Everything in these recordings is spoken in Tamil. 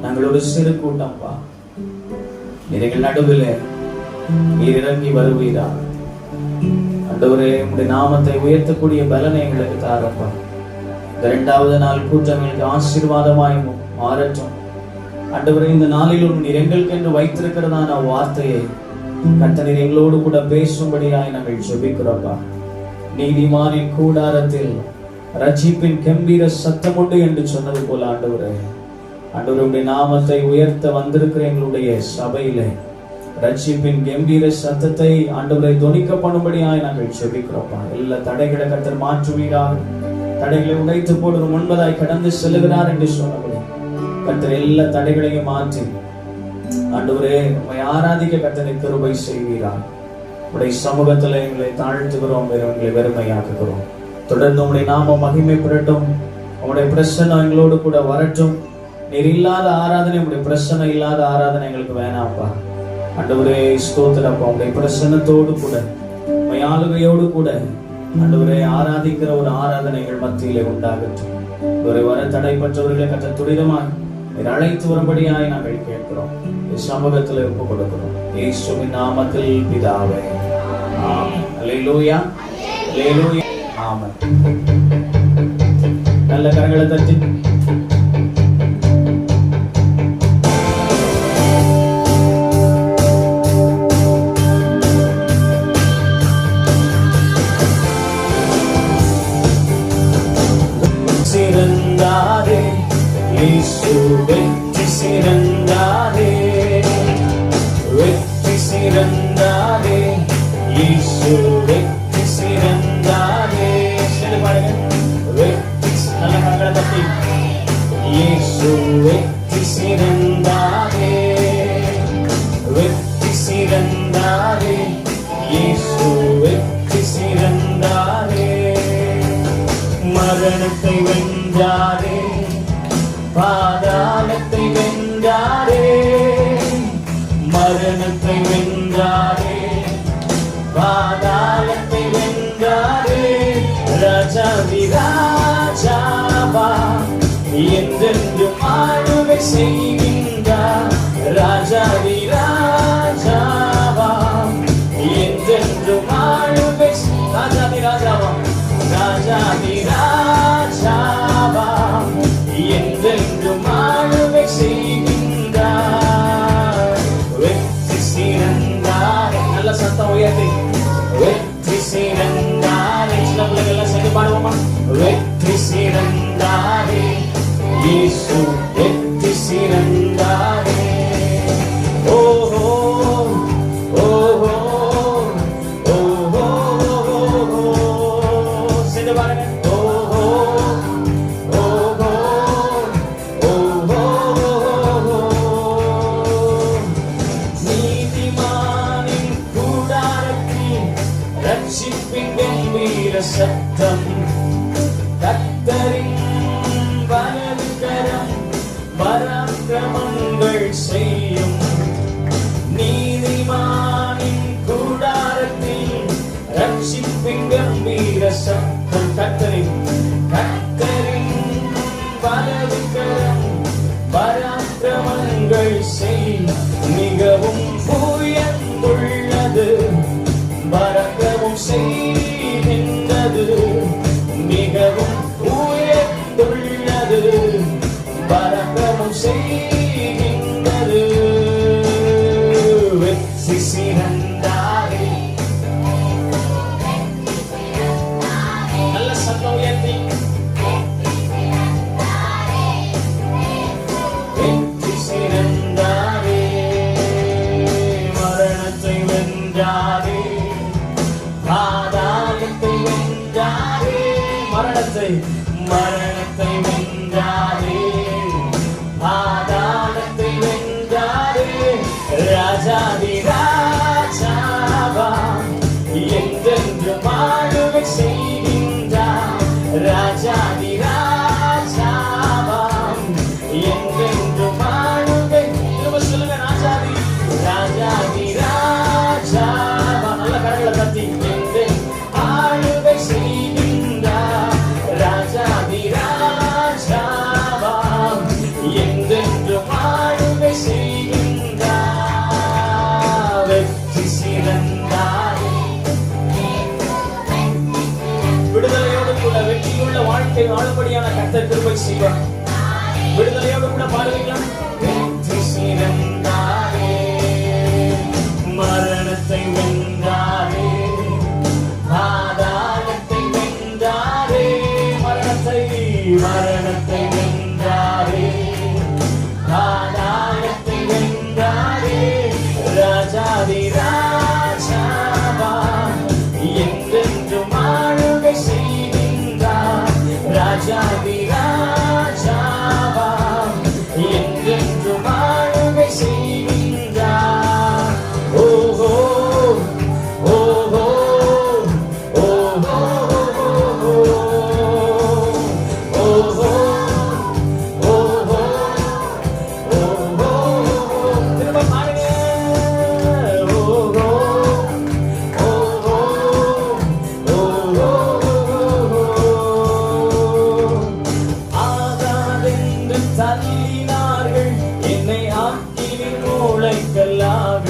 நாங்கள் ஒரு சிறு கூட்டம்பா. எங்கள் நடுவில் நீர் இறங்கி வருவீரா ஆண்டவரே. உடைய நாமத்தை உயர்த்தக்கூடிய பலனை எங்களுக்கு தாரப்பா. இந்த 2வது நாள் கூட்டம் எங்களுக்கு ஆசீர்வாதமாய் மாறட்டும் ஆண்டவரே. இந்த நாளிலும் நீர் எங்களுக்கு என்று வைத்திருக்கிறதான வார்த்தையை கர்த்தர் எங்களோடு கூட பேசும்படியாய் நாங்கள் ஜெபிக்கிறோம்ப்பா. நீதிமானின் கூடாரத்தில் ரட்சிப்பின் கம்பீர சத்தம் உண்டு என்று சொன்னது போல ஆண்டவரே, ஆண்டவருடைய நாமத்தை உயர்த்த வந்திருக்கிற எங்களுடைய சபையிலே ரட்சிப்பின் கம்பீர சத்தத்தை ஆண்டவரை துணிக்க பண்ணும்படியாய் நாங்கள் ஜெபிக்கிறோம்ப்பா. எல்லா தடைகளை கர்த்தர் மாற்றுவீராக. தடைகளை உடைத்து போடுற முன்பதாய் கடந்து செல்லுகிறார் என்று சொன்னபடி கர்த்தர் எல்லா தடைகளையும் மாற்றி ஆண்டவரே உம்மை ஆராதிக்க கர்த்தரை கிருபை செய்வீராக. உடைய சமூகத்தில் எங்களை தாழ்த்துகிறோம், எங்களை வெறுமையாக்குகிறோம். தொடர்ந்து உங்களுடைய நாமம் மகிமைப்படட்டும். உங்களுடைய பிரசன்னம் எங்களோடு கூட வரட்டும். நீர் இல்லாத ஆராதனை, உங்களுடைய பிரசன்னம் இல்லாத ஆராதனை எங்களுக்கு வேணாம்ப்பா. ஆண்டவரே ஸ்தோத்திரப்பா. உங்களுடைய பிரசன்னத்தோடு கூட உம்மை ஆளுகையோடு கூட ஆண்டவரே ஆராதிக்கிற ஒரு ஆராதனைகள் மத்தியிலே உண்டாகட்டும். ஒரு வர தடைப்பட்டவர்களை கற்ற துரிதமாய் நீர் அழைத்து வரும்படியாய் நாங்கள் கேட்கிறோம். சமூகத்தில் ஒப்பு கொடுக்கிறோம் இயேசுவின் நாமத்தில் பிதாவே, ஆமென். அல்லேலூயா, அல்லேலூயா, ஆமென். நல்ல கரங்களை தட்டி சிறந்தாரே இயேசு, வெற்றி சிறந்தாரே, வெற்றி சிறந்தாரே இயேசு, வெற்றி சிறந்தாரே. சரி பாருங்க, வெற்றி. நல்ல கரங்களை தட்டி இயேசு வெற்றி சிறந்தாரே, வெற்றி சிறந்தாரே இயேசு, வெற்றி சிறந்தாரே. மரணத்தை வென்றாரே, பாதாளத்தை வென்றாரே, மரணத்தை வென்றாரே, பாதாளத்தை வென்றாரே. ராஜாதி ராஜாவா என்றென்றும் ஆளுகை செய்கின்றார். ராஜாதி ராஜாவா என்றென்றும் ஆளுகை. ராஜாதி ராஜாவா, ராஜாதி ராஜாவா என்றென்றும் ஆளுகை செய்கின்றார். வெற்றி சிறந்தாரே. நல்ல சத்தம் உயர்த்தி வெற்றி சிறந்தாரே. சில பிள்ளைகள் சேர்ந்து பாடுவோமா? வெற்றி சிறந்தாரே இயேசு, வெற்றி சிறந்தாரே. ஓஹோ ஓஹோ ஓஹோ சேர்ந்து பாருங்க. ஓஹோ ஓஹோ ஓஹோ. நீதிமானின் கூடாரத்தில் ரட்சிப்பின் கம்பீர சத்தம், கர்த்தரின் வலது கரம் பராக்கிரமங்கள் செய்யும். நீதிமானின் கூடாரத்தில் ரட்சிப்பின் கம்பீர சத்தம், கர்த்தரின் வலது கரம் பராக்கிரமங்கள் செய்யும். மிகவும் உயர்ந்துள்ளது, பராக்கிரமம் செய்கின்றது. மிகவும் உயர்ந்துள்ளது, பராக்கிரமம் செய்கின்றது. வெற்றி சிறந்தாரே. நல்ல சத்தம் உயர்த்தி வெற்றி சிறந்தாரே. மரணத்தை வென்றாரே, பாதாளத்தை வென்றாரே. மரணத்தை வென்றாரே, பாதாளத்தை வென்றாரே. ராஜாதி ராஜ செய்வார். விடுதலையோடு கூட பாடுவீங்களா? வெற்றி சிறந்தாரே, மரணத்தை வென்றாரே, பாதாளத்தை வென்றாரே, மரணத்தை வென்றாரே, பாதாளத்தை வென்றாரே, ராஜாதி ராஜாவா என்றென்றும் ஆளுகை செய்கின்றார். ராஜாதி ராஜாவா என்றென்றும் ஆளுகை செய்கின்றார். ஓஹோ ஓஹோ ஓஹோ ஓஹோ ஓஹோ ஓஹோ. திரும்ப பாருங்க. ஓஹோ ஓஹோ ஓஹோ. ஆகாதென்று தள்ளினார்கள் என்னை ஆக்கினின் மூளைக்கல்லாக.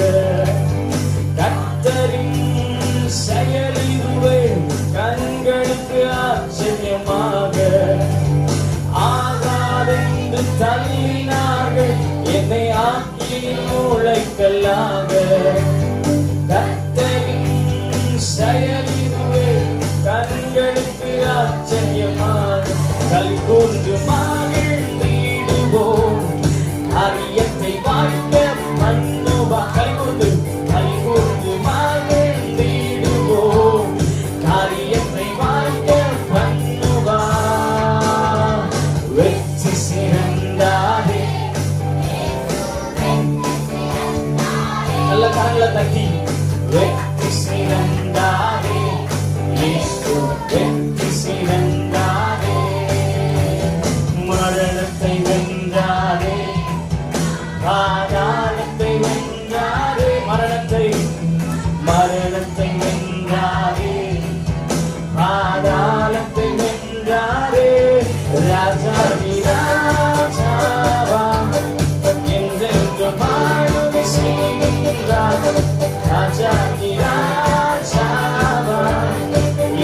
கர்த்தரின் செயல் இதுவே கண்களுக்கு ஆச்சரியமாக. ஆகாதென்று தள்ளினார்கள் என்னை ஆக்கினின் மூளைக்கல்லாக. கர்த்தரின் செயல் இதுவே கண்களுக்கு ஆச்சரியமாக. கல்கூர்ந்து மகிழ்ந்திடுவோம் அரியத்தை வாய்க்க மன்னுவா. கல்கூர்ந்து மகிழ்ந்திடுவோம் காரியத்தை வாய்க்க மன்னுவா. வெற்றி சிறந்தாரே. நல்ல கரங்களை தட்டி வெற்றி சிறந்தாரே, இயேசு வெற்றி சிறந்தாரே, மரணத்தை வென்றாரே, பாதாளத்தை வென்றாரே, மரணத்தை வென்றாரே, பாதாளத்தை வென்றாரே, ராஜாதி ராஜாவா என்றென்றும் ஆளுகை செய்கின்றார். ராஜாதி ராஜாவா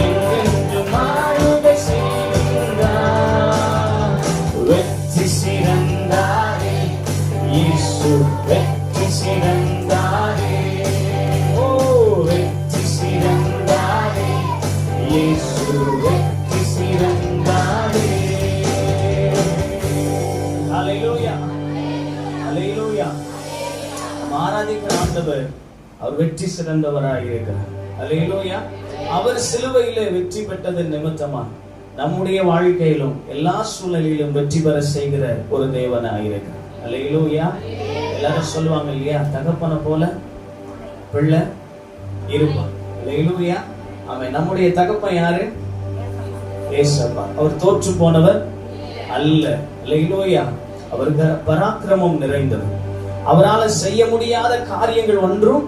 என்றென்றும் ஆளுகை செய்கின்றார். வெற்றி சிறந்தாரே, இயேசு வெற்றி சிறந்தாரே. ஓ வெற்றி சிறந்தாரே, இயேசு வெற்றி சிறந்தாரே. ஹல்லேலூயா ஹல்லேலூயா. நம்ம ஆராதிக்கிற ஆண்டவர் அவர் வெற்றி சிறந்தவராக இருக்கிறார். ஹல்லேலூயா. அவர் சிலுவையிலே வெற்றி பெற்றது நிமித்தமா நம்முடைய வாழ்க்கையிலும் எல்லா சூழ்நிலையிலும் வெற்றி பெற செய்கிற ஒரு தேவனாக இருக்கிறார். ஹல்லேலூயா. எல்லாரும் சொல்லுவாங்க இல்லையா, தகப்பனை போல பிள்ளை இருப்பான். ஹல்லேலூயா. அவன் நம்முடைய தகப்பன் யாரு? ஏசப்பா. அவர் தோற்று போனவர் அல்ல. ஹல்லேலூயா. அவருக்கு பராக்கிரமம் நிறைந்தவர். அவரால் செய்ய முடியாத காரியங்கள் ஒன்றும்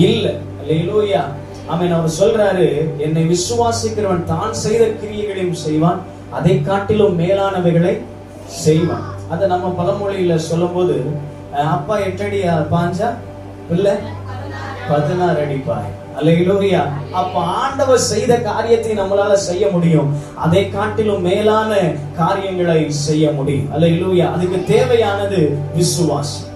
இல்லை. ஹல்லேலூயா. ஆமென். அவர் சொல்றாரு, என்னை விசுவாசிக்கிறவன் தான் செய்த கிரியைகளையும் செய்வான், அதை காட்டிலும் மேலானவைகளை செய்வான். அதை நம்ம பழமொழியில சொல்லும் போது, அப்பா 8 அடி பாஞ்சா பிள்ளை 16 அடி பாய். ஹல்லேலூயா. அப்ப ஆண்டவர் செய்த காரியத்தை நம்மளால செய்ய முடியும், அதை காட்டிலும் மேலான காரியங்களை செய்ய முடியும். ஹல்லேலூயா. அதுக்கு தேவையானது விசுவாசம்.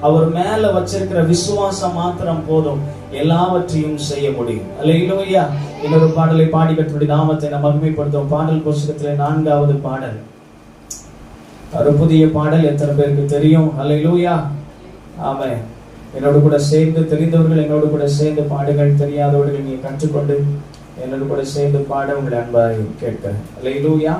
அவர் மேல வச்சிருக்கிற விசுவாசம் மாத்திரம் போதும், எல்லாவற்றையும் செய்ய முடியும். ஹல்லேலூயா. இன்னொரு பாடலை பாடி கர்த்தருடைய நாமத்தை நாம் மகிமைப்படுத்தும். பாடல் புத்தகத்திலே 4வது பாடல், ஒரு புதிய பாடல். எத்தனை பேருக்கு தெரியும்? ஹல்லேலூயா. ஆமென். என்னோடு கூட சேர்ந்து, தெரிந்தவர்கள் என்னோடு கூட சேர்ந்து பாடுகள், தெரியாதவர்கள் நீங்க கற்றுக்கொண்டு என்னோடு கூட சேர்ந்து பாட உங்களை அன்பாய் கேட்கிறேன். ஹல்லேலூயா.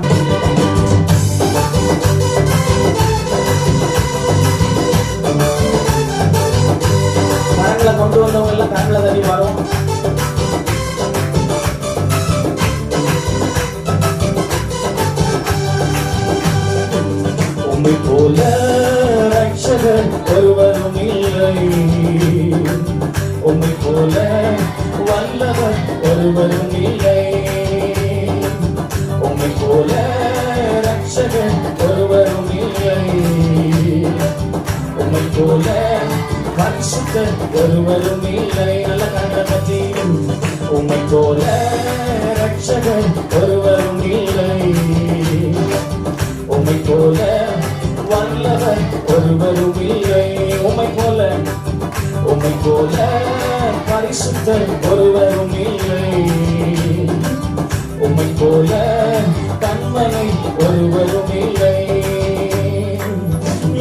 கரங்களை கொண்டு வந்தவங்க எல்லாம் கரங்களை தட்டி பாடும். உம்மை போல ரட்சகர் ஒருவரும் இல்லை, உம்மை போல வல்லவர் ஒருவரும் இல்லை, உம்மை போல ரட்சகர் ஒருவரும் இல்லை, உம்மை போல பரிசுத்தர் ஒருவரும் இல்லை. நல்ல கண்டனத்தி உம்மை போல ரட்சகர் ஒருவரும் இல்லை, உம்மை போல வல்லவர் ஒருவரும் இல்லை. உம்மை போல பரிசுத்தர் ஒருவரும் இல்லை. உம்மை போல கண்மனை ஒருவரும் இல்லை.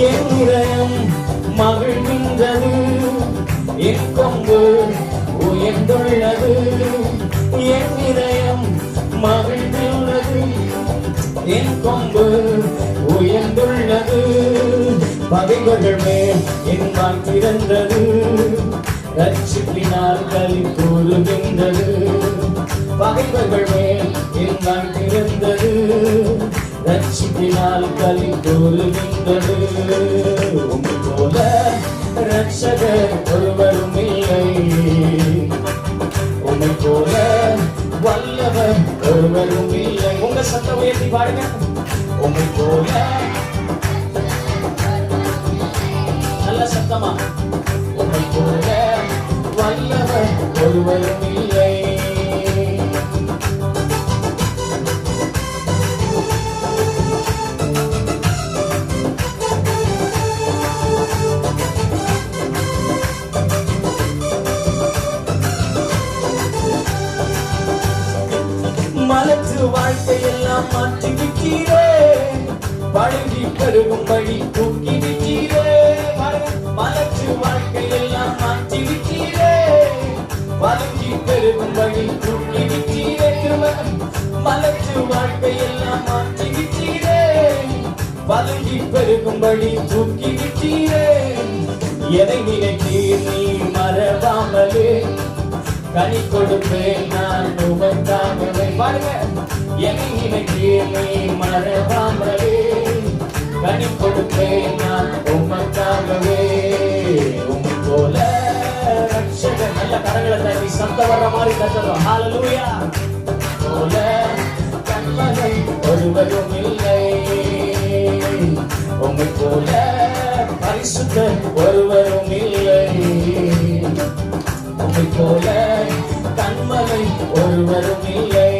என் இதயம் மகிழ்கின்றது, என் கொம்பு உயர்ந்துள்ளது. என் இதயம் மகிழ்ந்துள்ளது, என் கொம்பு உயர்ந்துள்ளது. பகைவர்கள் மேல் என் வாய் திறந்தது, ரட்சிப்பினால் களி கூறுகின்றது. பகைவர்கள் மேல் என் வாய் திறந்தது, ரட்சிப்பினால் களி கூறுகின்றது. உம்மை போல ரட்சகர் ஒருவரும் இல்லை. உம்மை போல வல்லவர் ஒருவரும் இல்லை. உங்க சத்தம் உயர்த்தி பாடுங்க. உம்மை போல நல்ல சத்தமா. உம்மை போல வல்லவர் ஒருவரும் இல்லை. மலத்து வாழ்க்கையெல்லாம் மாற்றி விட்டீரே, பழகி பெருகும்படி தூக்கி விட்டீரே. மலத்து வாழ்க்கையெல்லாம் மாற்றி விட்டீரே, பழகி பெருகும்படி தூக்கி விட்டீரே. மலத்து வாழ்க்கையெல்லாம் மாற்றி விட்டீரே, பழகி பெருகும்படி தூக்கி விட்டீரே. எதை நினைத்தீர் நீ மறவாமலே, கனி கொடுப்பேன் நான் உமக்காகவே. பாருங்க. என்னை நினைத்தீர் நீ மறவாமலே, கனி கொடுப்பேன் நான் உமக்காகவே. உம்மை போல ரட்சகர். நல்ல கரங்களை தட்டி சத்தம் வர்ற மாதிரி தட்டணும். ஹல்லேலூயா. போல கண்மனை ஒருவரும் இல்லை. உம்மை போல பரிசுத்தர் ஒருவரும் இல்லை. உம்மை போல கண்மலை ஒருவரும் இல்லை.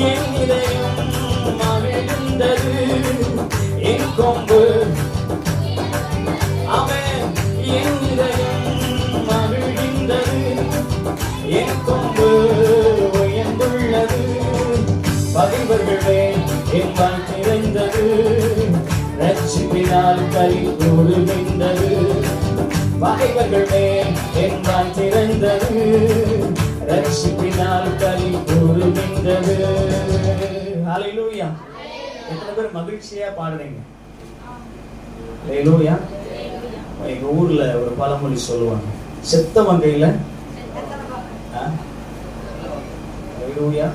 என் இதயம் மகிழ்ந்தது, என் கொம்பு அவன். என் இதயம் மகிழ்ந்தது, என் கொம்பு உயர்ந்துள்ளது. பகைவர்களே என் வாய் திறந்தது, ரட்சிப்பினால் களி கூறுகின்றது. பகைவர்கள் மேல் என் வாய் திறந்தது, ரட்சிப்பினால் களி கூறுகின்றது. ஹல்லேலூயா. எத்தனை பேர் மகிழ்ச்சியா பாடுறீங்க? ஹல்லேலூயா. எங்க ஊர்ல ஒரு பழமொழி சொல்லுவாங்க, செத்த மங்கையில. ஹல்லேலூயா.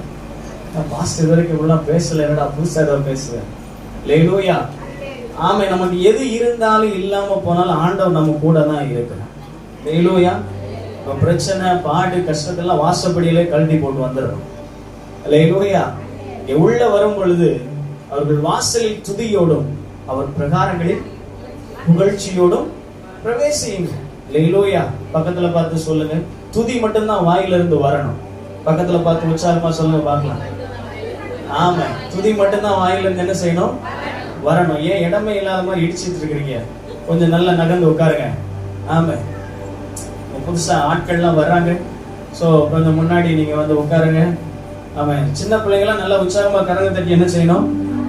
நான் பாஸ்டர் வரைக்கும் இவ்வளவு பேசல, என்னடா புதுசா ஏதாவது பேசுவேன். ஹல்லேலூயா. ஆமே. நமக்கு எது இருந்தாலும் இல்லாம போனாலும் ஆண்டவர் நம்ம கூட தான் இருக்கிறார். ஹல்லேலூயா. பிரச்சனை பாடு கஷ்டத்தெல்லாம் வாசப்படியிலே கழட்டி போட்டு வந்துடுறோம். ஹல்லேலூயா. உள்ள வரும் பொழுது அவர்கள் வாசலில் துதியோடும் அவர் பிரகாரங்களில் புகழ்ச்சியோடும் பிரவேசியுங்க. ஹல்லேலூயா. பக்கத்துல பார்த்து சொல்லுங்க, துதி மட்டும்தான் வாயிலிருந்து வரணும். பக்கத்துல பார்த்து உற்சாகமா சொல்லுங்க பார்க்கலாம். ஆமா. துதி மட்டும்தான் வாயிலிருந்து என்ன செய்யணும்? வரணும். ஏன் இடமே இல்லாத மாதிரி இடிச்சிட்டு இருக்கிறீங்க? கொஞ்சம் நல்லா நகர்ந்து உட்காருங்க. ஆமா. புதுசா ஆட்கள்லாம் வர்றாங்க. சோ கொஞ்சம் முன்னாடி நீங்க வந்து உட்காருங்க. ஆமா. சின்ன பிள்ளைங்களாம் நல்லா உற்சாகமா கரங்க தட்டி என்ன செய்யணும்?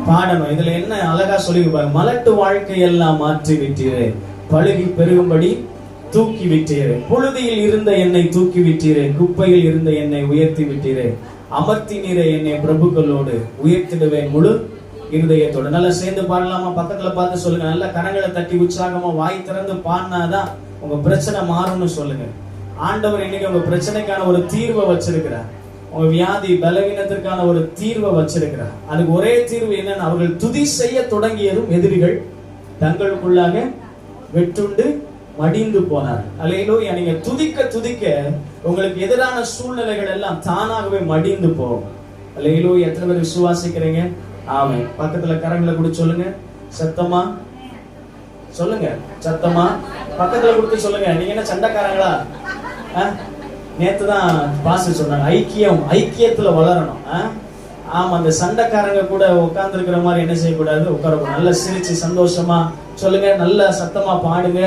பாடணும். இதுல என்ன அழகா சொல்லி பாருங்க. மலட்டு வாழ்க்கையெல்லாம் மாற்றி விட்டீரே, பழுகி பெருகும்படி தூக்கி விட்டீரே. புழுதியில் இருந்த என்னை தூக்கி விட்டீரே, குப்பையில் இருந்த என்னை உயர்த்தி விட்டீரே. அமர்த்தி நீரே என்னை பிரபுக்களோடு உயர்த்திடுவேன் முழு இருதயத்தோட. நல்லா சேர்ந்து பாடலாமா? பக்கத்துல பார்த்து சொல்லுங்க. நல்லா கரங்களை தட்டி உற்சாகமா வாய் திறந்து பாடினாதான் உங்க பிரச்சனை மாறும்னு சொல்லுங்க. ஆண்டவர் இன்னைக்கு உங்க பிரச்சனைக்கான ஒரு தீர்வை வச்சிருக்கிறார். உங்க வியாதி பலவீனத்திற்கான ஒரு தீர்வை வச்சிருக்கிறார். அதுக்கு ஒரே தீர்வு என்னன்னு, அவர்கள் துதி செய்ய தொடங்கியதும் எதிரிகள் தங்களுக்குள்ளாக வெட்டுண்டு மடிந்து போனார். அல்லேலூயா. நீங்க துதிக்க துதிக்க உங்களுக்கு எதிரான சூழ்நிலைகள் எல்லாம் தானாகவே மடிந்து போகும். அல்லேலூயா. எத்தனை பேர் விசுவாசிக்கிறீங்க? ஆமென். பக்கத்துல கரங்களை கொடுத்து சொல்லுங்க சத்தமா. சொல்லுங்க சத்தமா. பக்கத்துல கொடுத்து சொல்லுங்க. நீங்க என்ன சண்டைக்காரங்களா? நேத்துதான் பாஸ்டர் சொன்னாங்க, ஐக்கியத்துல வளரணும். ஆமா, அந்த சண்டைக்காரங்க கூட உட்கார்ந்து இருக்கிற மாதிரி என்ன செய்யக்கூடாது, உட்காரக்கூடாது. நல்லா சிரிச்சு சந்தோஷமா சொல்லுங்க, நல்ல சத்தமா பாடுங்க,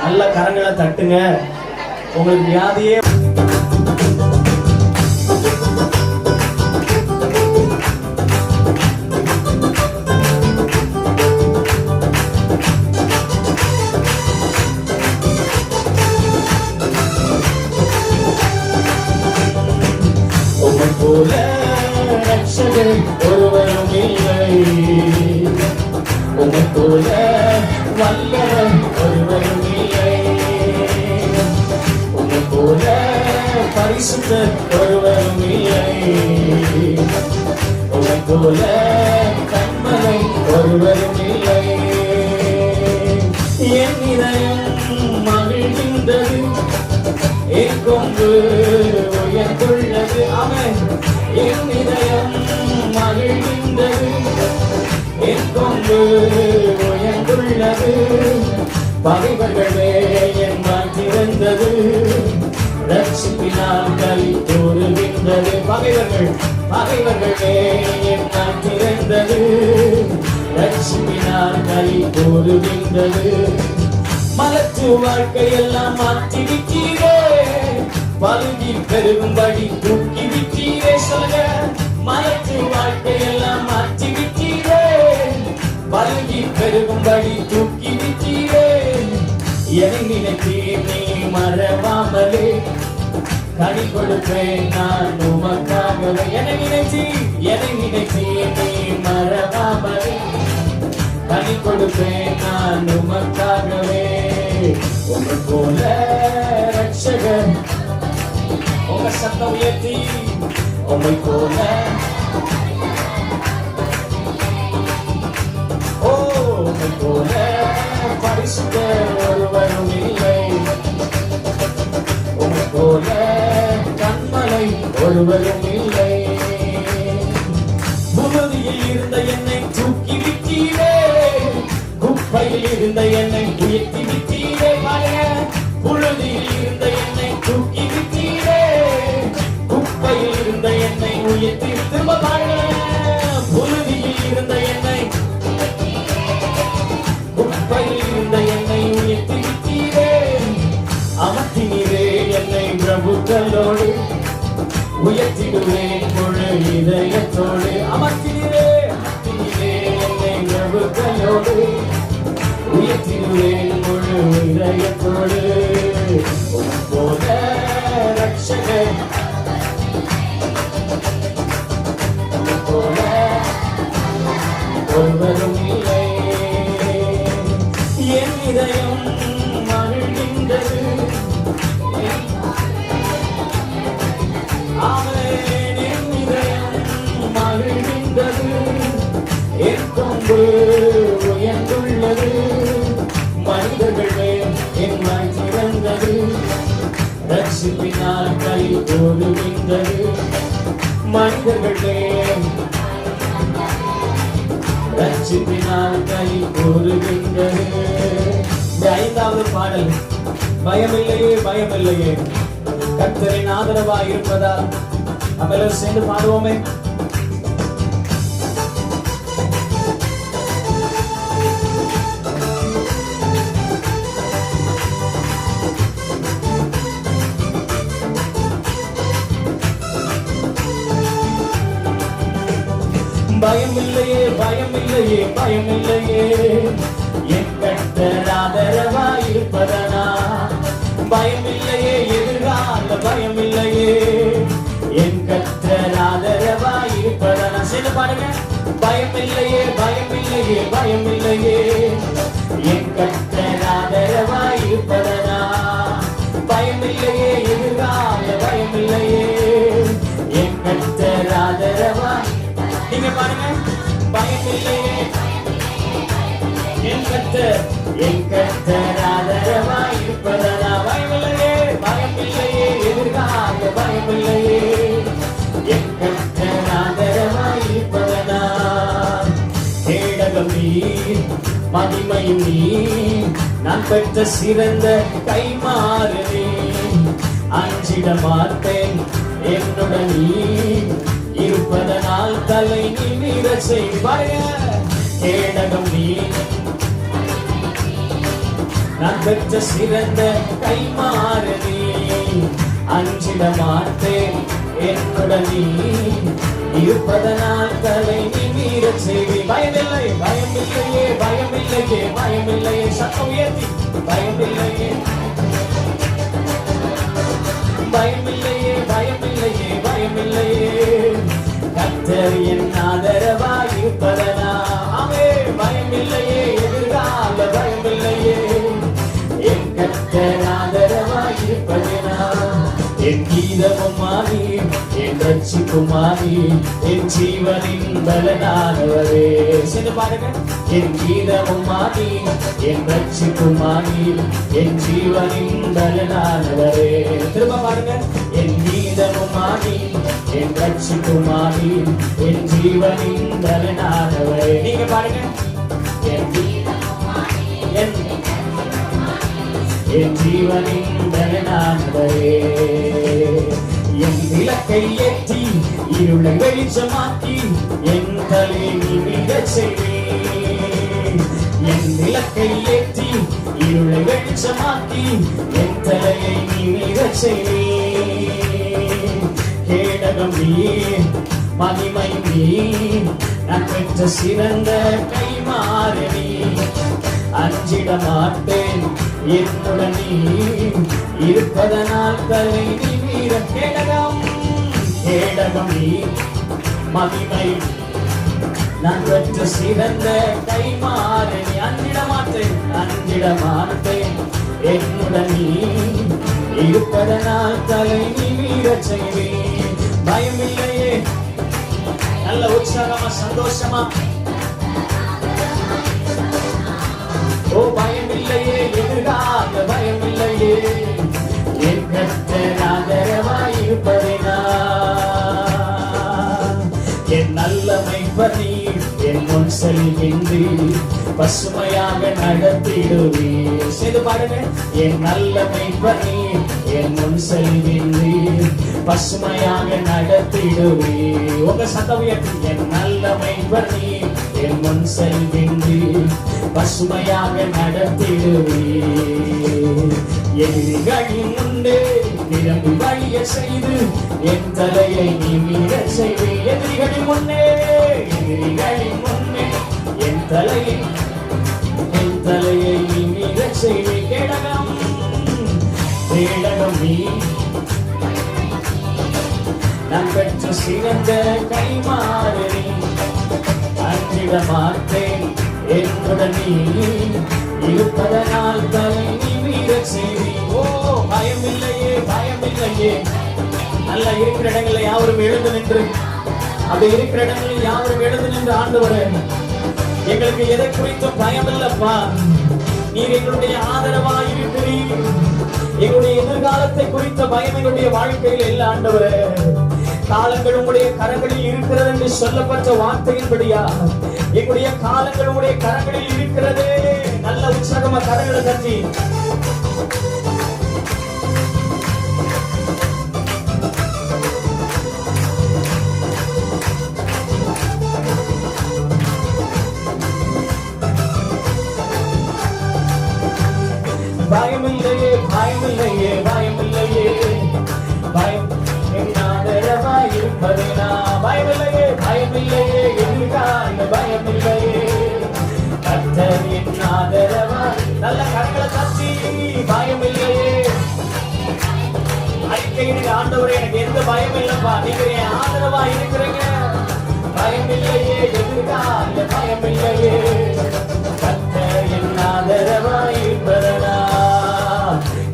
நல்ல கரங்களை தட்டுங்க. உங்களுக்கு வியாதியே போல ரட்சகர் ஒருவரும் இல்லை, உம்மை போல வல்லவர் ஒருவரும் இல்லை, உம்மை போல பரிசுத்தர் ஒருவரும் இல்லை, உம்மை போல கண்மலை ஒருவரும் இல்லை. என் இதயம் மகிழ்கின்றது, என் கொம்பு உயர்ந்துள்ளது. ஆமென். என் இதயம் மகிழ்கின்றது, என் கொம்பு உயர்ந்துள்ளது. பகைவர்களே என் மாற்றிருந்தது, ரட்சிப்பினால் களி கூறுகின்றது. பகைவர்களே என் மாற்றிருந்தது, ரட்சிப்பினால் களி கூறுகின்றது. மலத்து வாழ்க்கையெல்லாம் மாற்றி விட்டீரே, பழுகி பெருகும்படி தூக்கி விட்டீரே. சொல்லுங்க, மலத்து வாழ்க்கையெல்லாம் மாற்றி விட்டீரே, பழுகி பெருகும்படி தூக்கி விட்டீரே. என்னை நினைத்து நீ மறவாமலே கனி கொடுப்பேன் நான் உமக்காகவே. என்னை நினைத்து நீ மறவாமலே கனி கொடுப்பேன் நான் உமக்காகவே. உம்மை போல ரட்சகர், உங்க சத்தம் உயர்த்தி, உம்மை போல உம்மை போல பரிசுத்தர் ஒருவரும் இல்லை, உம்மை போல கண்மலை ஒருவரும் இல்லை. புழுதியில் இருந்த என்னை தூக்கி விட்டீரே, குப்பையில் இருந்த என்னை உயர்த்தி விட்டீரே. புழுதியில் இருந்த என்னை தூக்கி விட்டீரே, குப்பையில் இருந்த என்னை உயர்த்தி. திரும்ப பாருங்க, புழுதியில் இருந்த என்னை, குப்பையில் இருந்த என்னை உயர்த்தி விட்டீரே. அமர்த்தினீரே என்னை பிரபுக்களோடு, உயர்த்திடுவேன் முழு இதயத்தோடு. அமர்த்தினீரே என்னை பிரபுக்களோடு, உயர்த்திடுவேன் முழு இதயத்தோடு. உம்மை போல ரட்சகர், உம்மை போல ஒருவரும் இல்லை. என் இதயம் மகிழ்கின்றது, ஆமென். என் இதயம் மகிழ்கின்றது, என் கொம்பு உயர்ந்துள்ளது. மனிதர்களே என் வாய் திறந்தது, ரட்சிப்பினால் களி கூறுகின்றது. மனிதர்களே ரட்சிப்பினால் களி கூறுகின்றது. இந்த 5வது பாடல், பயமில்லையே பயமில்லையே கர்த்தரின் ஆதரவாய் இருப்பதால். நம்ம எல்லாரும் சேர்ந்து பாடுவோமே. பயமில்லையே பயமில்லையே பயமில்லையே என் கர்த்தர் ஆதரவாய் இருப்பதனா. பயமில்லையே எதிர்கால பயமில்லையே என் கர்த்தர் ஆதரவாய் இருப்பதனா. சேர்ந்து பாடுங்க. பயமில்லையே பயமில்லையே பயமில்லையே என் கர்த்தர் ஆதரவாய் இருப்பதனா. பயமில்லையே எதிர்கால பயமில்லையே என் கர்த்தர் ஆதரவாய். நீங்க பாருங்க. பயமில்லையே என் கர்த்தர் ஆதரவாய் இருப்பதனா. பயமில்லையே பயமில்லையே எதிர்கால பயமில்லையே என் கர்த்தர் ஆதரவாய் இருப்பதனா. கேடகம் நீர் மகிமையும் நீர் நான் பெற்ற சிறந்த கைமாறு நீர். அஞ்சிட மாட்டேன் என்னுடன் நீர் இருப்ப இருப்பதனால் தலை நிமிர செய்வாய. கேடகம் நீ நான் பெற்ற சிறந்த கைமாறு நீ. அஞ்சிட மாட்டேன் என்னுடன் நீ இருப்பதனால் தலை நிமிர செய்வி. பயமில்லை பயமில்லையே பயமில்லையே பயமில்லையே. சத்தம் உயர்த்தி பயமில்லையே பயமில்லையே பயமில்லையே பயமில்லையே. கர்த்தர் என் ஆதரவாய் இருப்பதனாலே பயமில்லையே. எதிர்கால பயமில்லையே. என் கர்த்தர் ஆதரவாய் இருப்பதனால் என் கீதமுமானி என் ரட்சிப்புமானி என் ஜீவனின் பலனானவரே. சேர்ந்து பாருங்க. என் கீதமுமானி என் ரட்சிப்புமானி என் ஜீவனின் பலனானவரே. திரும்ப பாருங்க. என் கீதமுமானி என் ரட்சிப்புமானி என் ஜீவனின் பலனானவரே. நீங்க பாருங்க. என் ஜீவனின் பலனானவரே. என் விளக்கை ஏற்றி இருளை வெளிச்சமாக்கி என் தலை நிமிரச் செய்வேன். என் விளக்கை ஏற்றி இருளை வெளிச்சமாக்கி என் தலையை நிமிரச் செய்வேன். கேடகம் நீ மகிமை நீ நான் பெற்ற சிறந்த கைமாறு நீ. அஞ்சிட மாட்டேன் என்னுடன் நீ இருப்பதனால் தலை நிமிர. கேடகம் கேடகம் நீ மகிமை நான் பெற்ற சிறந்த கைமாறு நீ. அஞ்சிட மாட்டேன் என்னுடன் நீ இருப்பதனால் தலை நிமிர செய்வேன். பயமில்லையே. நல்ல உற்சாகமா சந்தோஷமா. ஓ பயமில்லையே எதிர்கால பயமில்லையே. என் கர்த்தர் ஆதரவாய் இருப்பதினால் என் நல்ல மேய்ப்பர் நீர். என் முன் செல்கின்றீர் பசுமையாக நடத்திடுவீர். செய்து பாருங்க. என் நல்ல மேய்ப்பர் நீர். என் முன் செல்கின்றீர் பசுமையாக நடத்திடுவீர். உங்க சத்தம் உயர்த்தி. என் நல்ல மேய்ப்பர் நீர். என் முன் செல்கின்றீர் பசுமையாக நடத்திடுவீர். எதிரிகளின் முன்னே நிரம்பி வழிய செய்து என் தலையை நிமிர செய்வீர். எதிரிகளின் முன்னே என் தலையை நிமிர செய்வீர். கேடகம் கேடகம் நீ நான் பெற்ற சிறந்த கைமாறு நீ. அஞ்சிட மாட்டேன் என்னுடன் நீ இருப்பதனால் தலை நிமிர செய்வி. ஓ பயமில்லையே பயமில்லையே. நல்ல இருக்கிற இடங்களில் யாவரும் எழுந்து நின்று அப்படி இருக்கிற இடங்களில் யாவரும் எழுந்து நின்று ஆண்டவரே எங்களுக்கு எதை குறித்து பயம் இல்லப்பா. நீர் எங்களுடைய ஆதரவாய் இருக்கிறீர். எங்களுடைய எதிர்காலத்தை குறித்த பயம் எங்களுடைய வாழ்க்கையில் இல்லை ஆண்டவரே. காலங்கள் உங்களுடைய கரங்களில் இருக்கிறது என்று சொல்லப்பட்ட வார்த்தையின்படியா எங்களுடைய காலங்கள் உங்களுடைய கரங்களில் இருக்கிறது. நல்ல உற்சாகமா கரங்களை தட்டி பயமில்லையே பயமில்லையே பயமில்லையே. பயம் ஆதரவாய் இருப்பதினா பயமில்லையே பயமில்லையே. எதிர்கால பயமில்லையே. கர்த்தர் என் ஆதரவாய். நல்ல கரங்களை தட்டி பயமில்லையே. அறிக்கையிட ஆண்டவரே எனக்கு எந்த பயம் இல்லப்பா. நீங்க என் ஆதரவாய் இருக்கிறீங்க. பயமில்லையே எதிர்கால பயமில்லையே. கர்த்தர் என் ஆதரவாய் இருப்பதனா.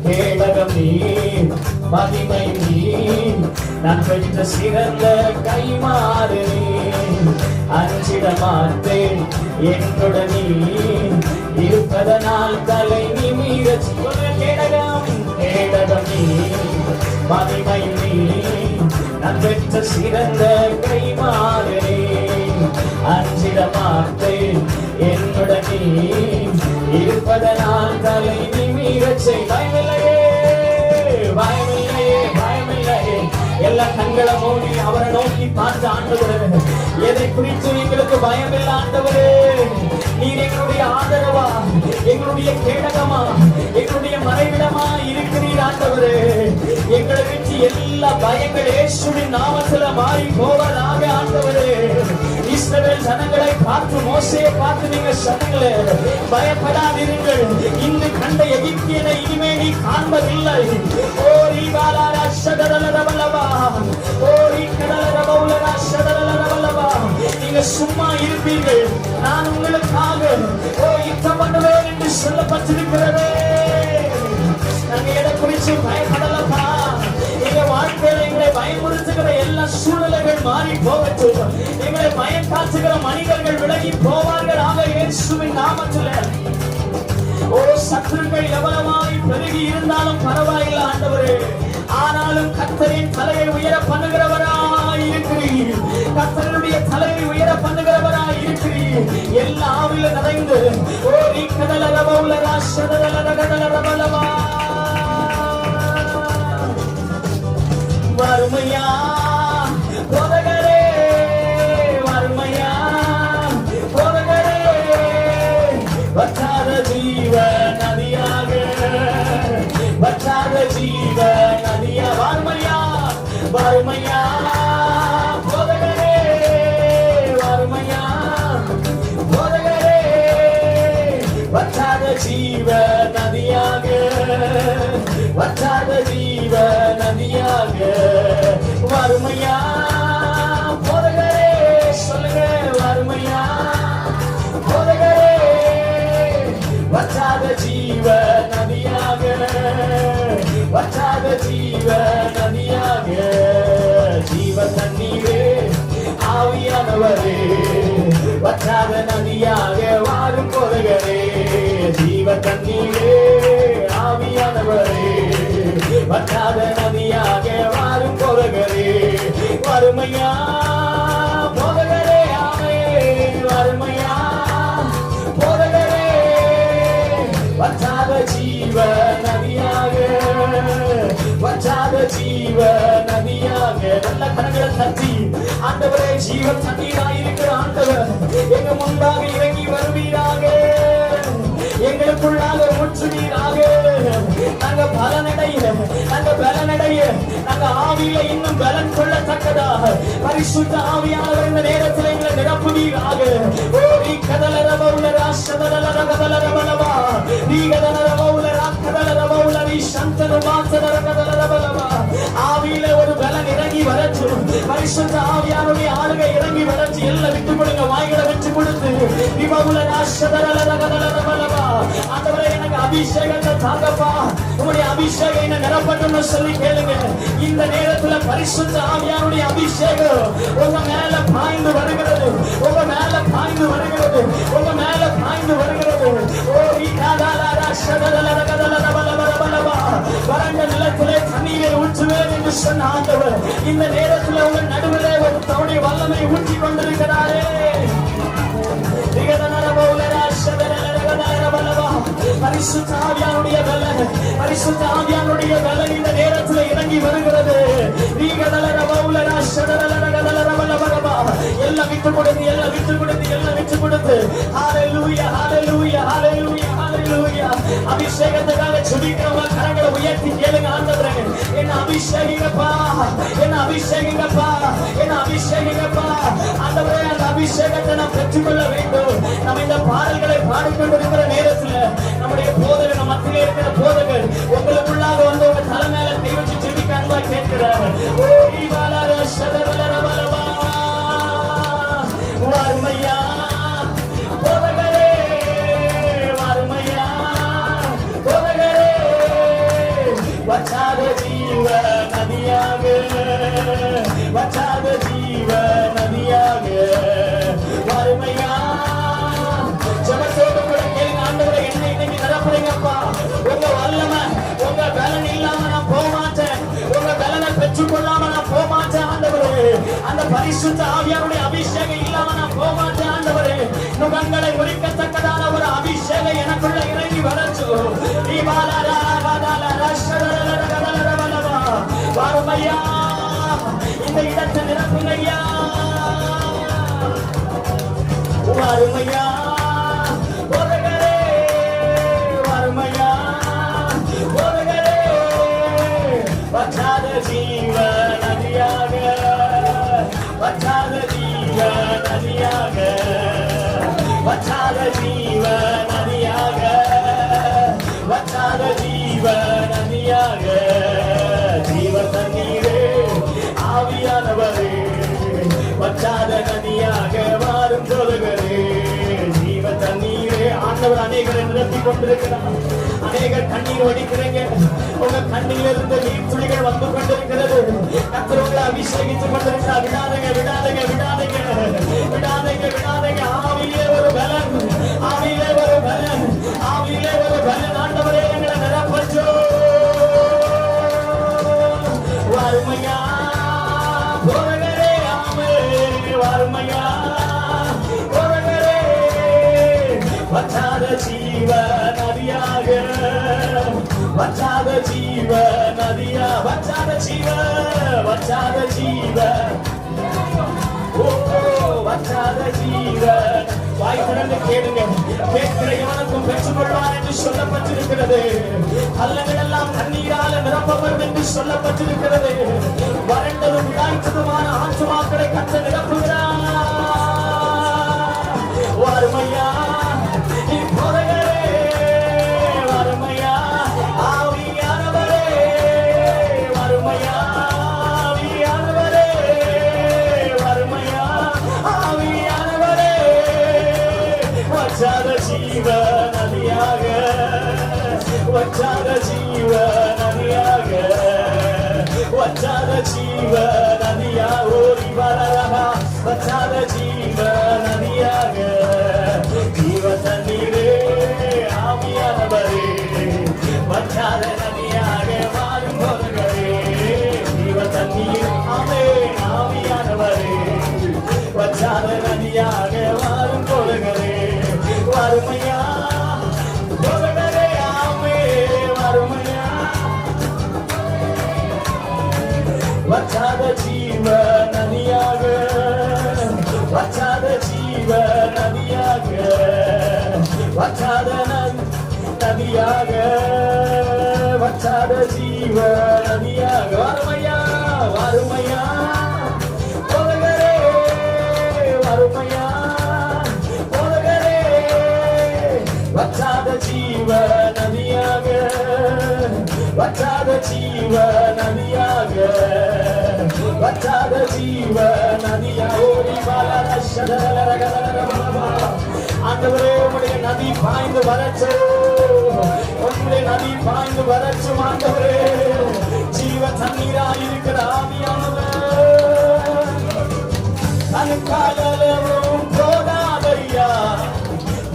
கேடகம் நீ மகிமை நீ நான் பெற்ற சிறந்த கைமாறு நீ. அஞ்சிட மாட்டேன் என்னுடன் நீ இருப்பதனால் தலை நிமிர. கேடகம் கேடகம் நீ மகிமை நீ நான் பெற்ற சிறந்த கைமாறு நீ. அஞ்சிட மாட்டேன் என்னுடன் நீ இருப்பதனால் தலை நிமிர செய். பயமில்லையே பயமில்லையே பயமில்லையே. எல்லா கண்களை மூடி அவரை நோக்கி பார்த்து ஆண்டவரே, எதை குறித்து எங்களுக்கு பயம் இல்லை ஆண்டவரே. நீர் எங்களுடைய ஆதரவா, எங்களுடைய கேடகமா, எங்களுடைய மறைவிடமா இருக்கிறீர் ஆண்டவரே. எங்களை விட்டு எல்லா பயங்கள் இயேசுவின் நாமத்துல மாறி போவதாக ஆண்டவரே. இஸ்ரவேல் ஜனங்களை பார்த்து, மோசேயை பார்த்து நீங்க சொன்னீங்களே, பயப்படாதிருங்கள், இன்று கண்ட எகிப்தியனை இனிமே நீ காண்பதில்லை. ஓரி பாலாரா ஷதரலரவலவா, ஓரி கடலரவௌலரா ஷதரலரவலவா. நீங்க சும்மா இருப்பீர்கள், நான் உங்களுக்காக யுத்தம் பண்ணுவேன் என்று சொல்லப்பட்டிருக்கிறது. நாங்க எதை குறித்து பயப்படலப்பா. எங்க வாழ்க்கையில எங்களை பயமுறுத்துகிற எல்லா சூழ்நிலைகள் மாறி போகட்டும். எங்களை பயம் காத்துகிற மனிதர்கள் விலகி போவார்கள் ஆக இயேசுவின் நாமத்தில். சத்துருக்கள் எவ்வளவாய் பெருகி இருந்தாலும் பரவாயில்லை ஆண்டவரே. ஆனாலும் கர்த்தரின் தலையை உயர பண்ணுகிறவராய் இருக்கிறீர். கர்த்தருடைய தலையை உயர பண்ணுகிறவராய் இருக்கிறீர். எல்லா ஆவில நிறைந்து ஓரி கடலரவௌலரா ஷதரலரகதலரவலவா. வறுமையா போதகரே, வறுமையா போதகரே, வற்றாத ஜீவ நதியாக, வற்றாத ஜீவ நதியா. வறுமையா, வறுமையா போதகரே, வறுமையா போதகரே, வற்றாத ஜீவ நதியாக, வற்றாத ஜீவ நதியாக. வறுமையா போதகரே, சொல்லுங்க, வறுமையா போதகரே, வற்றாத ஜீவ நதியாக, வற்றாத ஜீவ நதியாக. ஜீவ தண்ணீரே ஆவியானவரே, வற்றாத நதியாக வாரும் போதகரே. ஜீவ தண்ணீரே ஆவியானவரே, வற்றாத நதியாக வாரும் போதகரே. வறுமையா போதகரே, ஆமே, வறுமையா போதகரே, வற்றாத ஜீவ நதியாக, வற்றாத ஜீவ நதியாக. நல்ல கரங்களை தட்டி ஆண்டவரே, ஜீவ தண்ணீராயிருக்கிற ஆண்டவர் எங்க முன்பாக இறங்கி வருவீராக, எங்களுக்குள்ளாக முற்றுவீராக. நாங்க பலனடைய, நாங்க பலனடைய, நாங்க ஆவியில இன்னும் பலன் கொள்ளத்தக்கதாக பரிசுத்த ஆவியானவர் இந்த நேரத்தில் எங்களை நிரப்புவீராக. ஓரி கடலரவௌலரா ஷதரலரகதலரவலவா, நீ கடலரவௌலரா கடலரவௌலரி சந்தன மாசதரகதலரவலவா. ஆவியில ஒரு பலன் இறங்கி வரட்டும். பரிசுத்த ஆவியானுடைய ஆளுகை இறங்கி வரட்டும். எல்லாம் விட்டு கொடுங்க, வாய்களை விட்டு கொடுத்து விபவுலரா ஷதரலரகதலரவலவா. ஆண்டவரே, எனக்கு அபிஷேகத்தை தாங்கப்பா, உங்களுடைய அபிஷேகம் என்ன நிரப்பட்டும்னு சொல்லி கேளுங்க. இந்த நேரத்துல பரிசுத்த ஆவியானுடைய அபிஷேகம் உங்க மேல பாய்ந்து வருகிறது, உங்க மேல பாய்ந்து வருகிறது, உங்க மேல பாய்ந்து வருகிறது. வறண்ட நிலத்திலே தண்ணீரை ஊற்றுவேன் என்று சொன்ன ஆண்டவர் இந்த நேரத்தில் உங்கள் நடுவிலே ஒரு தன்னுடைய வல்லமை ஊற்றி கொண்டிருக்கிறாரே. பரிசுத்த ஆவியானுடைய பலன், பரிசுத்த ஆவியானுடைய பலன் இந்த நேரத்தில் இறங்கி வருகிறது. எல்லாம் விட்டு கொடுத்து, எல்லாம் விட்டு கொடுத்து, எல்லாம் விட்டு கொடுத்து. ஹல்லேலூயா, ஹல்லேலூயா, ஹல்லேலூயா, ஹல்லேலூயா. அபிஷேகத்துக்காக ஜெபிக்கிறவங்க கரங்களை உயர்த்தி கேளுங்க. ஆண்டவரே, என்ன அபிஷேகிங்கப்பா, என்ன அபிஷேகிங்கப்பா, என்ன அபிஷேகிங்கப்பா. ஆண்டவரே, அந்த அபிஷேகத்தை நாம் பெற்றுக்கொள்ள வேண்டும். நம்ம இந்த பாடல்களை பாடிக்கொண்டிருக்கிற நேரத்தில் நம்முடைய போதகர், நம்ம மத்தியிலே இருக்கிற போதகர் உங்களுக்குள்ளாக வந்து உங்க தலை மேல கை வச்சு ஜெபிக்க அன்பா கேட்கிறார். வறுமையா போதகரே, வறுமையா போதகரே, வற்றாத ஜீவ நதியாக, வற்றாத ஜீவ நதியாக. வறுமையா ஜெபத்தோடு கூட கேளுங்க. ஆண்டவரே, என்ன இன்னைக்கு நிரப்புறீங்கப்பா. உங்க வல்லமை, உங்க பலன் இல்லாம நான் போக மாட்டேன், உங்க பலனை பெற்றுக்கொள்ளாம நான் போக மாட்டேன் ஆண்டவரே. அந்த பரிசுத்த ஆவியானுடைய அபிஷேகம் இல்லாம நான் போக மாட்டேன் ஆண்டவரே. நுகங்களை ஒழிக்கத்தக்கதான ஒரு அபிஷேகம் எனக்குள்ள இறங்கி வரட்டும். வறுமையா கத்த நிரப்புங்கய்யா. வருமையா போதகரே, வருமையா போதகரே, வற்றாத ஜீவ நதியாக, வற்றாத ஜீவ நதியாக, வற்றாத ஜீவ நதியாக, வற்றாத ஜீவ நதியாக, ஜீவ தண்ணீரே ஆவியானவரே, வற்றாத நதியாக மாறும் போதகரே, ஜீவ தண்ணீரே. ஆண்டவர் அநேகரை நிரப்பிக் கொண்டிருக்கிறார். அநேகர் கண்ணீர் வடிக்கிறீங்க. உங்க கண்ணிலிருந்து நீர் துளிகள் வந்து கொண்டிருக்கிறது. கர்த்தர் உங்களை அபிஷேகித்துக் கொண்டிருக்கிறார். விடாதீங்க, விடாதீங்க, விடாதீங்க, விடாதீங்க, விடாதீங்க. ஆவியிலே ஒரு பலன், ஆவியிலே ஒரு பலன், ஆவியிலே ஒரு பலன். ஆண்டவரே எங்களை நிரப்பச்சோ. வருமையா போதகரே, ஆமே வருமையா போதகரே, வற்றாத ஜீவ நதியாக, வற்றாத ஜீவ நதியா, வற்றாத ஜீவ, வற்றாத ஜீவ, ஓ வற்றாத ஜீவ. வாய் திறந்து கேளுங்க. கேட்கிற எவனுக்கும் பெற்றுக்கொள்வான் என்று சொல்லப்பட்டிருக்கிறது. பள்ளங்கள் எல்லாம் தண்ணீரால நிரப்பப்படும் என்று சொல்லப்பட்டிருக்கிறது. வறண்டதும் விடாய்த்ததுமான ஆத்துமாக்களை கத்த நிரப்புகிறார். வருமையா போதகரே, வருமையா ஆவியானவரே, வருமையா ஆவியானவரே, வருமையா ஆவியானவரே, வற்றாத ஜீவ நதியாக, வற்றாத ஜீவ நதியாக, வற்றாத ஜீவ நதியா, ஓடி வரலா, வற்றாத ஜீவ நதியாக, ஜீவ தண்ணீரே ஆவியானவரே, வற்றாத நதியாக மாறும் போதகரே, ஜீவ தண்ணீர் ஆமே ஆவியானவரே, வற்றாத நதியாக மாறும் போதகரே, வருமையா போதகரே, ஆமே வருமையா, வற்றாத ஜீவ நதியாக, வற்றாத ஜீவ நதியாக, வற்றாத நதியாக, வற்றாத ஜீவ நதியாக, வருமையா வருமையா போதகரே, வருமையா போதகரே, வற்றாத ஜீவ நதியாக, வற்றாத ஜீவ நதியாக, வற்றாத ஜீவ நதியா, ஓடி ஆண்டவரே உம்முடைய நதி பாய்ந்து வரச்சு, உம்முடைய நதி பாய்ந்து வரச்சு. ஆண்டவரே ஜீவ தண்ணீராய் இருக்கிற ஆவியானவர் தனக்காலவும் போதாதையா,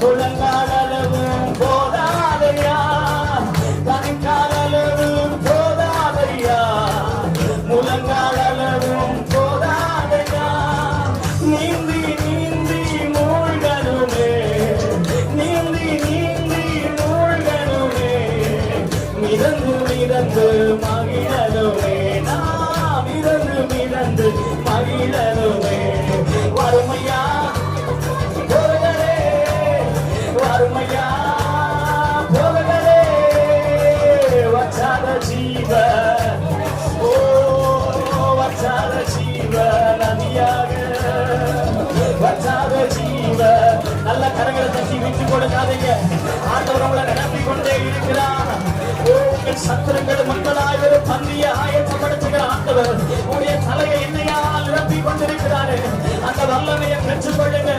முழங்காலவும் போதாதையா, தனக்காலவும் போதாதையா, முழங்காலவும் போதாதையா, நீந்தி நீந்தி மூழ்கணுமே, நீந்தி நீந்தி மூழ்கணுமே, மிதந்து மிதந்து மகிழனுமே, நாம் மிதந்து மிதந்து மகிழனுமே. வருமையா போதகரே, வருமையா போதகரே, வற்றாத ஜீவ, ஓ வற்றாத ஜீவ நதியாக, வற்றாத ஜீவ. நல்ல கரங்களை தட்டி விட்டு கொடுக்காதீங்க. ஆண்டவர் உங்களை நிரப்பிக் கொண்டே இருக்கிறார். உங்கள் சத்துருங்கள் மக்களாய் ஒரு பந்திய ஆயத்தப்படுத்துகிற ஆண்டவர் உடைய தலையை எண்ணெயால் நிரப்பிக் கொண்டிருக்கிறாரு. அந்த வல்லமையை பெற்றுக் கொள்ளுங்க.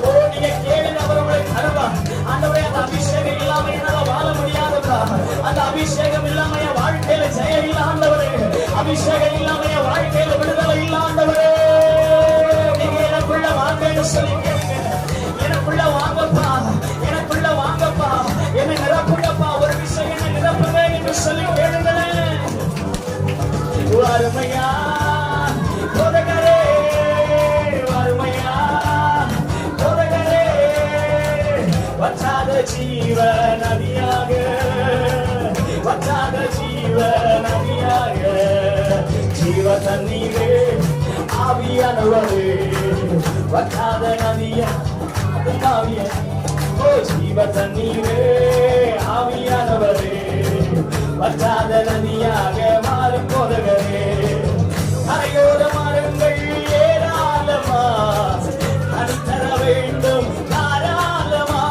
ஓ நீங்க கேளுங்க, அவர் உங்களை தருவார். ஆண்டவரே அந்த அபிஷேகம் இல்லாம என்னால வாழ முடியாதுப்பா. அந்த அபிஷேகம் இல்லாம என் வாழ்க்கையில ஜெயம் இல்ல ஆண்டவரே. அபிஷேகம் இல்லாம என் வாழ்க்கையில விடுதலை இல்ல ஆண்டவரே. நீங்க எனக்குள்ள வாங்கன்னு சொல்லி கேளுங்க. எனக்குள்ள வாங்கப்பா, எனக்குள்ள வாங்கப்பா, என்னை நிரப்புங்கப்பா. ஒரு விஷயம் என்னை நிரப்புங்க என்று சொல்லி கேளுங்களேன். வருமையா போதகரே, வருமையா போதகரே, வற்றாத ஜீவ நதியாக, வற்றாத ஜீவ நதியாக, ஜீவ தண்ணீரே ஆவியானவரே வற்றாத நதியா ஜீவ தண்ணீரே ஆவியானவரே வற்றாத நதியாக மாறும் போதகரே கரையோர மரங்கள் ஏராளமா கனி தர வேண்டும் தாராளமா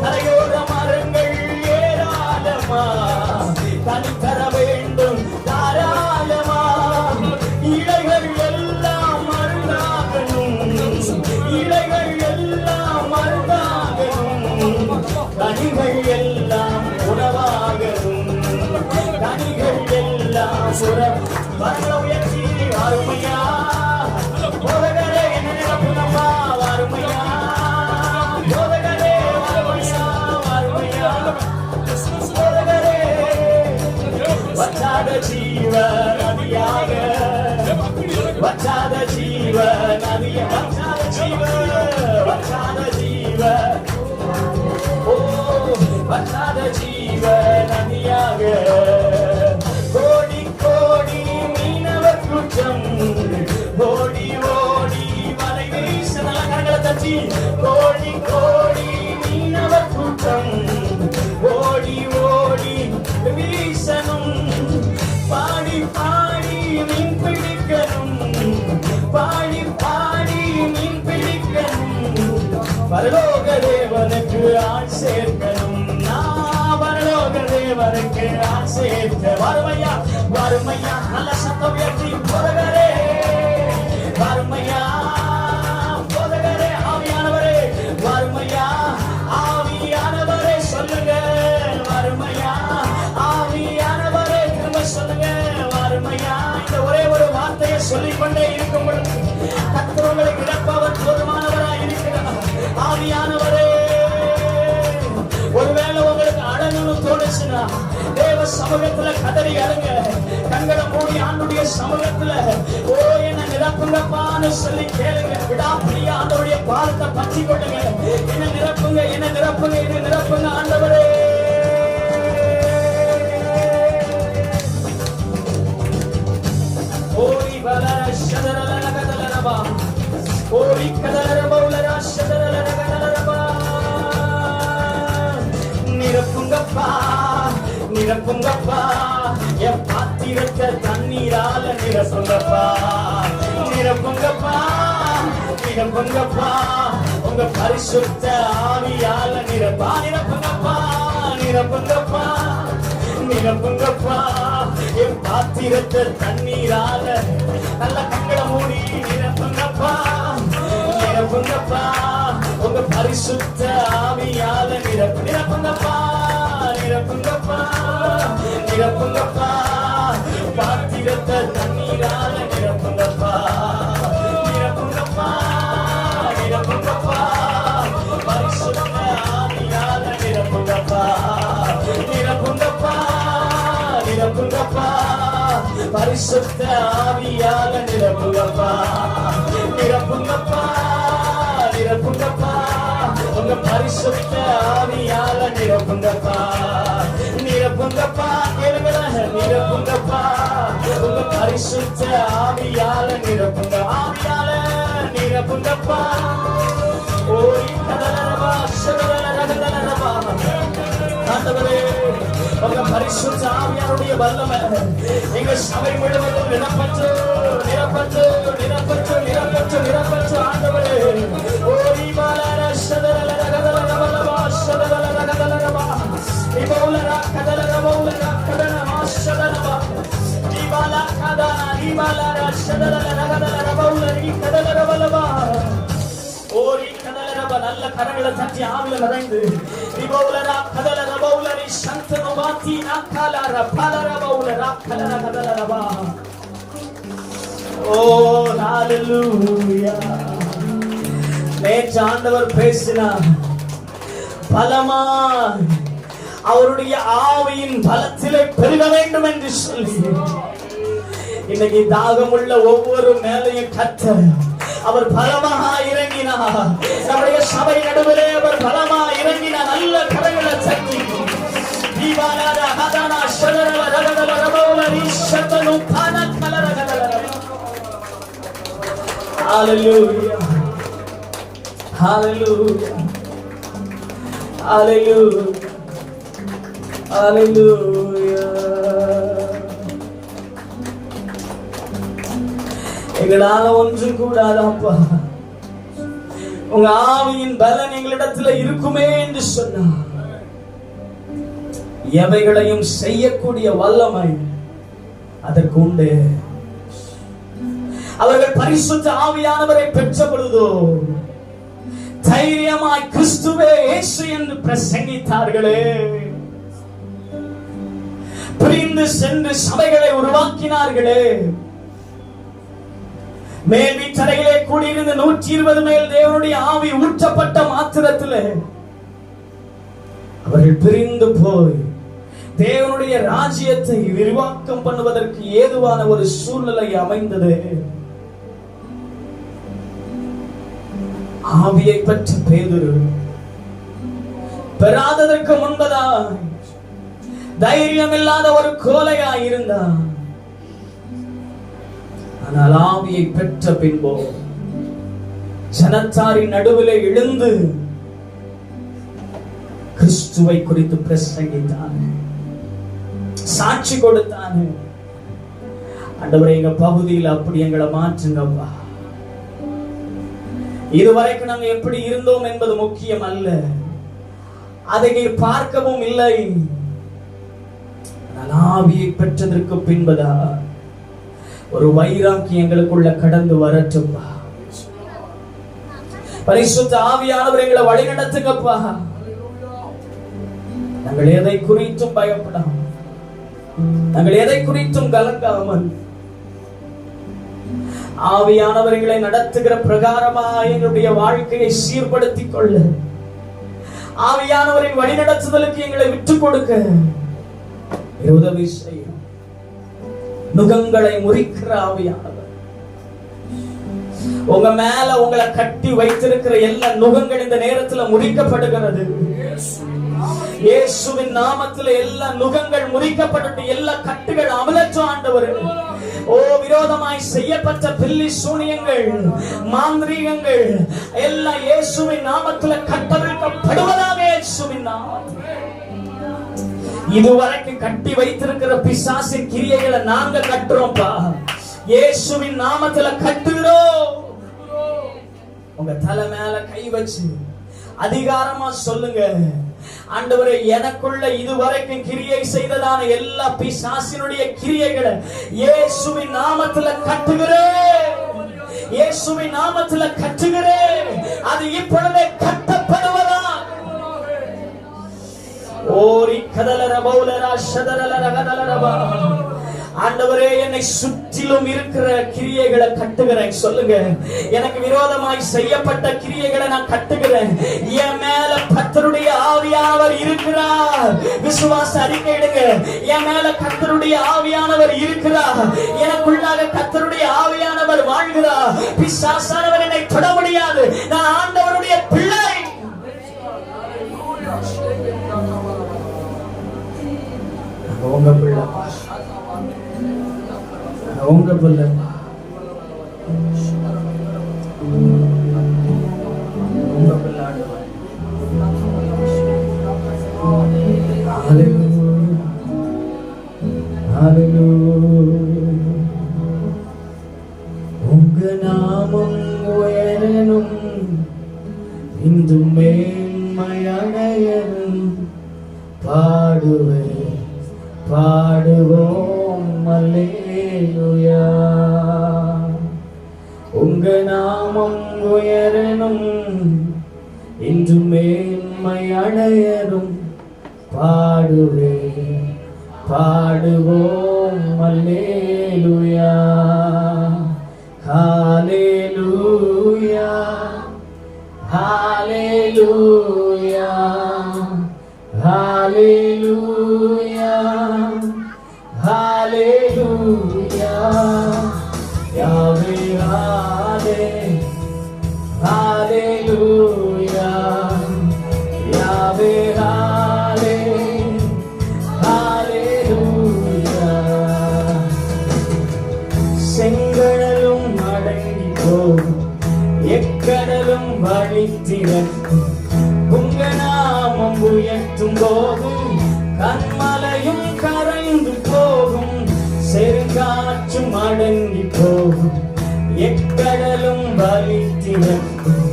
கரையோர மரங்கள் ஏராளமா கனி தர வேண்டும் தாராளமா இலைகள் எல்லாம் மருந்தாகணும் இலைகள் எல்லாம் மருந்தாகணும் கனிகள் எல்லாம் உணவாகணும் கனிகள் எல்லாம் உயர்ச்சி வாருமையா போதகரே என்ன நிரப்புனப்பா வாருமையா போதகரே வாருமையா வாருமையா போதகரே வற்றாத ஜீவ நதியாக வற்றாத ஜீவ நதிய வற்றாத ஜீவ வற்றாத ஜீவ ஓ வற்றாத ஜீவ நதியாக கோடி கோடி மீனவர் குற்றம் ஓடி ஓடி வலை வீசலாம் கரங்களை தட்டி கோடி கோடி மீனவர் குற்றம் ஓடி ஓடி வீசணும் பாடி பாடி மீன் பிடிக்கணும் பாடி பாடி மீன் பிடிக்கணும் பரலோக தேவனுக்கு ஆள் சேர்க்கணும் பரலோக தேவனுக்கு ஆள் சேர்க்க வறுமையா வறுமையா நல்ல சத்தம் உயர்த்தி போதகரே வறுமையா போதகரே ஆவியானவரே வறுமையா ஆவியானவரே சொல்லுங்க வறுமையா ஆவியானவரே திரும்ப சொல்லுங்க வறுமையா இந்த ஒரே ஒரு வார்த்தையை சொல்லிக்கொண்டே இருக்கும் பொழுது கர்த்தர் உங்களுக்கு இழப்பவர் போதுமானவராய் இருக்கிறார் ஆவியானவரே ஒருவேளை உங்களுக்கு அடங்கணும்னு தோணுச்சுன்னா தேவ சமூகத்துல கதறி அழுங்க கண்களை மூடி ஆண்டுடைய சமூகத்துல ஓ என்ன நிரப்புங்கப்பான்னு சொல்லி கேளுங்க விடாப்பிடியா ஆண்டவருடைய பாதத்தை பற்றி கொள்ளுங்க என்ன நிரப்புங்க என்ன நிரப்புங்க என்ன நிரப்புங்க ஆண்டவரே ஓரி வலர ஷதரல கதலரபா ஓரி கதலரபௌலர ஷதரல கதலரபா நிரப்புங்கப்பா நிரப்புங்கப்பா என் பாத்திரத்தை தண்ணீரால நிரப்புங்கப்பா நிரப்புங்கப்பா நிரப்புங்கப்பா உங்க பரிசுத்த ஆவியால நிரப்புங்கப்பா நிரப்புங்கப்பா நிரப்புங்கப்பா என் பாத்திரத்தை தண்ணீரால நல்ல கண்களை மூடி நிரப்புங்கப்பா நிரப்புங்கப்பா உங்க பரிசுத்த ஆவியால நிரப்புங்கப்பா நிரப்புங்கப்பா நிரப்புங்கப்பா பாத்திரத்தை தண்ணீரால நிரப்புங்கப்பா நிரப்புங்கப்பா நிரப்புங்கப்பா பரிசுத்த ஆவியால நிரப்புங்கப்பா நிரப்புங்கப்பா நிரப்புங்கப்பா பரிசுத்த ஆவியால நிரப்புங்கப்பா நிரப்புங்கப்பா நிரப்புங்கப்பா உங்க பரிசுத்த ஆவியால நிரப்புங்கப்பா நிரப்புங்கப்பா கேளுங்களா நிரப்புங்கப்பா உங்க பரிசுத்த ஆவியால நிரப்புங்க ஆவியால நிரப்புங்கப்பா ஓய் கதலரபா ஷதலரகதலரபா ஆண்டவரே உங்க பரிசுத்த ஆவியாருடைய வல்லமை எங்க சபை முழுவதும் நிரப்பற்று நிரப்பற்று நிரப்பற்று நிரப்பற்று நிரப்பற்று ஆண்டவரே ஓரி பாலர ஷதலரகதலரபா ஷதலரகதலரபா இபௌலர கதலரபௌலர கதனமா ஷதலரபா இபால கதன இபாலர ஷதலரகதலரபௌலரி கதலரபலபா ஓரி கதலரப நல்ல கரங்களை தட்டி ஆவில நிறைந்து இபௌலர கதலரபௌலரி சந்தனவாதி அக்கலர பலரபௌலர கதலரகதலரபா ஓ ஹalleluya நேற்று ஆண்டவர் பேசினார் பலமா அவருடைய ஆவியின் பலத்திலே பெருக வேண்டும் என்று சொல்லி இன்னைக்கு தாகமுள்ள ஒவ்வொரு மேலையும் கர்த்தர் அவர் பலமாக இறங்கினார் நம்முடைய சபை நடுவிலே அவர் பலமாக இறங்கினார் நல்ல கரங்களை தட்டி தீபாலார ஹதனா ஷதரல ரகதல ரபௌலரி ஷதனு கான கலரகதல Hallelujah. Hallelujah. Hallelujah. Hallelujah. எங்களால ஒன்றும் கூடாதப்பா, உங்க ஆவியின் பலன் எங்களிடத்துல இருக்குமே என்று சொன்னார். எவைகளையும் செய்யக்கூடிய வல்லமை அதற்கு உண்டு. அவர்கள் பரிசுத்த ஆவியானவரை பெற்ற பொழுதோ தைரியமாய் கிறிஸ்துவே இயேசு என்று பிரசங்கித்தார்களே. பிரிந்து சென்று சபைகளை உருவாக்கினார்களே. மேல் வீட்டறையிலே கூடியிருந்த 120 மேல் தேவனுடைய ஆவி ஊற்றப்பட்ட மாத்திரத்திலே அவர்கள் பிரிந்து போய் தேவனுடைய ராஜ்யத்தை விரிவாக்கம் பண்ணுவதற்கு ஏதுவான ஒரு சூழ்நிலை அமைந்தது. ஆவியை பற்றி பேதுரு பெறாததற்கு முன்பதாய் தைரியம் இல்லாத ஒரு கோலையாய் இருந்தான். ஆனால் ஆவியை பெற்ற பின்போ ஜனத்தாரின் நடுவிலே எழுந்து கிறிஸ்துவை குறித்து பிரசங்கித்தான், சாட்சி கொடுத்தான். ஆண்டவரே, எங்க பகுதியில் அப்படி எங்களை மாற்றுங்கப்பா. இதுவரைக்கும் நாங்க எப்படி இருந்தோம் என்பது முக்கியம் அல்ல, அதை நீர் பார்க்கவும் இல்லை. ஆவியை பெற்றதற்கு பின்பதா ஒரு வைராக்கி எங்களுக்குள்ள கடந்து வரட்டும்பா. பரிசுத்த ஆவியானவர் எங்களை வழி நடத்துங்கப்பா. நாங்கள் எதை குறித்தும் பயப்படாமல், நாங்கள் எதை குறித்தும் கலங்காமல், ஆவியானவர் எங்களை நடத்துகிற பிரகாரமாக எங்களுடைய வாழ்க்கையை சீர்படுத்திக் கொள்ள, ஆவியானவரின் வழி நடத்துதலுக்கு எங்களை விட்டுக் கொடுக்க உதவி செய்யும். நுகங்களை முறிக்கிற ஆவியானவர் உங்க மேல உங்களை கட்டி வைத்திருக்கிற எல்லா நுகங்கள் இந்த நேரத்தில் முறிக்கப்படுகிறது. இயேசுவின் நாமத்தில் எல்லா நுகங்கள் முறிக்கப்பட்டு எல்லா கட்டுகள் அமலற்ற ஆண்டவர். ஓ, விரோதமாய் செய்யப்பட்ட பில்லி சூனியங்கள், மாந்திரீகங்கள் எல்லாம் இயேசுவின் நாமத்தில் கட்டவிழ்க்கப்படுவதாக. இயேசுவின் நாமத்தில் இதுவரைக்கும் கட்டி வைத்திருக்கிற பிசாசின் கிரியைகளை நாங்க கட்டுறோம்ப்பா. இயேசுவின் நாமத்துல கட்டுகிறோம். உங்க தலை மேல கை வச்சு அதிகாரமா சொல்லுங்க, ஆண்டவரே, எனக்குள்ள இதுவரைக்கும் கிரியை செய்ததான எல்லா பிசாசினுடைய கிரியைகளை இயேசுவின் நாமத்துல கட்டுகிறேன். இயேசுவின் நாமத்துல கட்டுகிறேன். அது இப்பொழுதே கட்டப்படுவதா. ஓரி கதலர பௌலரா ஷதரலர கதலரபா. ஆண்டவரே, என்னை சுற்றிலும் இருக்கிற கிரியைகளை கட்டுகிறேன். சொல்லுங்க, எனக்கு விரோதமாய் செய்யப்பட்ட கிரியைகளை நான் கட்டுகிறேன். என் மேல கர்த்தருடைய ஆவியானவர் இருக்கிறார். விசுவாச அறிக்கையிடுங்க, என் மேல கர்த்தருடைய ஆவியானவர் இருக்கிறார். எனக்குள்ளாக கர்த்தருடைய ஆவியானவர் வாழ்கிறார். பிசாசானவர் என்னை தொட முடியாது. நான் ஆண்டவருடைய பிள்ளை. உங்க பிள்ளை, உங்க பிள்ளை. உங்க பிள்ளை. உங்க நாமம் உயரனும் இன்றும் மேன்மையடையனும் பாடுவேன், பாடுவோம் அல்லேலூயா. உங்க நாமம் உயரனும் இன்றும் மேன்மை அடையனும் பாடுவேன், பாடுவோம் அல்லேலூயா. ஹல்லேலூயா, ஹல்லேலூயா, ஹல்லேலூயா, ஹல்லேலூயா. யாவே ஹல்லே, ஹல்லேலூயா. யாவே ஹல்லே, ஹல்லேலூயா. செங்கடலும் அடங்கி போகும், வழி திறக்கும். உங்க நாமம் உயர்த்தும் போது கண்மலையும் கரைந்து போகும், செருங்காற்றும் அடங்கி போகும், எக்கடலும் வழி திறக்கும்.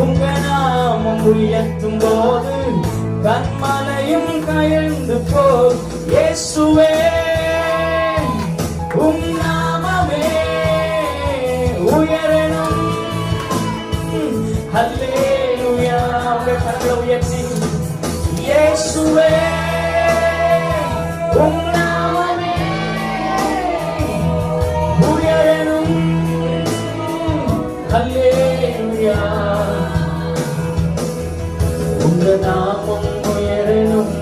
உங்க நாமம் உயர்த்தும் போது கண்மலையும் கயந்து போகும். இயேசுவே உம் நாமமே உயரணும். ஹல்லேலூயா. உங்க கரங்களை உயர்த்தி இயேசுவே உம் நாமமே உயரணும். ஹல்லேலூயா. உங்க நாமம் உயரணும்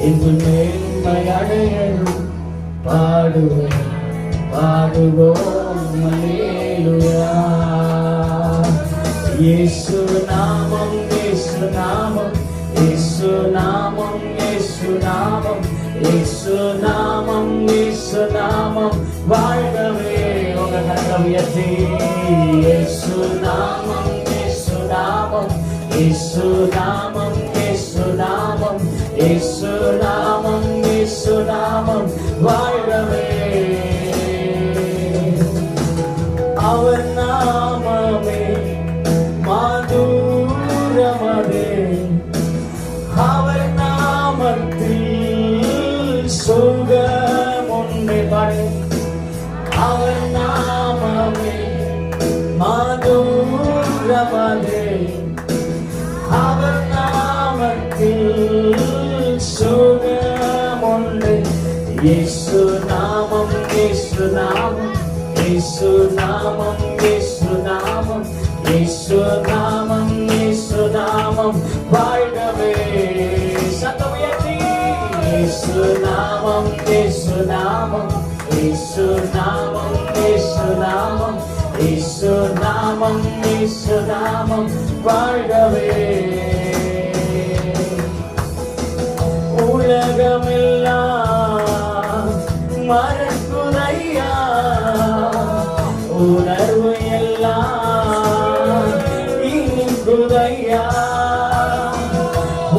என்று மேன்மை அடையணும். பாடுவோம் பாடுவோம் அல்லேலூயா. இயேசு நாமம் இயேசு நாமம் இயேசு நாமம் இயேசு நாமம் இயேசு நாமம் இயேசு நாமம் வாழ்கவே. உங்க கரங்களை உயர்த்தி இயேசு நாமம் இயேசு நாமம் இயேசு நாமம் இயேசு நாமம் இயேசு நாமம் இயேசு நாமம் வாழ்கவே. அவர் நாமமே மாதுரமதே, அவர் நாமத்தில் சுகம் உண்டு பாடு. அவர் நாமமே மாதுரமதே, அவர் நாமத்தில் சுகம் உண்டு. இயேசு நாமம் இயேசு நாமம் இயேசு நாமம் இயேசு நாமம் இயேசு நாமம் இயேசு நாமம் வாழ்கவே. சத்தம் உயர்த்தி இயேசு நாமம் இயேசு நாமம் இயேசு நாமம் இயேசு நாமம் இயேசு நாமம் இயேசு நாமம் வாழ்கவே. உலகமெல்லாம் மறக்குதையா, உணர்வு எல்லாம் இனிக்குதையா.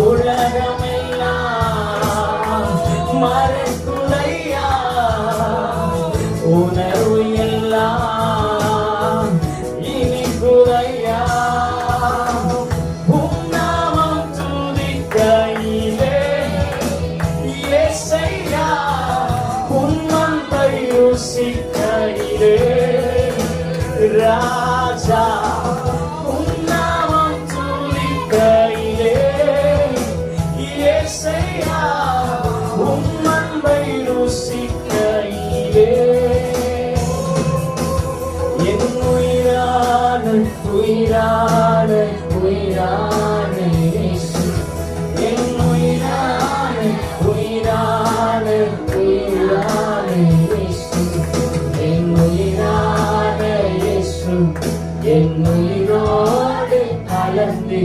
உலகமெல்லாம் மறக்குதையா, உணர்வு எல்லாம் இனிக்குதையா. உம் நாமம் துதிக்கையிலே இயேசையா, உம் அன்பை ருசிக்கையிலே ராஜா. உம் நாமம் துதிக்கையிலே இயேசையா, உம் அன்பை ருசிக்கையிலே என் உயிரான உயிரான உயிரான இயேசு, என் உயிரான உயிரான உயிரான இயேசு, என் உயிரான இயேசு, என் உயிரோடு கலந்து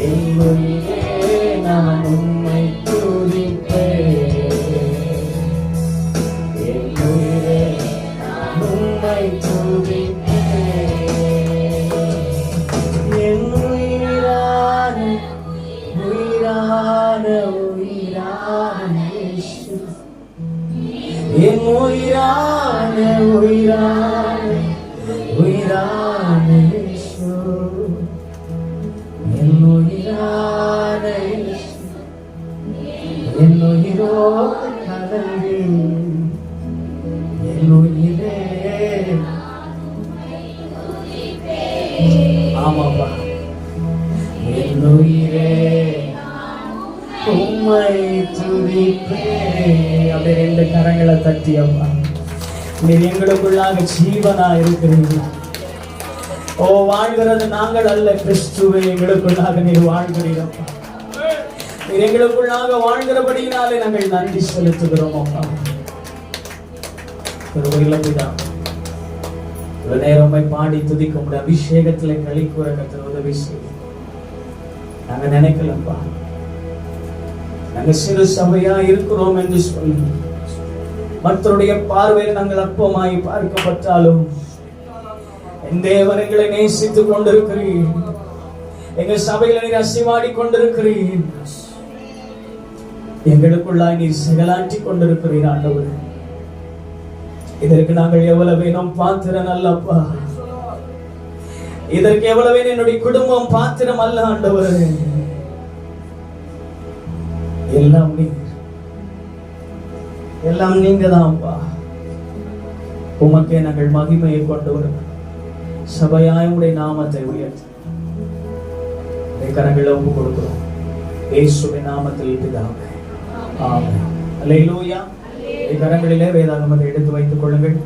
என் உயிரே நான் உம்மை துதிப்பேன். என் உயிரே நான் உம்மை துதிப்பேன். என் உயிரான உயிரான உயிரான இயேசு, என் உயிரான உயிரான உயிரான இயேசு, என் உயிரான இயேசு, என் உயிரோடு கலந்து என் உயிரே. ஆமாப்பா, என் உயிரே உம்மை துதிப்பேன். அப்படியே ரெண்டு கரங்களை தட்டியப்பா, நீர் எங்களுக்குள்ளாக ஜீவனா இருக்கிறீர்கள். ஓ, வாழ்கிறது நாங்கள் அல்ல, கிறிஸ்துவே எங்களுக்குள்ளாக நீர் வாழ்கிறீரப்பா. நீர் எங்களுக்குள்ளாக வாழ்கிறபடியினாலே நாங்கள் நன்றி செலுத்துகிறோம் அப்பா. நேரமை பாடி துதிக்க முடிய அபிஷேகத்துல களி கூற கர்த்தர் உதவி செய்யும். நாங்க நினைக்கலப்பா, நாங்க சிறு சபையா இருக்கிறோம் என்று சொல்லி மற்றவருடைய பார்வையில் நாங்கள் அற்பமாய் பார்க்கப்பட்டாலும் என் தேவன் எங்களை நேசித்துக் கொண்டிருக்கிறீர். எங்கள் சபையில நீர் அசைவாடி கொண்டிருக்கிறீர். எங்களுக்குள்ளாய் நீர் செயலாற்றி கொண்டிருக்கிறீர் ஆண்டவரே. இதற்கு நாங்கள் எவ்வளவு வேணும் பாத்திரம் அல்லப்பா. இதற்கு எவ்வளவு என்னுடைய குடும்பம் பாத்திரம் அல்ல ஆண்டவரே. எல்லாம் நீர், எல்லாம் நீங்க தான்ப்பா. உமக்கே நாங்கள் மகிமையை கொண்டு வரும். சபையாய் உடைய நாமத்தை உயர்த்த கரங்களை ஒப்பு கொடுக்கிறோம். இயேசுவின் நாமத்தில் பிதாவே, ஆமென். அல்லேலூயா. கரங்களிலே வேதாகமத்தை எடுத்து வைத்துக் கொள்ளுங்கள்.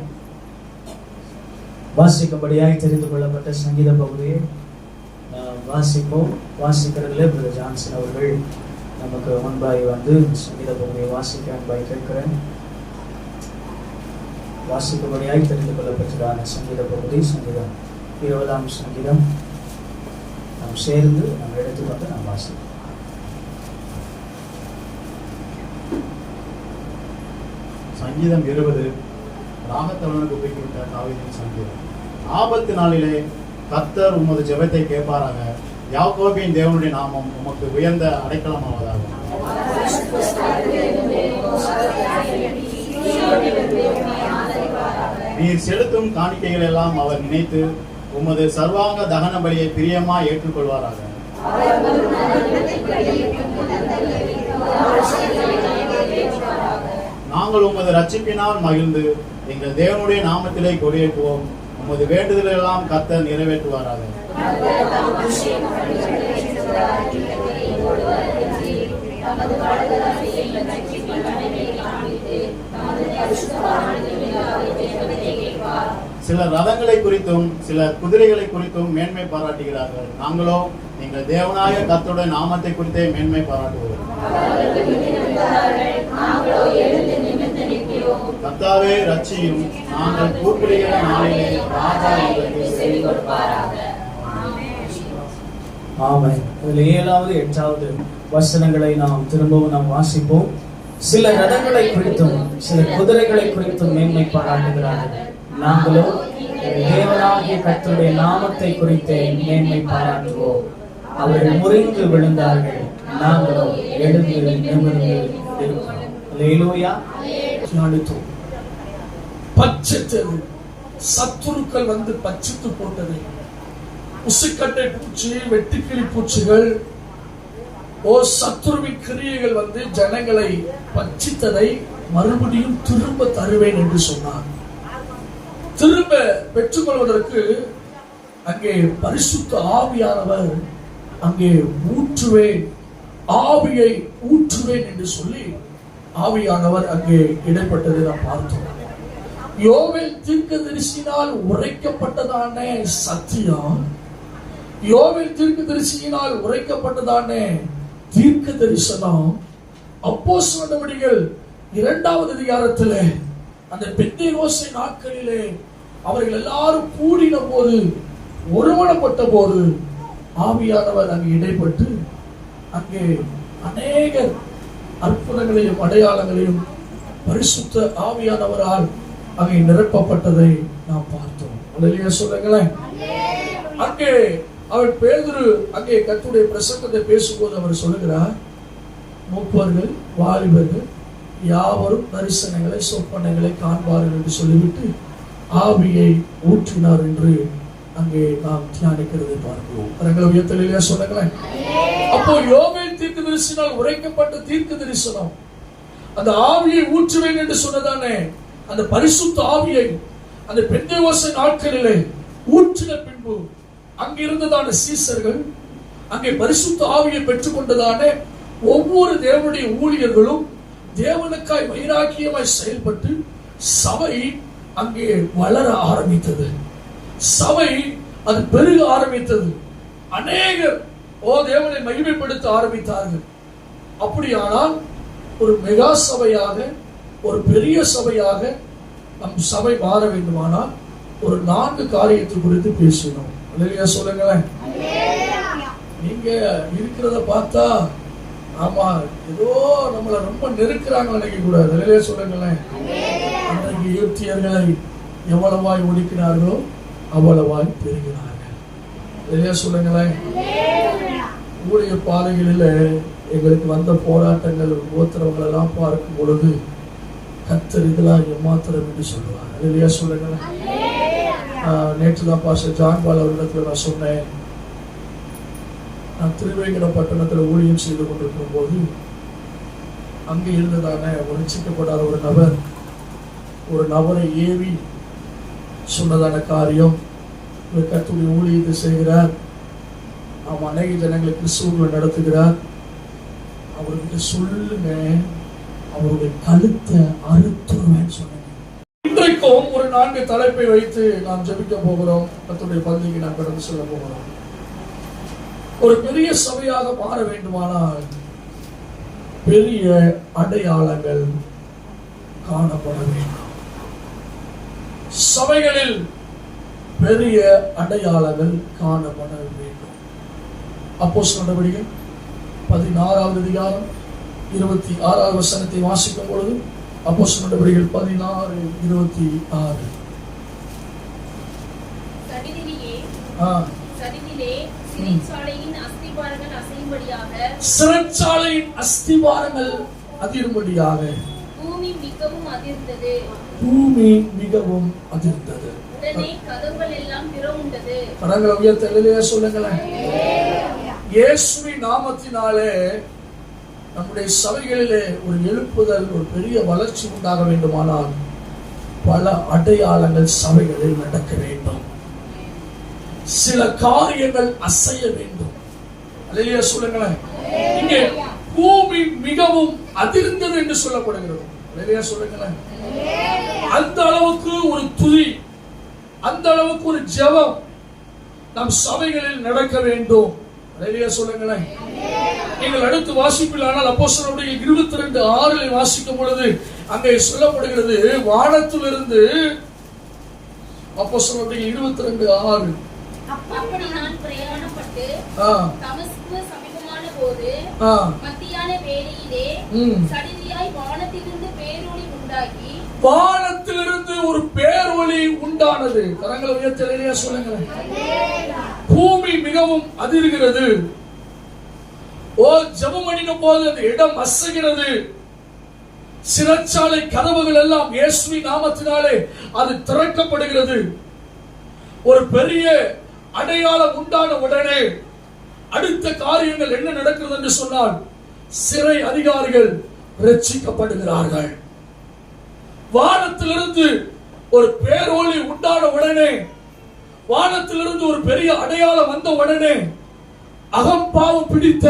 வாசிக்கும்படியாய் தெரிந்து கொள்ளப்பட்ட சங்கீத பகுதியை வாசிப்போம். வாசிக்கிறதுல பிரதர் ஜான்சன் அவர்கள் நமக்கு முன்பாய் வந்து சங்கீத பகுதியை வாசிக்க அன்பாய் கேட்கிறேன். வாசிக்கும்படியாய் தெரிந்து கொள்ளப்பட்டதான சங்கீத பகுதி சங்கீதம் 20ஆம் சங்கீதம். நாம் சேர்ந்து நம்ம எடுத்துக்கொண்டு நாம் வாசிப்போம். சங்கீதம் 20 ராகத்தவனுக்கு உபயோகிக்கப்பட்ட தாவீதின் சங்கீதம். ஆபத்து நாளிலே கர்த்தர் உமது ஜெபத்தை கேட்பாராக. யாக்கோபின் தேவனுடைய நாமம் உமக்கு உயர்ந்த அடைக்கலமாவதாக. நீர் செலுத்தும் காணிக்கைகள் எல்லாம் அவர் நினைத்து உமது சர்வாங்க தகன பலியை பிரியமா ஏற்றுக்கொள்வாராக. நாங்கள் உமது ரட்சிப்பினால் மகிழ்ந்து எங்கள் தேவனுடைய நாமத்திலே கொடியேற்றுவோம். உமது வேண்டுதல் எல்லாம் கர்த்தர் நிறைவேற்றுவாராக. சிலர் ரதங்களை குறித்தும் சிலர் குதிரைகளை குறித்தும் மேன்மை பாராட்டுகிறார்கள். நாங்களோ எங்கள் தேவனாய கர்த்தருடைய நாமத்தை குறித்தே மேன்மை பாராட்டுவோம். கர்த்தாவே ரட்சியும், நாங்கள் கூப்பிடுகிற நாளிலே ராஜா எங்களுக்கு செவி கொடுப்பாராக. ஆமென். 7வது 8வது வசனங்களை நாம் திரும்பவும் நாம் வாசிப்போம். சில ரதங்களை குறித்தும் சில குதிரைகளை குறித்தும் மேன்மை பாராட்டுகிறார்கள். நாங்களோ தேவனாகிய கர்த்தருடைய நாமத்தை குறித்தே மேன்மை பாராட்டுவோம். அவர்கள் முறிந்து விழுந்தார்கள், நாங்களோ எழுந்து நிமிர்ந்து இருக்கிறோம். அல்லேலூயா. பட்சித்தது, சத்துருக்கள் வந்து பட்சித்து போட்டது. உசுக்கட்டை பூச்சி, வெட்டுக்கிளி பூச்சிகள், சத்துருவின் கிரியைகள் வந்து ஜனங்களை பட்சித்ததை மறுபடியும் திரும்ப தருவேன் என்று சொன்னார். திரும்ப பெற்றுக்கொள்வதற்கு அங்கே பரிசுத்த ஆவியானவர் அங்கே ஊற்றுவேன், ஆவியை ஊற்றுவேன் என்று சொல்லி ஆவியானவர் அங்கே இடைப்பட்டதை நாம் பார்த்தோம். யோவேல் தீர்க்கதரிசியினால் உரைக்கப்பட்டதான சத்தியம், யோவேல் தீர்க்கதரிசியினால் உரைக்கப்பட்டதான தீர்க்க தரிசனம் அப்போஸ்தலர் நடவடிக்கைகள் 2வது அதிகாரத்திலே அந்த பெந்தேகோஸ்தே நாட்களிலே அவர்கள் எல்லாரும் கூடின போது, ஒருமனப்பட்ட போது ஆவியானவர் அங்கே இடைப்பட்டு அங்கே அநேக அற்புதங்களையும் அடையாளங்களையும் பரிசுத்த ஆவியானவரால் அங்கே நிரப்பப்பட்டதை நாம் பார்த்தோம். அல்லேலூயா சொல்லுங்களேன். அங்கே அவர் பேதுரு அங்கே கர்த்தருடைய பிரசங்கத்தை பேசும்போது அவர் சொல்லுகிறார், மூப்பர்கள் வாலிபர்கள் யாவரும் தரிசனங்களை சொப்பனங்களை காண்பார்கள் என்று சொல்லிவிட்டு ஆவியை ஊற்றினார் என்று அங்கே நாம் தியானிக்கிறதை பார்க்கிறோம். கரங்களை உயர்த்தலையா சொல்லுங்களேன். அப்போ யோவேல் தீர்க்கதரிசியினால் உரைக்கப்பட்ட தீர்க்க தரிசனம் அந்த ஆவியை ஊற்றுவேன் என்று சொன்னதானே அந்த பரிசுத்த ஆவியை அந்த பெந்தேகோஸ்தே நாட்களிலே ஊற்றின பின்பு அங்கிருந்ததான சீசர்கள், அங்கே பரிசுத்த ஆவியை பெற்றுக் கொண்டதான ஒவ்வொரு தேவனுடைய ஊழியர்களும் தேவனுக்காய் வைராக்கியமாய் செயல்பட்டு சபை அங்கே வளர ஆரம்பித்தது. சபை அது பெருக ஆரம்பித்தது. அநேகர் தேவனை மகிமைப்படுத்த ஆரம்பித்தார்கள். அப்படியானால் ஒரு மெகா சபையாக, ஒரு பெரிய சபையாக நம் சபை மாற வேண்டுமானால் ஒரு 4 காரியத்தை குறித்து பேசணும். அல்லேலூயா சொல்லுங்களேன். நீங்க இருக்கிறத பார்த்தா ஆமா ஏதோ நம்மள ரொம்ப நெருக்கிறாங்க நினைக்க கூடாது. அல்லேலூயா சொல்லுங்களேன். அன்றைக்கு யூத்தியர்களை எவ்வளவாய் ஒடுக்கினார்களோ அவ்வளவாய் பெருகினார்கள். அல்லேலூயா சொல்லுங்களேன். ஊழிய பாதைகளில் எங்களுக்கு வந்த போராட்டங்கள் உபத்திரவங்கள் எல்லாம் பார்க்கும் பொழுது கர்த்தர் இதெல்லாம் எம்மாத்திரம் என்று சொல்லுவார். இல்லையா சொல்லுங்க. நேற்று தான் பாஸ்டர் ஜான் பால் அவரிடத்துல நான் சொன்னேன், நான் திருவேங்கடம் பட்டணத்தில் ஊழியம் செய்து கொண்டிருக்கும் போது அங்கே இருந்ததான ஒரு ரட்சிக்கப்படாத ஒரு நபரை ஏவி சொன்னதான காரியம், ஒரு கர்த்தருடைய ஊழியத்தை செய்கிறார், அவன் அநேக ஜனங்களை கிறிஸ்துவ நடத்துகிறார், அவர்கிட்ட சொல்லுங்க அவருடைய கழுத்தை அறுத்துருவேன்னு சொன்னேன். இன்றைக்கும் ஒரு 4 தலைப்பை வைத்து நாம் ஜெபிக்க போகிறோம். கர்த்தருடைய பந்திக்கு நாம் கடந்து செல்ல போகிறோம். ஒரு பெரிய சபையாக மாற வேண்டுமானால் பெரிய அடையாளங்கள் காணப்பட வேண்டும். சபைகளில் பெரிய அடையாளங்கள் காணப்பட வேண்டும். அப்போஸ்தலர் நடவடிக்கைகள் 16வது அதிகாரம் 26வது வசனத்தை வாசிக்கும் பொழுது, அப்போஸ்தலர் நடவடிக்கைகள் 16:26. சிறைச்சாலையின் அஸ்திபாரங்கள் அதிரும்படியாக பூமி மிகவும் அதிர்ந்தது. உடனே கதவுகள் எல்லாம் திறவுண்டது. கரங்களை உயர்த்தி அல்லேலூயா சொல்லுங்களேன். இயேசுவின் நாமத்தினாலே நம்முடைய சபைகளிலே ஒரு எழுப்புதல், ஒரு பெரிய வளர்ச்சி உண்டாக வேண்டுமானால் பல அடையாளங்கள் சபைகளில் நடக்க வேண்டும். சில காரியங்கள் அசைய வேண்டும். அல்லேலூயா சொல்லுங்களேன். இங்கே பூமி மிகவும் அதிர்ந்தது என்று சொல்லப்படுகிறது. அல்லேலூயா சொல்லுங்களேன். அந்த அளவுக்கு ஒரு துதி, அந்த அளவுக்கு ஒரு ஜெபம் நம் சபைகளில் நடக்க வேண்டும். அல்லேலூயா சொல்லுங்களேன். நீங்கள் அடுத்து வாசிப்பில்லானால் அப்போஸ்தலருடைய 22:6 வாசிக்கும் பொழுது அங்கே சொல்லப்படுகிறது, வானத்திலிருந்து அப்போஸ்தலருடைய 22:6 அப்படி நான் பிரயாணப்பட்டு தமஸ்கு சமீபமான போது மத்தியான வேளையிலே சடிதியாய் வானத்திலிருந்து பேரொளி உண்டாகி, வானத்திலிருந்து ஒரு பேரொளி உண்டானது. கரங்களை உயர்த்தி அல்லேலூயா சொல்லுங்க. பூமி மிகவும் அதிர்கிறது. ஜெபம் பண்ணின போது அந்த இடம் அசைகிறது. சிறைச்சாலை கதவுகள் எல்லாம் இயேசுவின் நாமத்தினாலே அது திறக்கப்படுகிறது. ஒரு பெரிய அடையாளம் உண்டான உடனே அடுத்த காரியங்கள் என்ன நடக்கிறது என்று சொன்னால், சிறை அதிகாரிகள் ரட்சிக்கப்படுகிறார்கள். வானத்திலிருந்து ஒரு பேரொளி உண்டான உடனே, வானத்திலிருந்து ஒரு பெரிய அடையாளம் வந்த உடனே அகம்பாவம் பிடித்த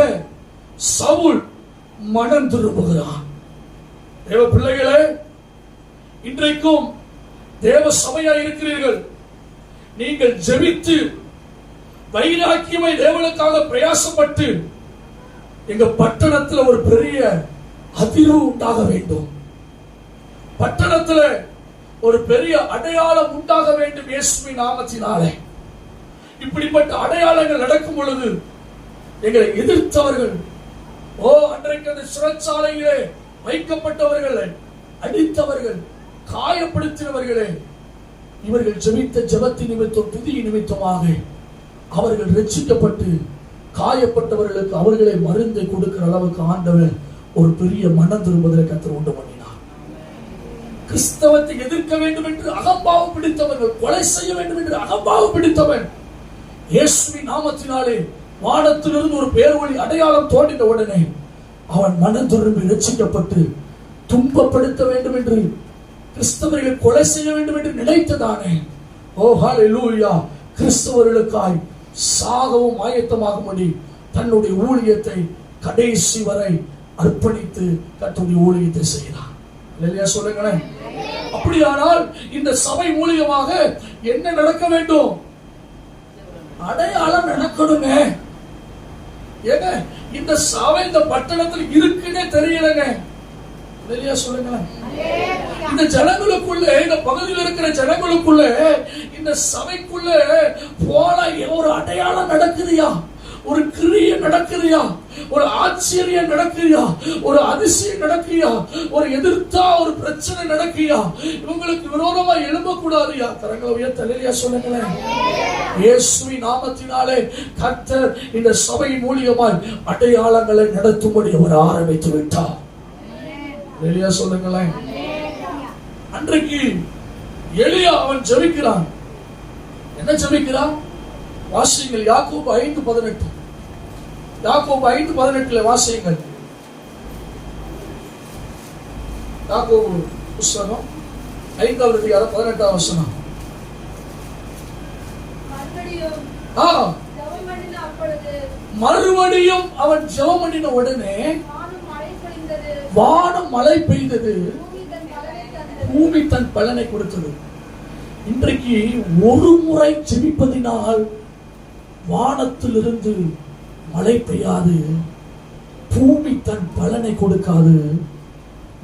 சவுல் மனம் திரும்புகிறான். தேவ பிள்ளைகளே, இன்றைக்கும் தேவ சபையா இருக்கிறீர்கள். நீங்கள் ஜெபித்து வைராக்கியமாய் தேவனுக்காக பிரயாசப்பட்டு எங்க பட்டணத்தில் ஒரு பெரிய அதிர்வு உண்டாக வேண்டும். பட்டணத்தில் ஒரு பெரிய அடையாளம் உண்டாக வேண்டும் இயேசுவின் நாமத்தினாலே. இப்படிப்பட்ட அடையாளங்கள் நடக்கும் பொழுது எங்களை எதிர்த்தவர்கள், அன்றைக்கு அந்த சிறைச்சாலையிலே வைக்கப்பட்டவர்கள், அடித்தவர்கள், காயப்படுத்தினவர்களே, இவர்கள் ஜெபித்த ஜெபத்தின் நிமித்தம், துதி நிமித்தமாக அவர்கள் ரட்சிக்கப்பட்டு காயப்பட்டவர்களுக்கு அவர்களை மருந்தை கொடுக்கிற அளவுக்கு ஆண்டவர் ஒரு பெரிய மனம் திரும்புதலை கர்த்தர் உண்டு பண்ணினார். கிறிஸ்தவத்தை எதிர்க்க வேண்டும் என்று அகம்பாவம் பிடித்தவர்கள், கொலை செய்ய வேண்டும் என்று அகம்பாவம் பிடித்தவன், இயேசுவின் நாமத்தினாலே வானத்திலிருந்து ஒரு பேரொளி அடையாளம் தோன்றின உடனே அவன் மனம் திரும்பி ரட்சிக்கப்பட்டு துன்பப்படுத்த வேண்டும் என்று, கிறிஸ்தவர்களை கொலை செய்ய வேண்டும் என்று நினைத்ததானே, ஹல்லேலூயா, கிறிஸ்தவர்களுக்காய் சாகவும் ஆயத்தமாகும்படி தன்னுடைய ஊழியத்தை கடைசி வரை அர்ப்பணித்து கர்த்தருடைய ஊழியத்தை செய்கிறார். இல்லையா சொல்லுங்களேன். அப்படியானால் இந்த சபை மூலியமாக என்ன நடக்க வேண்டும்? அடையாளம் நடக்கணுங்க. ஏங்க இந்த சபை இந்த பட்டணத்தில் இருக்குன்னே தெரியலங்க. இல்லையா சொல்லுங்களேன். இந்த ஜனங்களுக்குள்ள, இந்த பகுதியில் இருக்கிற ஜனங்களுக்குள்ள, இந்த சபைக்குள்ள போல ஒரு அடையாளம் நடக்குதுயா, ஒரு கிரியை நடக்குதுயா, ஒரு ஆச்சரியம் நடக்குதுயா, ஒரு அதிசயம் நடக்குதுயா, ஒரு அவர் எதிர்த்தா ஒரு பிரச்சனை நடக்கியா, இவங்களுக்கு விரோதமா எழும்பக்கூடாதுயா. கரங்களை உயர்த்த அல்லேலூயா சொல்லுங்களேன். இயேசுவின் நாமத்தினாலே கர்த்தர் இந்த சபையின் மூலியமாய் அடையாளங்களை நடத்தும்படி அவர் ஆரம்பித்து விட்டார். அல்லேலூயா சொல்லுங்களேன். அன்றைக்கு எலியா அவன் ஜெபிக்கிறான். என்ன ஜெபிக்கிறான்? வாசியுங்கள் யாக்கோபு 5:18. யாக்கோபு 5:18 வாசியுங்கள். யாக்கோபு புத்தகம் 5வது அதிகாரம் 18வது வசனம். மறுபடியும் அவன் ஜெபம் பண்ணின உடனே வானம் மழை பெய்தது, பூமி தன் பலனை கொடுத்தது. இன்றைக்கு ஒரு முறை ஜெபிப்பதினால் வானத்திலிருந்து மழை பெய்யாது, பூமி தன் பலனை கொடுக்காது.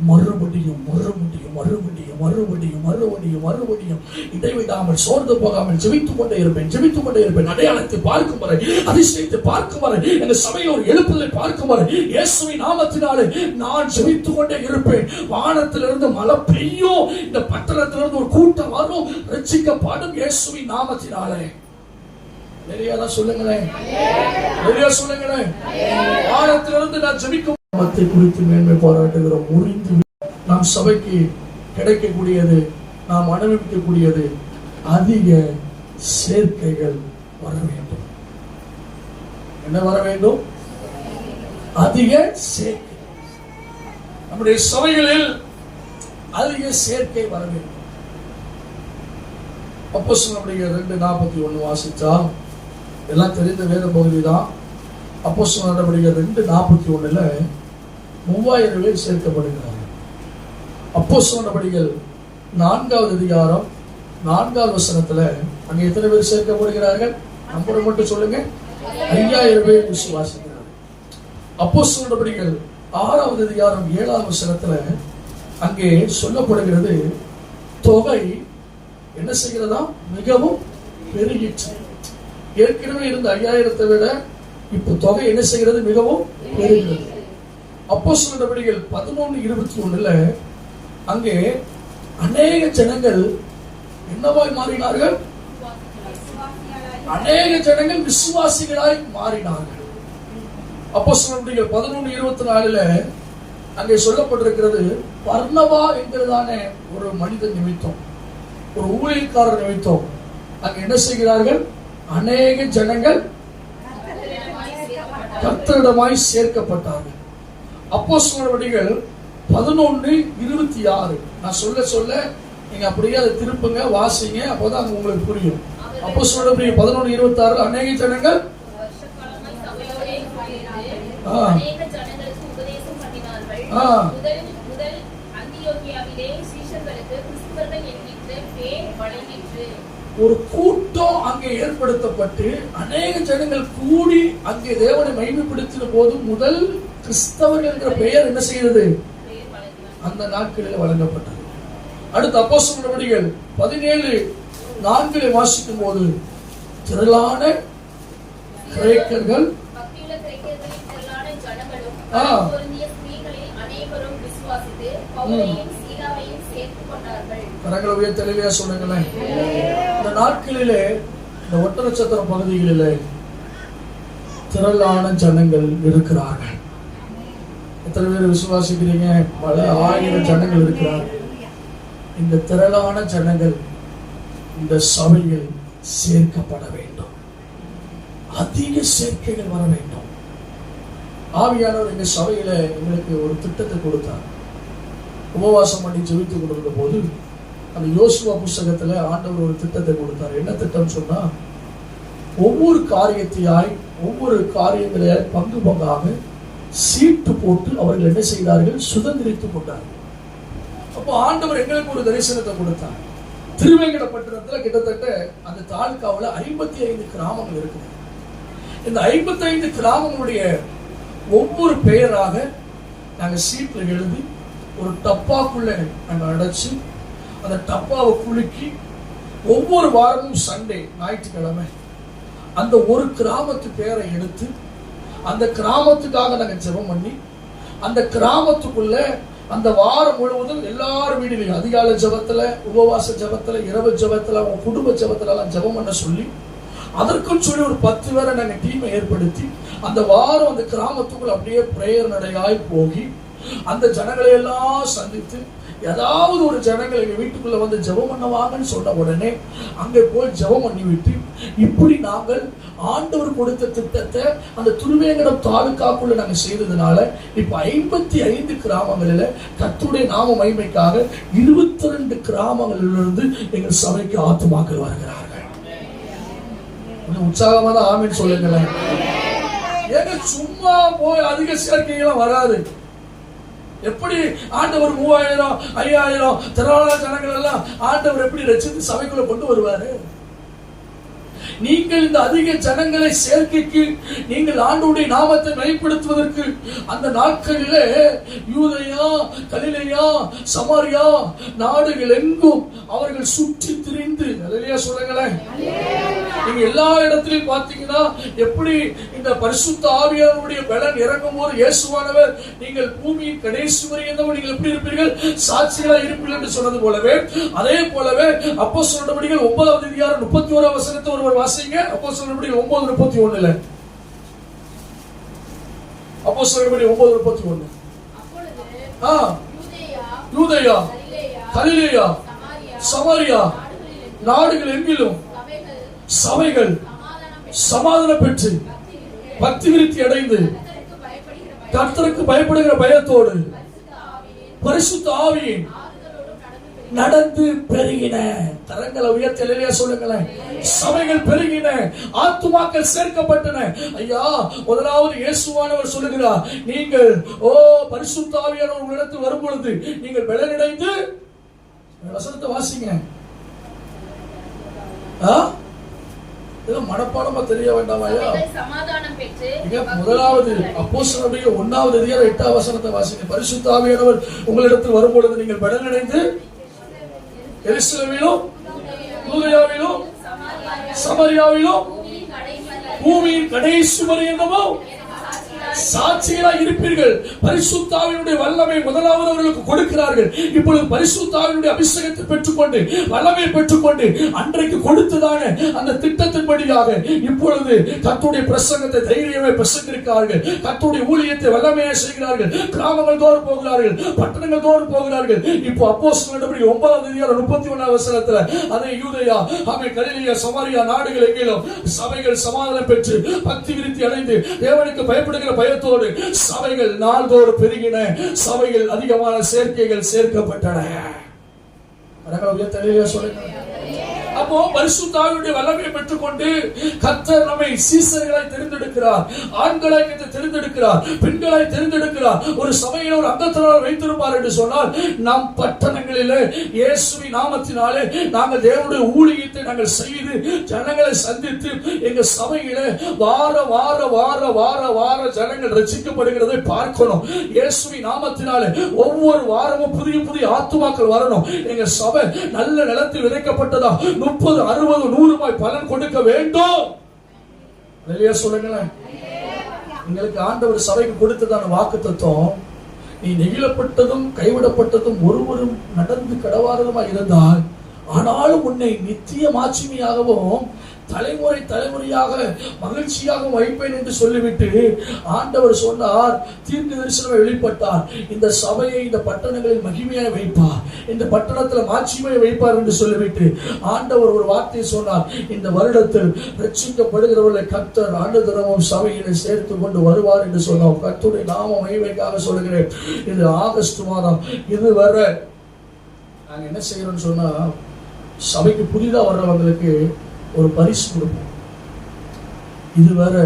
மறுபடியும் மறுபடியும் மறுபடியும் மறுபடியும் மறுபடியும் மறுபடியும் இடைவிடாமல் சோர்ந்து போகாமல் ஜெபித்துக் கொண்டே இருப்பேன். அடையாளத்தை பார்க்கும் வரை, அதிசயத்தை பார்க்கும் வரை, எங்க சபையில் ஒரு எழுப்புதலை பார்க்கும் வரை இயேசுவின் நாமத்தினாலே நான் ஜெபித்துக் கொண்டே இருப்பேன். வானத்திலிருந்து மழை பெய்யும், இந்த பட்டணத்திலிருந்து ஒரு கூட்டம் வரும், ரட்சிக்கப்படும் இயேசுவின் நாமத்தினாலே. சொல்லுங்களேன், சொல்லுங்களேன். வானத்திலிருந்து நான் ஜெபிக்கும் நாமத்தை குறித்து மேன்மை பாராட்டுகிறோம். முறிந்து நாம் சபைக்கு கிடைக்கக்கூடியது, நாம் அனுபவிக்கக்கூடியது அதிக சேர்க்கைகள் வர வேண்டும். என்ன வர வேண்டும்? அதிக சேர்க்கை. நம்முடைய சபைகளில் அதிக சேர்க்கை வர வேண்டும். அப்போஸ்தலர்களுடைய 2:41 வாசிச்சா எல்லாம் தெரிந்த வேத பகுதி தான். அப்போஸ்தலர்களுடைய 2:41 3000 பேர் சேர்க்கப்படுகிறார்கள். அப்போஸ்தலர்கள் 4வது அதிகாரம் 4வது வசனத்துல அங்க எத்தனை பேர் சேர்க்கப்படுகிறார்கள்? நம்பரை மட்டும் சொல்லுங்க. 5000 பேர் விசுவாசிக்கிறார்கள். அப்போஸ்தலர்கள் 6வது அதிகாரம் 7வது வசனத்துல அங்கே சொல்லப்படுகிறது, தொகை என்ன செய்கிறதா? மிகவும் பெருகிற்று. ஏற்கனவே இருந்த 5000 விட இப்ப தொகை என்ன செய்கிறது? மிகவும் பெருகிறது. அப்போஸ்தலர்கள் 11:21 அங்கே அநேக ஜனங்கள் என்னவாய் மாறினார்கள்? அநேக ஜனங்கள் விசுவாசிகளாய் மாறினார்கள். அப்போஸ்தலர்கள் 11:24 அங்கே சொல்லப்பட்டிருக்கிறது, பர்னபா என்கிறதான ஒரு மனிதன் நிமித்தம், ஒரு ஊழியக்காரர் நிமித்தம் அங்கே என்ன செய்கிறார்கள்? அநேக ஜனங்கள் கர்த்தரிடமாய் சேர்க்கப்பட்டார்கள். அப்போஸ்தலர்கள் 11:26 நான் சொல்ல சொல்ல நீங்க அப்படியே அதை திருப்புங்க, வாசிங்க, அப்போதான் உங்களுக்கு புரியும். அப்போஸ்தலர்கள் 11:26 அநேக ஜனங்கள் ஒரு கூட்டம் அங்கே ஏற்படுத்தப்பட்டு அநேக ஜனங்கள் கூடி அங்கே தேவனை மகிமைப்படுத்தின போது முதல் கிறிஸ்தவர்கள் என்கிற பெயர் என்ன செய்கிறது? அந்த நாட்களில் வழங்கப்பட்டது. அடுத்த அப்போஸ்தலர்கள் 17:4 வாசிக்கும் போது திரளான கிரேக்கர்கள் கரங்களை உயர்த்தி அல்லேலூயா சொல்லுங்களேன். இந்த நாட்களிலே இந்த ஒட்டநட்சத்திர பகுதிகளிலே திரளான ஜனங்கள் இருக்கிறார்கள். எத்தனை பேர் விசுவாசிக்கிறீங்க? பல 1000 ஜனங்கள் இருக்கிறார்கள். இந்த திரளான ஜனங்கள் இந்த சபையில் சேர்க்கப்பட வேண்டும். அதிக சேர்க்கைகள் வர வேண்டும். ஆவியானவர் எங்க சபையில எங்களுக்கு ஒரு திட்டத்தை கொடுத்தார். உபவாசம் பண்ணி ஜெபித்துக் கொண்டிருந்த போது அந்த யோசுவா புஸ்தகத்துல ஆண்டவர் ஒரு திட்டத்தை கொடுத்தார். என்ன திட்டம் சொன்னா, ஒவ்வொரு காரியங்களை பங்கு பங்காக சீட்டு போட்டு அவர்கள் என்ன செய்தார்கள்? சுதந்திரித்துக் கொண்டார்கள். அப்போ ஆண்டவர் எங்களுக்கு ஒரு தரிசனத்தை கொடுத்தார். திருவேங்கடப்பட்டினத்துல கிட்டத்தட்ட அந்த தாலுகாவில் 55 கிராமங்கள் இருக்குது. இந்த 55 கிராமங்களுடைய ஒவ்வொரு பெயராக நாங்க சீட்ல எழுதி ஒரு டப்பாக்குள்ள நாங்க அடைச்சு அந்த டப்பாவை குலுக்கி ஒவ்வொரு வாரமும் சண்டே ஞாயிற்றுக்கிழமை அந்த ஒரு கிராமத்து பேரை எடுத்து அந்த கிராமத்துக்காக நாங்க ஜெபம் பண்ணி அந்த கிராமத்துக்குள்ள அந்த வாரம் முழுவதும் எல்லாரும் வீடுலையும் அதிகாலை ஜெபத்துல, உபவாச ஜெபத்துல, இரவு ஜெபத்துல, அவங்க குடும்ப ஜெபத்துல எல்லாம் ஜெபம் பண்ண சொல்லி, அதற்கும் சொல்லி ஒரு 10 பேரை நாங்க டீமை ஏற்படுத்தி அந்த வாரம் அந்த கிராமத்துக்குள்ள அப்படியே பிரேயர் நடையாய் போகி அந்த ஜனங்களை எல்லாம் சந்தித்து, ஏதாவது ஒரு ஜனங்கள் எங்க வீட்டுக்குள்ள வந்து ஜெபம் பண்ணுவாங்கன்னு சொன்ன உடனே அங்கே போய் ஜெபம் பண்ணி விட்டு, இப்படி நாங்கள் ஆண்டவர் கொடுத்த திட்டத்தை அந்த திருவேங்கடம் தாலுகாக்குள்ள நாங்க செய்ததுனால இப்ப 55 கிராமங்களில கர்த்தருடைய நாம மகிமைக்காக 22 கிராமங்களிலிருந்து எங்கள் சபைக்கு ஆத்துமாக்கள் வருகிறார்கள். உற்சாகமா தான் ஆமீன் சொல்லுங்களேன். ஏங்க சும்மா போய் அதிக சேர்க்கைகளாம் வராது. எப்படி ஆண்டவர் 3000 5000 திரளான ஜனங்கள் எல்லாம் ஆண்டவர் எப்படி ரட்சித்து சபைக்குள்ள கொண்டு வருவாரு? நீங்கள் இந்த அதிக ஜனங்களை சேர்க்கைக்கு, நீங்கள் ஆண்டவருடைய நாமத்தை மகிமைப்படுத்துவதற்கு அந்த நாட்களிலே யூதேயா, கலிலேயா, சமாரியா நாடுகள் எங்கும் அவர்கள் சுற்றி திரிந்து, அல்லேலூயா சொல்லுங்களேன். நீங்க எல்லா இடத்திலும் பாத்தீங்கன்னா எப்படி இந்த பரிசுத்த ஆவியானவருடைய பலன் இறங்கும் போது இயேசுவானவர் நீங்கள் பூமியின் கடைசி வரை நீங்கள் எப்படி இருப்பீர்கள்? சாட்சிகளா இருப்பீர்கள் என்று சொன்னது போலவே, அதே போலவே அப்போஸ்தலர் நடவடிக்கைகள் 9வது அதிகாரம் 31வது வசனத்தை ஒருவர் வாசிங்க. அப்போஸ்தலர் நடவடிக்கைகள் 9:31 அப்போஸ்தலர் நடவடிக்கைகள் 9:31. யூதேயா, கலிலேயா, சமாரியா நாடுகள் எங்கிலும் சபைகள் சமாதானம் பெற்று பக்தி விருத்தி அடைந்து கர்த்தருக்கு பயப்படுகிற பயத்தோடு பரிசுத்த ஆவியின் நடந்து பெருகின. கரங்களை உயர்த்தி அல்லேலூயா சொல்லுங்களேன். சபைகள் பெருகின, ஆத்துமாக்கள் சேர்க்கப்பட்டன. ஐயா, முதலாவது இயேசுவானவர் சொல்லுகிறார், நீங்கள் பரிசுத்த ஆவியானவர் உங்களிடத்தில் வரும் பொழுது நீங்கள் பலனடைந்து, வசனத்தை வாசிங்க. மனப்பாடமா தெரிய வேண்டாமா? முதலாவது அப்போஸ்தலர் 1வது அதிகாரம் 8வது வசனத்தை வாசிங்க. பரிசுத்த ஆவியானவர் உங்களிடத்தில் வரும் பொழுது நீங்கள் பலனடைந்து எருசலேமிலும், யூதேயாவிலும், சமாரியாவிலும், பூமியின் கடைசி வரையிலும் சாட்சிகளாய் இருப்பீர்கள். பரிசுத்த ஆவியினுடைய வல்லமை முதலாவது அவர்களுக்கு கொடுக்கிறார்கள். இப்பொழுது பரிசுத்த ஆவியினுடைய அபிஷேகத்தை பெற்றுக்கொண்டு, வல்லமை பெற்றுக்கொண்டு, அன்றைக்கு கொடுத்ததான அந்த திட்டத்தின்படியாக இப்பொழுது கர்த்தருடைய பிரசங்கத்தை தைரியமாய் பிரசங்கிக்கிறார்கள். கர்த்தருடைய ஊழியத்தை வல்லமையாய் செய்கிறார்கள். கிராமங்கள் தோறும் போகிறார்கள், பட்டணங்கள் தோறும் போகிறார்கள். இப்போ அப்போஸ்தலர் நடவடிக்கைகள் 9வது அதிகாரம் 31வது வசனத்துல அதே யூதேயா, கலிலேயா, சமாரியா நாடுகள் எங்கிலும் சபைகள் சமாதானம் பெற்று பக்தி விருத்தி அடைந்து தேவனுக்கு பயப்படுகிற பயத்தோடு சபைகள் நாள்தோறும் பெருகின. சபைகள் அதிகமான சேர்க்கைகள் சேர்க்கப்பட்டன. அப்போ பரிசுத்த ஆவியுடைய வல்லமையை பெற்றுக்கொண்டு கர்த்தர் நம்மை சீசர்களாய் தெரிந்தெடுக்கிறார். ஆண்களாய் தெரிந்தெடுக்கிறார், பெண்களாய் தெரிந்தெடுக்கிறார். ஒரு சபையில ஒரு அங்கத்தினால் வைத்திருப்பார் என்று சொன்னால், நம் பட்டணங்களிலே இயேசுவின் நாமத்தினாலே நாங்கள் தேவனுடைய ஊழியத்தை நாங்கள் செய்து ஜனங்களை சந்தித்து எங்க சபையில வார வார வார வார வார ஜனங்கள் ரட்சிக்கப்படுகிறதை பார்க்கணும். இயேசுவின் நாமத்தினாலே ஒவ்வொரு வாரமும் புதிய புதிய ஆத்துமாக்கள் வரணும். எங்க சபை நல்ல நிலத்தில் விதைக்கப்பட்டதா 30, 60, 100 பலன் கொடுக்க வேண்டும். சொல்லுங்களேன். உங்களுக்கு ஆண்டவர் சபைக்கு கொடுத்ததான வாக்குத்தத்தம், நீ நெகிழப்பட்டதும் கைவிடப்பட்டதும் ஒருவரும் நடந்து கடவாததுமா இருந்தால், ஆனாலும் உன்னை நித்திய மாட்சிமையாகவும் தலைமுறை தலைமுறையாக மகிழ்ச்சியாக வைப்பேன் என்று சொல்லிவிட்டு ஆண்டவர் சொன்னார். தீர்க்க தரிசனமே வெளிப்பட்டார். இந்த சபையை இந்த பட்டணங்களில் மகிமையாக வைப்பார், இந்த பட்டணத்தில் மாட்சிமையை வைப்பார் என்று சொல்லிவிட்டு ஆண்டவர் ஒரு வார்த்தை சொன்னார். இந்த வருடத்தில் ரட்சிக்கப்படுகிறவர்களை கர்த்தர் ஆண்டு தினமும் சபையில சேர்த்து கொண்டு வருவார் என்று சொன்னார். கர்த்தருடைய நாம மகிமைக்காக சொல்லுகிறேன். இது ஆகஸ்ட் மாதம். இதுவரை நாங்க என்ன செய்யறோம்னு சொன்னா, சபைக்கு புதிதா வர்றவங்களுக்கு ஒரு பரிசு கொடுப்போம். இதுவரை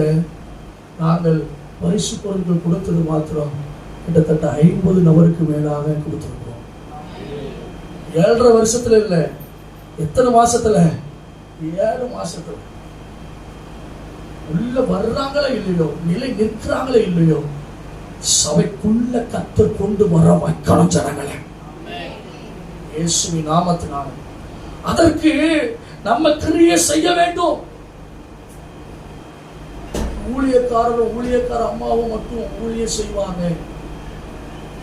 நாங்கள் பரிசு பொருட்கள் கொடுத்தது மாத்திரம் கிட்டத்தட்ட 50 நபருக்கு மேலாக கொடுத்திருக்கோம். 7.5 வருஷத்துல இல்ல, எத்தனை மாசத்துல? 7 மாசத்துல. உள்ள வர்றாங்களா இல்லையோ, நிலை நிற்கிறாங்களா இல்லையோ, சபைக்குள்ள கர்த்தர் கொண்டு வர வைக்கணும் ஜனங்களை இயேசுவின் நாமத்தினால. அதற்கு நம்ம கிரியை செய்ய வேண்டும். ஊழியக்கார அம்மாவும் மட்டும் ஊழியம் செய்வாங்க.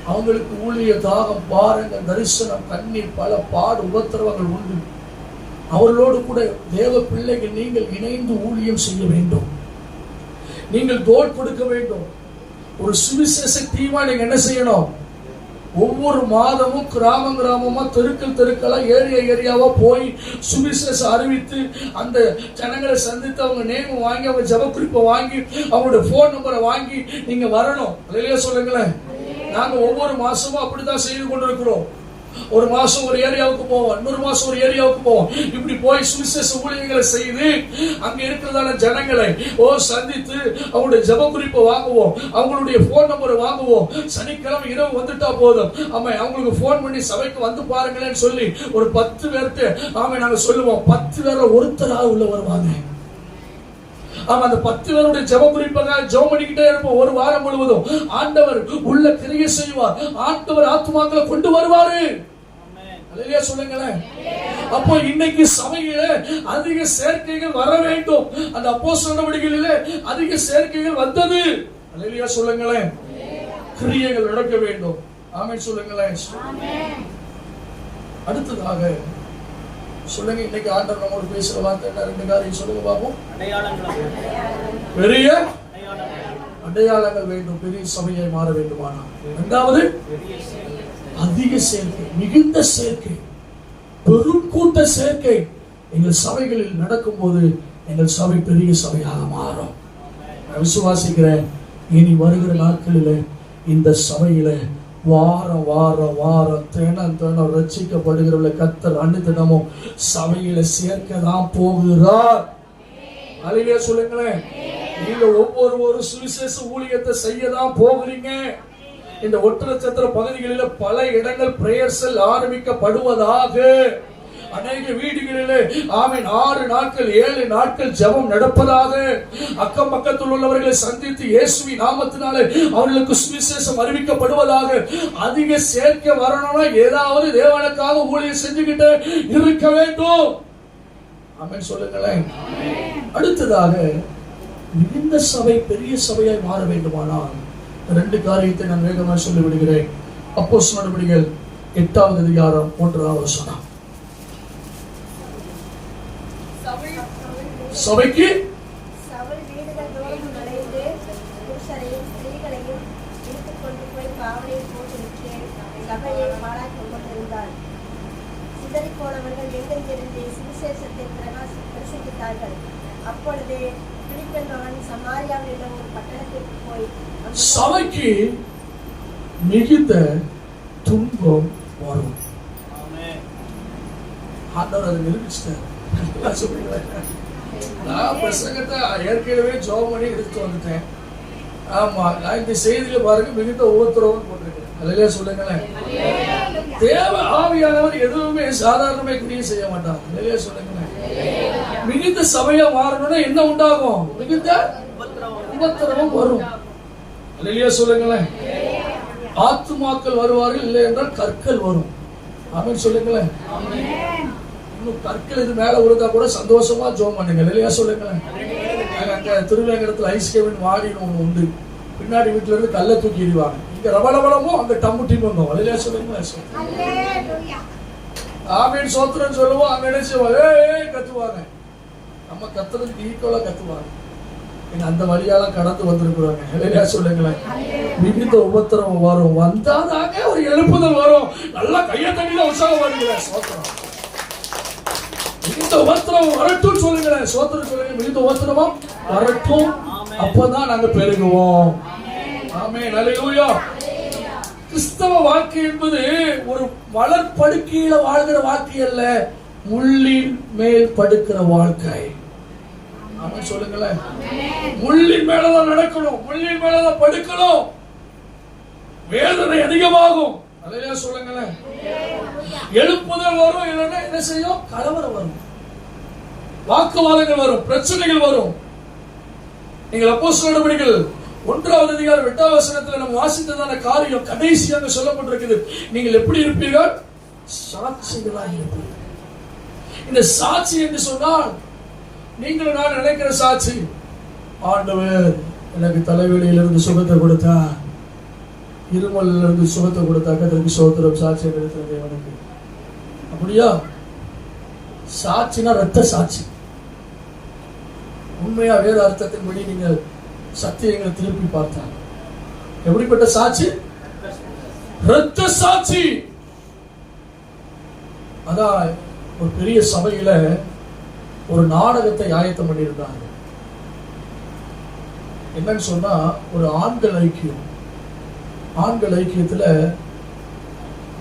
அவங்களுக்கு ஊழிய தாகம், பாரங்கள், தரிசனம், கண்ணீர், பல பாடு உபத்திரவங்கள் உண்டு. அவர்களோடு கூட தேவ பிள்ளைகள் நீங்கள் இணைந்து ஊழியம் செய்ய வேண்டும். நீங்கள் தோள் கொடுக்க வேண்டும். ஒரு சுவிசேஷ டீமா நீங்க என்ன செய்யணும்? ஒவ்வொரு மாதமும் கிராமமா தெருக்களா ஏரியாவா போய் சுவிசேஷம் அறிவித்து அந்த ஜனங்களை சந்தித்து அவங்க நேம் வாங்கி, அவங்க ஜப குறிப்பை வாங்கி, அவங்களுடைய போன் நம்பரை வாங்கி நீங்க வரணும். இல்லையா சொல்லுங்களேன். நாங்க ஒவ்வொரு மாசமும் அப்படித்தான் செய்து கொண்டிருக்கிறோம். ஒரு மாசம் ஒரு ஏரியாவுக்கு போவோம், இன்னொரு மாசம் ஒரு ஏரியாவுக்கு போவோம். இப்படி போய் சுவிசேஷ ஊழியங்களை செய்து அங்க இருக்கிறதான ஜனங்களை சந்தித்து அவங்களுடைய ஜப குறிப்பை வாங்குவோம், அவங்களுடைய போன் நம்பரை வாங்குவோம். சனிக்கிழமை இரவு வந்துட்டா போதும், ஆமா அவங்களுக்கு போன் பண்ணி சபைக்கு வந்து பாருங்களேன்னு சொல்லி ஒரு 10 பேர்த்து ஆமா நாங்க சொல்லுவோம். 10 பேர்ல ஒருத்தராக உள்ள வருவாங்க. ஆமா, அந்த 10 பேருடைய ஜெப குறிப்பாக ஜெபம் பண்ணிக்கிட்டே இருப்போம். ஒரு வாரம் முழுவதும் ஆண்டவர் உள்ள கிரியை செய்வார். ஆண்டவர் ஆத்துமாக்களை கொண்டு வருவாரு. அல்லேலூயா சொல்லுங்களேன். அப்போ இன்னைக்கு சபையில அதிக சேர்க்கைகள் வர வேண்டும். அந்த அப்போஸ்தலர் நடவடிக்கைகளிலே அதிக சேர்க்கைகள் வந்தது. அல்லேலூயா சொல்லுங்களேன். கிரியைகள் நடக்க வேண்டும். ஆமென் சொல்லுங்களேன். அடுத்ததாக சொல்லுங்க, இன்னைக்கு ஆண்டவர் நம்மோடு பேசுற வார்த்தை என்ன? 2 காரியம் சொல்லுங்க பாப்போம். பெரிய அடையாளங்கள் வேண்டும். பெரிய சபையை மாற வேண்டுமானா, இரண்டாவது அதிக சேர்க்கை, மிகுந்த சேர்க்கை, பெரும் கூட்ட சேர்க்கை எங்கள் சபைகளில் நடக்கும் போது எங்கள் சபை பெரிய சபையாக மாறும். நான் விசுவாசிக்கிறேன். இனி வருகிற நாட்களில இந்த சபையில வாரம் தினம் ரட்சிக்கப்படுகிறவர்களை கர்த்தர் அனுதினமும் சபையில சேர்க்க தான் போகிறார். அல்லேலூயா சொல்லுங்களேன். நீங்க ஒவ்வொரு சுவிசேஷ ஊழியத்தை செய்யதான் போகிறீங்க. இந்த ஒட்டநட்சத்திர பகுதிகளில் பல இடங்கள் பிரேயர் செல் ஆரம்பிக்கப்படுவதாக, அநேக வீடுகளிலே ஆமென் 6 நாட்கள் 7 நாட்கள் ஜெபம் நடப்பதாக, அக்கம் பக்கத்தில் உள்ளவர்களை சந்தித்து இயேசுவின் நாமத்தினாலே அவர்களுக்கு சுவிசேஷம் அறிவிக்கப்படுவதாக. அதிக சேர்க்க வரணும்னா ஏதாவது தேவனுக்காக ஊழியம் செஞ்சுக்கிட்டு இருக்க வேண்டும். ஆமென் சொல்லுங்களேன். அடுத்ததாக மிகுந்த சபை பெரிய சபையாய் மாற வேண்டுமானால் 2 காரியத்தை நான் வேகமாக சொல்லி விடுகிறேன். அப்போஸ்தலர் நடவடிக்கைகள் 8வது அதிகாரம் 1வது வசனம். சபைக்கு சவுல் வீடுகள் தோறும் நுழைந்து புருஷரையும் ஸ்திரீகளையும் இழுத்துக் கொண்டு போய் காவலில் போட்டுவிட்டு சபையை பாழாக்கிக் கொண்டிருந்தார். சிதறிப் போனவர்கள் எங்கெங்கிருந்து சுவிசேஷத்தை பிரசங்கித்தார்கள். அப்பொழுது பிலிப்பென்பவன் சமாரியாவில் உள்ள ஒரு பட்டணத்திற்கு போய் சபைக்கு மிகுந்த துன்பம் வரும். ஆண்டவர் அதை நிரூபிச்சிட்டார். நான் பிரசங்கத்தை ஏற்கனவே ஜெபம் பண்ணி எடுத்து வந்துட்டேன். ஆமா, நான் இந்த செய்தியில பாருங்க மிகுந்த உபத்திரவம் போட்டிருக்கேன். அல்லேலூயா சொல்லுங்களேன். தேவ ஆவியானவர் எதுவுமே சாதாரணமே கிரியை செய்ய மாட்டார். அல்லேலூயா சொல்லுங்களேன். மிகுந்த சபையா மாறணும்னா என்ன உண்டாகும்? மிகுந்த உபத்திரவம் வரும். அல்லேலூயா சொல்லுங்களேன். ஆத்துமாக்கள் வருவார்கள், இல்லை என்றால் கற்கள் வரும். ஆமென் சொல்லுங்களேன். இன்னும் கற்கள் இது மேல விழுந்தா கூட சந்தோஷமா ஜெபம் பண்ணுங்க. இல்லையா சொல்லுங்களேன். அங்க திருவேங்கடத்துல ஐஸ்கேவின் வாடின்னு ஒண்ணு உண்டு. பின்னாடி வீட்டுல இருந்து கல்லை தூக்கி எறிவாங்க. இங்க ரபலபலமோ அங்க டம்மு டீம் வந்தோம். இல்லையா சொல்லுங்களேன். ஆமீன் சோத்திரம் சொல்லுவோம். அங்க என்ன செய்வாங்க? கத்துவாங்க. நம்ம கத்துறதுக்கு ஈக்குவலா கத்துவாங்க. அந்த வழியாலாம் கடந்து வந்திருக்கிறாங்க. இல்லையா சொல்லுங்களேன். மிகுந்த உபத்திரவம் வரும். வந்தாதாங்க ஒரு எழுப்புதல் வரும். நல்லா கையை தண்ணி உற்சாகம் வருகிற சோத்திரம். மிகுந்த உபத்திரவம் வரட்டும் சொல்லுங்களேன். சோத்திரம் சொல்லுங்க. மிகுந்த உபத்திரவம் வரட்டும். அப்பதான் நாங்க பெருகுவோம். ஆமென் அல்லேலூயா. கிறிஸ்தவ வாழ்க்கை என்பது ஒரு வளர்ப்படுக்கையில வாழ்கிற வாழ்க்கை அல்ல, முள்ளின் மேல் படுக்கிற வாழ்க்கை. ஆமென் சொல்லுங்களேன். முள்ளின் மேலதான் நடக்கணும், முள்ளின் மேலதான் படுக்கணும். வேதனை அதிகமாகும். அல்லேலூயா சொல்லுங்களேன். எழுப்புதல் வரும், இல்லைன்னா என்ன செய்யும்? கலவரம் வரும், வாக்குவாதங்கள் வரும், பிரச்சனைகள் வரும். நீங்கள் அப்போஸ்தலர் நடவடிக்கைகள் 1வது அதிகாரம் 8வது வசனத்தில் நம்ம வாசித்ததான காரியம் கடைசியாக சொல்லப்பட்டிருக்கிறது. நீங்கள் எப்படி இருப்பீர்கள்? சாட்சிகளாக இருப்பீர்கள். இந்த சாட்சி என்று சொன்னால் நீங்கள் நான் நினைக்கிற சாட்சி. ஆண்டவர் எனக்கு தலைவலியிலிருந்து சுகத்தை கொடுத்தார், இருமல்ல இருந்து சுகத்தை கொடுத்தாக்க அதற்கு சோத்திரம். சாட்சியை எடுத்த தேவனுக்கு. அப்படியா? சாட்சினா ரத்த சாட்சி. உண்மையா வேத அர்த்தத்தின்படி நீங்கள் சத்தியங்களை திருப்பி பார்த்தாங்க. எப்படிப்பட்ட சாட்சி? ரத்த சாட்சி. அதான் ஒரு பெரிய சபையில ஒரு நாடகத்தை ஆயத்தம் பண்ணியிருந்தாங்க. என்னன்னு சொன்னா, ஒரு ஆண்கள் ஐக்கியம். ஆண்கள் ஐக்கியத்துல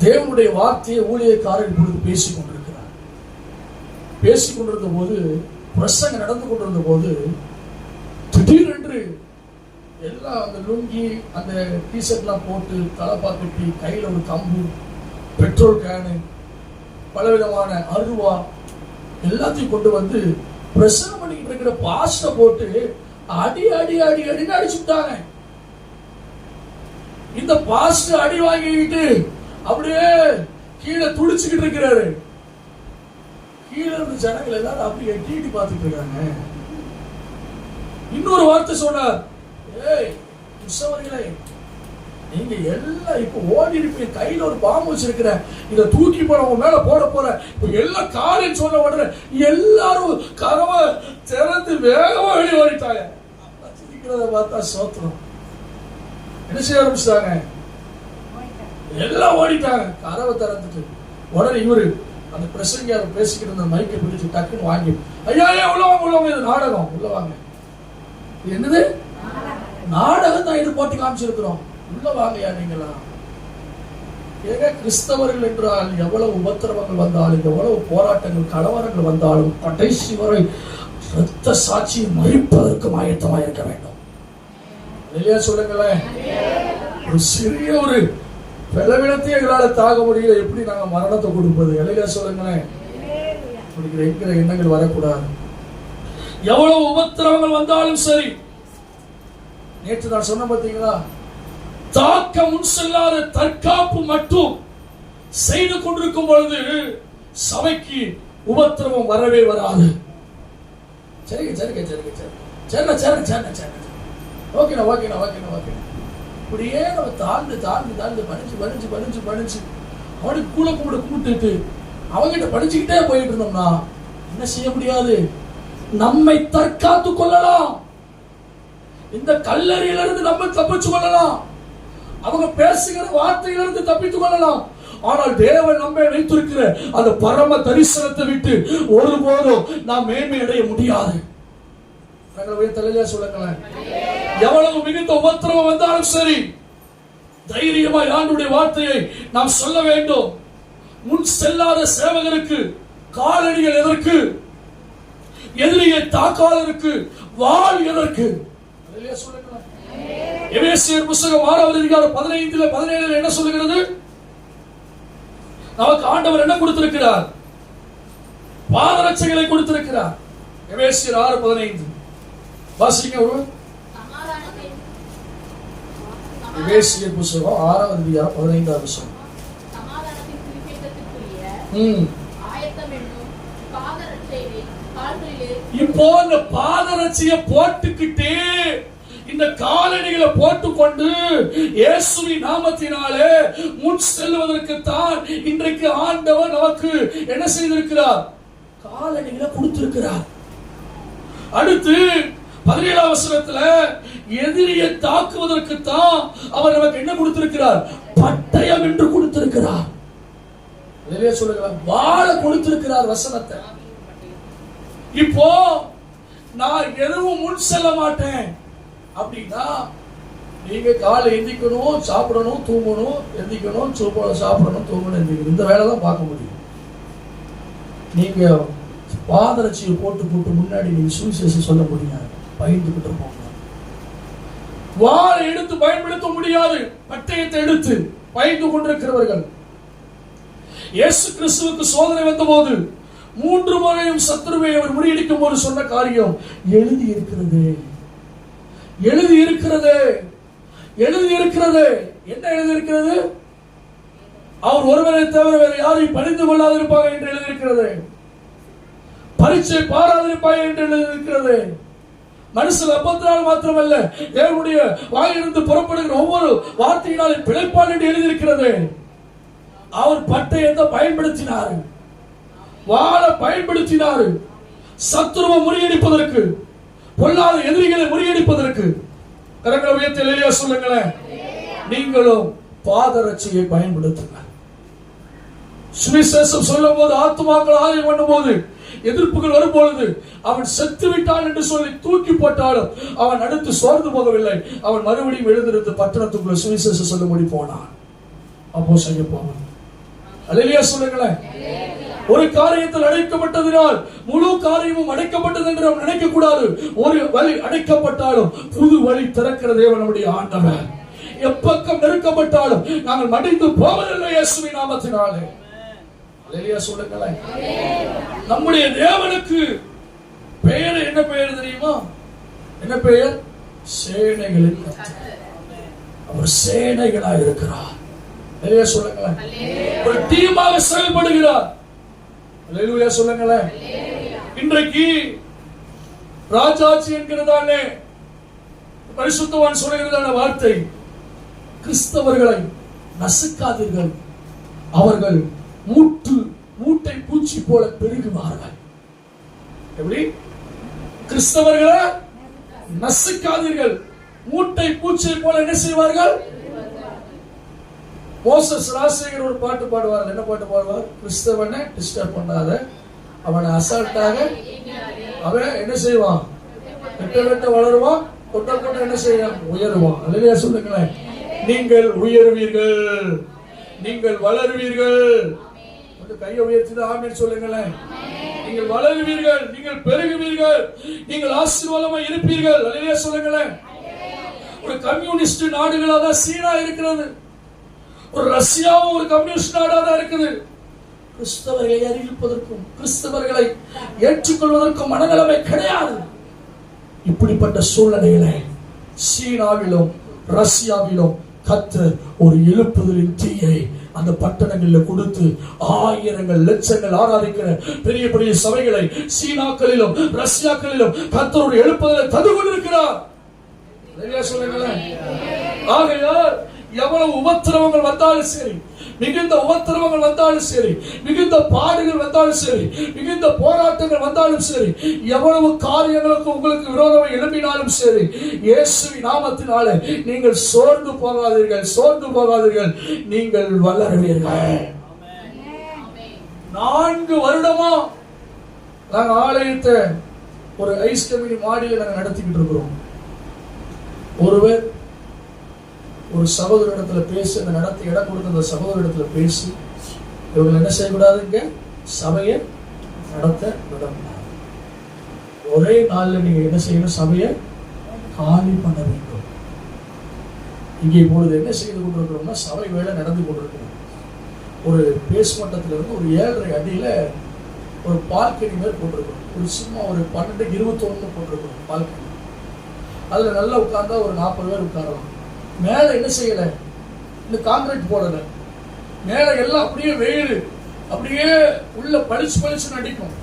தேவனுடைய வார்த்தையை ஊழியக்காரர் இப்பொழுது பேசிக் கொண்டிருக்கிறார். பேசிக் கொண்டிருந்த போது, பிரசங்கம் நடந்து கொண்டிருந்த போது, திடீரென்று எல்லாம் அந்த லுங்கி அந்த டிஷர்ட்லாம் போட்டு தலப்பா கட்டி கையில ஒரு கம்பு, பெட்ரோல் கேனு, பலவிதமான அருவா எல்லாத்தையும் கொண்டு வந்து பிரசங்கம் பண்ணிக்கிட்டு இருக்கிற பாஸ்டரை போட்டு அடி அடி அடி அடின்னு அடிச்சுட்டாங்க. இந்த பாஸ்டர் அடி வாங்கிக்கிட்டு அப்படியே கீழே துடிச்சுக்கிட்டு இருக்கிறாரு. கீழே இருந்த ஜனங்கள் எல்லாரும் அப்படி எட்டி பார்த்துட்டு இருக்காங்க. இன்னொரு வார்த்தை சொன்னார், ஏய் கிறிஸ்தவர்களே, நீங்க எல்லாம் இப்ப ஓடி இருப்பீங்க, கையில ஒரு பாம்பு வச்சிருக்கிற, இத தூக்கி போற உங்க மேல போட போற, இப்ப எல்லாம் காரியம் சொல்ல உடனே எல்லாரும் கதவை திறந்து வேகமா வெளியே ஓடிட்டாங்க. சிரிக்கிறத பார்த்தா சோத்திரம். என்ன செய்ய ஆரம்பிச்சிட்டாங்க? எல்லாம் ஓடிட்டாங்க கதவை திறந்துட்டு. உடனே இவரு அந்த பிரசங்கியார் பேசிக்கிட்டு இருந்த மைக்கை பிடிச்சு டக்குன்னு வாங்கி, ஐயா உள்ளவாங்க உள்ளவாங்க, இது நாடகம், உள்ளவாங்க. என்னது நாடகம் தான் இது போட்டு காமிச்சிருக்கிறோம், உள்ள வாங்கயா நீங்களா. ஏங்க கிறிஸ்தவர்கள் என்றால் எவ்வளவு உபத்திரவங்கள் வந்தாலும், எவ்வளவு போராட்டங்கள் கலவரங்கள் வந்தாலும் கடைசி வரை ரத்த சாட்சியை மறிப்பதற்கு ஆயத்தமாக இருக்க வேண்டும். இல்லையா? சொல்லுங்களேன். ஒரு சிறிய ஒரு பலவீனத்தை எங்களால் தாக முடியல, எப்படி நாங்க மரணத்தை கொடுப்பது? இல்லையா? சொல்லுங்களேன். என்கிற எண்ணங்கள் வரக்கூடாது. எவ்வளவு உபத்திரவங்கள் வந்தாலும் சரி. நேற்று நான் சொன்ன பார்த்தீங்களா, தாக்க முன் செல்லாத தற்காப்பு மட்டும் செய்து கொண்டிருக்கும் பொழுது சபைக்கு உபத்திரவம் வரவே வராது. சரிங்க சரிங்க சரிங்க சரி சரி சரி சரி ஓகேண்ணா ஓகேண்ணா ஓகேண்ணா ஓகேண்ணா. இப்படியே நம்ம தாழ்ந்து தாழ்ந்து தாழ்ந்து படிச்சு படிச்சு படிச்சு படிச்சு அவனுக்கு கூட கூட கூப்பிட்டுட்டு அவங்கிட்ட படிச்சுக்கிட்டே போயிட்டு இருந்தோம்னா என்ன செய்ய முடியாது? நம்மை தற்காத்து கொள்ளலாம். இந்த கல்லறையிலிருந்து நம்ம தப்பிச்சு கொள்ளலாம். அவங்க பேசுகிற வார்த்தையிலிருந்து தப்பித்துக் கொள்ளலாம். ஆனால் தேவன் நம்மை வைத்திருக்கிற அந்த பரம தரிசனத்தை விட்டு ஒருபோதும் நாம் மேன்மை அடைய முடியாது. சொல்லுங்களேன். எவ்வளவு மிகுந்த உபத்திரவம் வந்தாலும் சரி, தைரியமாய் ஆண்டவருடைய வார்த்தையை நாம் சொல்ல வேண்டும். முன் செல்லாத சேவகருக்கு காலடிகள் எதற்கு? எதிரியை தாக்காதற்கு வாள் எதற்கு? சொல்லுங்களேன். எபேசியர் புத்தகம் 6வது அதிகாரம் 15-17 என்ன சொல்லுகிறது? நமக்கு ஆண்டவர் என்ன கொடுத்திருக்கிறார்? பாதரட்சைகளை கொடுத்திருக்கிறார். எபேசியர் 6:15 வாசிங்க. எபேசியர் புத்தகம் 6வது அதிகாரம் 15வது வசனம். இப்போ இந்த பாதரட்சையை போட்டுக்கிட்டே இந்த காலணிகளை போட்டுக்கொண்டு இயேசுவின் நாமத்தினாலே முன் செல்வதற்கு தான் இன்றைக்கு ஆண்டவர் நமக்கு என்ன செய்திருக்கிறார்? காலணிகளை கொடுத்திருக்கிறார். அடுத்து 17ஆம் வசனத்துல எதிரியை தாக்குவதற்கு தான் அவர் நமக்கு என்ன கொடுத்திருக்கிறார்? பட்டயம் என்று கொடுத்திருக்கிறார். சொல்லுங்க, வாழ கொடுத்திருக்கிறார் வசனத்தை. இப்போ நான் எதுவும் முன் செல்ல மாட்டேன் அப்படின்னா நீங்க காலை எந்திக்கணும், சாப்பிடணும், தூங்கணும், எந்திக்கணும், சாப்பிடணும், தூங்கணும், எந்திக்கணும், இந்த வேலை தான் பார்க்க முடியும். நீங்க பாதரட்சியை போட்டு போட்டு முன்னாடி நீங்க சுவிசேஷம் சொல்ல முடியாது. பயந்துகிட்டு போங்க. வாளை எடுத்து பயன்படுத்த முடியாது. பட்டயத்தை எடுத்து பயந்து கொண்டிருக்கிறவர்கள். இயேசு கிறிஸ்துவுக்கு சோதனை வந்த போது 3 முறையும் சத்துருவை அவர் முறியடிக்கும் போது சொன்ன காரியம் எழுதி இருக்கிறது. எழுதி இருக்கிறது. எழுதி இருக்கிறது. என்ன எழுதி இருக்கிறது? அவர் ஒருவரை தவிர வேறு யாரையும் பணிந்து கொள்ளாதிருப்பாங்க என்று எழுதியிருக்கிறது. பரீட்சை பாராதிருப்பாங்க என்று எழுதியிருக்கிறது. மனுஷன் அப்பத்தினால் மாத்திரமல்ல, தேவனுடைய வாயிலிருந்து புறப்படுகிற ஒவ்வொரு வார்த்தையினாலும் பிழைப்பான் என்று எழுதியிருக்கிறது. அவர் பட்டயத்தை பயன்படுத்தினார், வாளை பயன்படுத்தினார், சத்துருவை முறியடிப்பதற்கு, பொல்லாத எதிரிகளை முறியடிப்பதற்கு. கரங்களை உயர்த்தி அல்லேலூயா சொல்லுங்களேன். நீங்களும் பாதரட்சையை பயன்படுத்துங்க. சுவிசேஷம் சொல்லும் போது, ஆத்துமாக்கள் ஆலயம் பண்ணும் போது, எதிர்ப்புகள் வரும்பொழுது அவன் செத்து விட்டான் என்று சொல்லி தூக்கி போட்டாலும் அவன் அடுத்து சோர்ந்து போகவில்லை. அவன் மறுபடியும் எழுந்திருந்து பட்டணத்துக்குள்ள சுவிசேஷம் சொல்லும்படி போனான். அப்போ செய்ய போவான். அல்லேலூயா சொல்லுங்களேன். ஒரு காரியத்தில் அடைக்கப்பட்டதினால் முழு காரியமும் அடைக்கப்பட்டது என்று நாம் நினைக்க கூடாது. ஒரு வழி அடைக்கப்பட்டாலும் புது வழி திறக்கிற தேவன் நம்முடைய ஆண்டவர். எப்பக்கம் நெருக்கப்பட்டாலும் நாங்கள் மடிந்து போவதில்லை இயேசுவின் நாமத்தினாலே. அல்லேலூயா சொல்லுங்களேன். நம்முடைய தேவனுக்கு பெயர் என்ன பெயர் தெரியுமா? என்ன பெயர்? சேனைகளின் கர்த்தர். அவர் சேனைகளாக இருக்கிறார். அல்லேலூயா சொல்லுங்களேன். ஒரு டீமாக செயல்படுகிறார். அல்லேலூயா சொல்லுங்களேன். இன்றைக்கு ராஜாட்சி என்கிறதானே பரிசுத்தவான் சொல்லுகிறதான வார்த்தை, கிறிஸ்தவர்களை நசுக்காதீர்கள், அவர்கள் மூட்டை பூச்சி போல பெருகுவார்கள். எப்படி? கிறிஸ்தவர்களை நசுக்காதீர்கள், மூட்டை பூச்சியை போல என்ன செய்வார்கள்? மோசஸ் ராஜசேகர் ஒரு பாட்டு பாடுவார். என்ன பாட்டு பாடுவார்? கிறிஸ்தவனை டிஸ்டர்ப் பண்ணாத, அவனை அசால்ட்டாக அவன் என்ன செய்வான்? வெட்ட வளருவான், கொட்ட என்ன செய்வான்? உயருவான். அல்லேலூயா சொல்லுங்களேன். நீங்கள் உயருவீர்கள், நீங்கள் வளருவீர்கள். கையை உயர்த்தி ஆமென் சொல்லுங்களேன். நீங்கள் வளருவீர்கள், நீங்கள் பெருகுவீர்கள், நீங்கள் ஆசீர்வாதமாக இருப்பீர்கள். அல்லேலூயா சொல்லுங்களேன். ஒரு கம்யூனிஸ்ட் நாடுகளாக தான் சீனா இருக்கிறது, ஒரு ரஷ்யாவும் ஒரு கம்யூனிஸ்ட் நாடாக தான் இருக்குது. கிறிஸ்தவர்களை அறிவிப்பதற்கும் கிறிஸ்தவர்களை ஏற்றுக்கொள்வதற்கும் மனநிலைமை கிடையாது. இப்படிப்பட்ட சூழ்நிலையில சீனாவிலும் ரஷ்யாவிலும் கர்த்தர் ஒரு எழுப்புதலின் தீயை அந்த பட்டணங்களில் கொடுத்து ஆயிரங்கள் லட்சங்கள் ஆராதிக்கிற பெரிய பெரிய சபைகளை சீனாக்களிலும் ரஷ்யாக்களிலும் கர்த்தர் ஒரு எழுப்புதலை தந்து கொண்டிருக்கிறார். சொல்லுங்களேன். ஆகையால் எவ்வளவு உபத்திரவங்கள் வந்தாலும் சரி, மிகுந்த உபத்திரவங்கள் வந்தாலும் சரி, மிகுந்த பாடுகள் வந்தாலும் சரி, மிகுந்த போராட்டங்கள் வந்தாலும் சரி, எவ்வளவு காரியங்களுக்கு உங்களுக்கு விரோதமாக எழுப்பினாலும் சரி, இயேசுவின் நாமத்தினாலே நீங்கள் சோர்ந்து போகாதீர்கள், சோர்ந்து போகாதீர்கள், நீங்கள் வளருவீர்கள். 4 வருடமா நாங்க ஆலயத்தை ஒரு ஐஸ் கம்பெனி மாடியில் நாங்க நடத்திக்கிட்டு இருக்கிறோம். ஒருவர் ஒரு சகோதரிடத்துல பேசி, அந்த நடத்தி இடம் கொடுத்த அந்த சகோதரிடத்துல பேசி, இவங்க என்ன செய்யக்கூடாதுங்க, சபையை நடத்த விடக்கூடாது. ஒரே நாள்ல நீங்க என்ன செய்யணும்? சபையை காலி பண்ண வேண்டும். இங்கே இப்பொழுது என்ன செய்து கொண்டிருக்கிறோம்னா, சபை வேலை நடந்து கொண்டிருக்கிறோம். ஒரு பேஸ்மட்டத்துல இருந்து ஒரு 7.5 அடியில ஒரு பால்கனி மேல் போட்டிருக்கிறோம். ஒரு சும்மா ஒரு 12-21 போட்டிருக்கிறோம் பால்கனி. அதுல நல்லா உட்கார்ந்தா ஒரு 40 பேர் உட்காரலாம். மேல என்ன செய்யல, இந்த கான்கிரீட் போடல, மேல எல்லாம் அப்படியே வெயில், அப்படியே உள்ள பளிச்சு அடிக்கும்,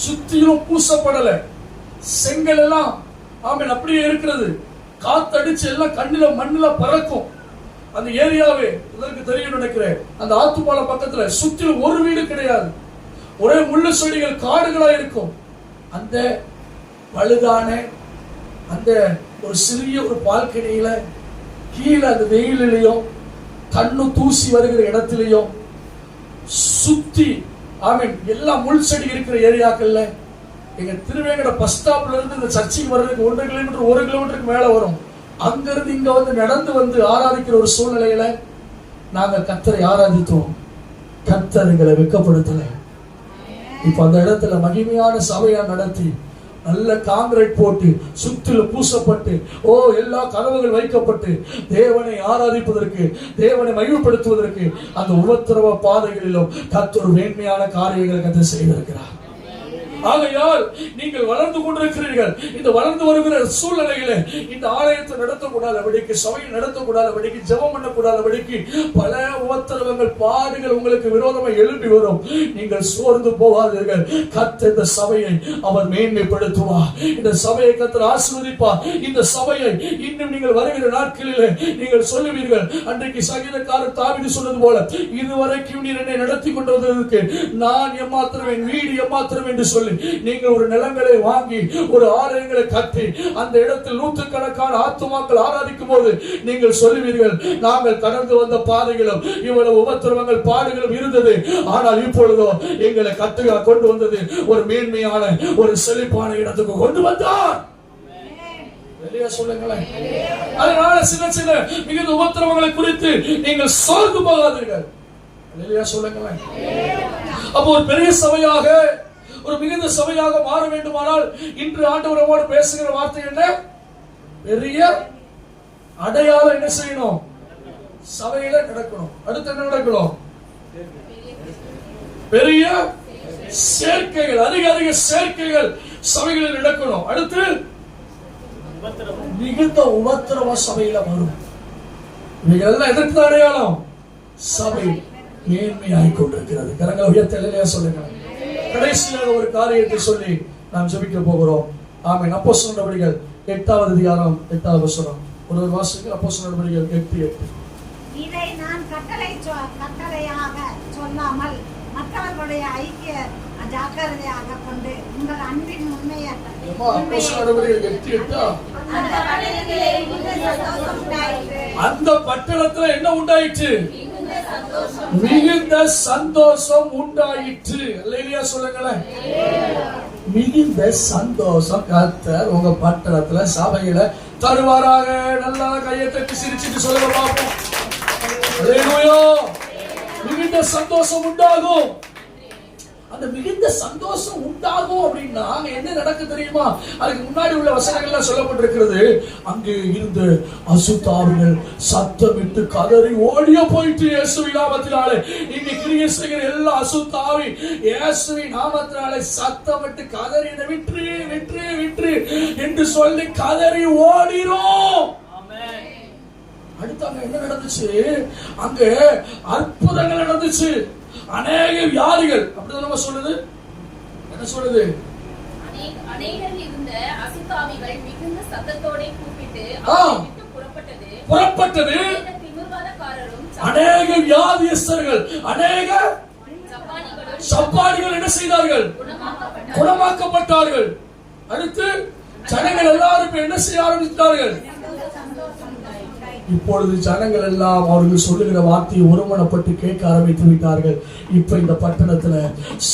சுத்தியும் பூசப்படல, செங்கல் எல்லாம் ஆமென் அப்படியே இருக்கிறது. காத்தடிச்சு எல்லாம் கண்ணில மண்ணில பறக்கும். அந்த ஏரியாவே இதற்கு தெரியும் நினைக்கிறேன். அந்த ஆத்துப்பால பக்கத்துல சுத்திலும் ஒரு வீடு கிடையாது, ஒரே முள்ளு செடிகள் காடுகளா இருக்கும். அந்த பழுதான அந்த ஒரு சிறிய ஒரு பால்கனியில கீழே அந்த வெயிலையும் கண்ணு தூசி வருகிற இடத்திலையும் சுத்தி ஆமென் எல்லா முள் செடி இருக்கிற ஏரியாக்கள்ல, எங்க திருவேங்கட பஸ் ஸ்டாப்ல இருந்து இந்த சர்ச்சுக்கு வர்றதுக்கு 1 கிலோமீட்டர் 1 கிலோமீட்டருக்கு மேல வரும். அங்கிருந்து இங்க வந்து நடந்து வந்து ஆராதிக்கிற ஒரு சூழ்நிலையில நாங்க கர்த்தரை ஆராதித்தோம். கர்த்தர் எங்களை வெட்கப்படுத்தல. இப்ப அந்த இடத்துல மகிமையான சபையா நடத்தி நல்ல காங்கிரீட் போட்டு சுற்றிலும் பூசப்பட்டு எல்லா கதவுகள் வைக்கப்பட்டு தேவனை ஆராதிப்பதற்கு, தேவனை மகிமைப்படுத்துவதற்கு அந்த உபத்திரவ பாதைகளிலும் கர்த்தர் மேன்மையான காரியங்களை கர்த்தர் செய்திருக்கிறார். ஆகையால் நீங்கள் வளர்ந்து கொண்டிருக்கிறீர்கள். இந்த வளர்ந்து வருகிற சூழ்நிலையில இந்த ஆலயத்தை நடத்தக்கூடாதபடிக்கு, சபையை நடத்தக்கூடாதபடிக்கு, ஜெபம் பண்ணக்கூடாதபடிக்கு பல உபத்திரவங்கள், பாடுகள் உங்களுக்கு விரோதமாக எழுப்பி வரும். நீங்கள் சோர்ந்து போகாதீர்கள். கர்த்தர் இந்த சபையை அவர் மேன்மைப்படுத்துவார். இந்த சபையை கர்த்தர் ஆசீர்வதிப்பார். இந்த சபையை இன்னும் நீங்கள் வருகிற நாட்களிலே நீங்கள் சொல்லுவீர்கள், அன்றைக்கு சங்கீதக்காரர் தாவீது சொன்னது போல, இதுவரைக்கும் நீர் என்னை நடத்தி கொண்டு வந்ததற்கு நான் எம்மாத்திரம், என் வீடு எம்மாத்திரம் என்று சொல்லி நீங்கள் ஒரு நிலங்களை வாங்கி ஒரு ஆலயங்களை கட்டி அந்த இடத்தில் நூற்றுக்கணக்கான ஆத்துமாக்கள் ஆராதிக்கும் போது நீங்கள் சொல்லுவீர்கள், நாங்கள் கடந்து வந்த பாதைகளும் இவ்வளவு உபத்திரவங்கள், பாடுகளும் இருந்தது, ஆனால் இப்பொழுதோ எங்களை கட்டுக கொண்டு வந்தது ஒரு மேன்மையான, ஒரு செழிப்பான இடத்துக்கு கொண்டு வந்தார். சொல்லுங்களேன். அதனால சின்ன சின்ன மிகுந்த உபத்திரவங்களை குறித்து நீங்கள் சோர்ந்து போகாதீர்கள். சொல்லுங்களேன். அப்போ ஒரு பெரிய சபையாக, ஒரு மிகுந்த சபையாக மாற வேண்டுமானால் இன்று ஆண்டவரோடு பேசுகிற வார்த்தை என்ன? பெரிய அடையாளம் என்ன செய்யணும்? சபையில நடக்கணும். அடுத்து என்ன நடக்கணும்? பெரிய சேர்க்கைகள், அதிக அதிக சேர்க்கைகள் சபைகளில் நடக்கணும். அடுத்து மிகுந்த உபத்திரவ சபையில வரும். இவைகள் எதற்கு அடையாளம்? சபை மேன்மையாய் கொண்டிருக்கிறது. கரங்களை உயர்த்த சொல்லுங்க. கடைசியாக ஒரு காரியத்தை சொல்லி நாம் ஜெபிக்க போகிறோம். ஆமென். அப்போஸ்தலர் நடவடிக்கைகள் 8வது அதிகாரம் 8வது வசனம். ஒரு வாசிக்க. அப்போஸ்தலர் நடவடிக்கைகள் 8:8. இதை நான் கட்டளையாக சொல்லாமல் மற்றவர்களுடைய ஐக்கிய ஜாக்கிரதையாக கொண்டு உங்கள் அன்பின் உண்மையை அந்த பட்டணத்துல என்ன உண்டாயிற்று? மிகுந்த சந்தோஷம் உண்டாயிற்று. அல்லேலூயா சொல்லுங்களேன். மிகுந்த சந்தோஷம் கர்த்தர் உங்க பட்டணத்துல, சபையில தருவாராக. நல்லா கையை தட்டி சிரிச்சுட்டு சொல்லுங்க பாப்போம். அல்லேலூயா. மிகுந்த சந்தோஷம் உண்டாகும். அந்த மிகுந்த சந்தோஷம் உண்டாகும் அப்படின்னா அங்க என்ன நடக்க தெரியுமா? அதுக்கு முன்னாடி உள்ள வசனங்கள்லாம் சொல்லப்பட்டிருக்கிறது. அங்கே இருந்து அசுத்தாவிகள் சத்தமிட்டு கதறி ஓடிய போயிட்டு இயேசுவின் நாமத்தினாலே. இன்னைக்கு கிரியை செய்கிற எல்லா அசுத்தாவி இயேசுவின் நாமத்தினாலே சத்தமிட்டு கதறி விற்று விற்று விற்று என்று சொல்லி கதறி ஓடிரும். அடுத்து அங்க என்ன நடந்துச்சு? அங்க அற்புதங்கள் நடந்துச்சு. அநேக வியாதிகள். அப்படிதான் நம்ம சொல்லுது. என்ன சொல்லுது? அநேகர் இருந்த அசுத்தாவிகள் மிகுந்த சத்தத்தோட கூப்பிட்டு புறப்பட்டது. அநேக வியாதியஸ்தர்கள், அநேக சப்பானிகள் என்ன செய்தார்கள்? குணமாக்கப்பட்டார்கள். அடுத்து ஜனங்கள் எல்லாரும் என்ன செய்ய ஆரம்பித்தார்கள்? இப்பொழுது ஜனங்கள் எல்லாம் அவர்கள் சொல்லுகிற வார்த்தையை ஒருமனப்பட்டு கேட்க ஆரம்பித்து விட்டார்கள். இப்ப இந்த பட்டணத்துல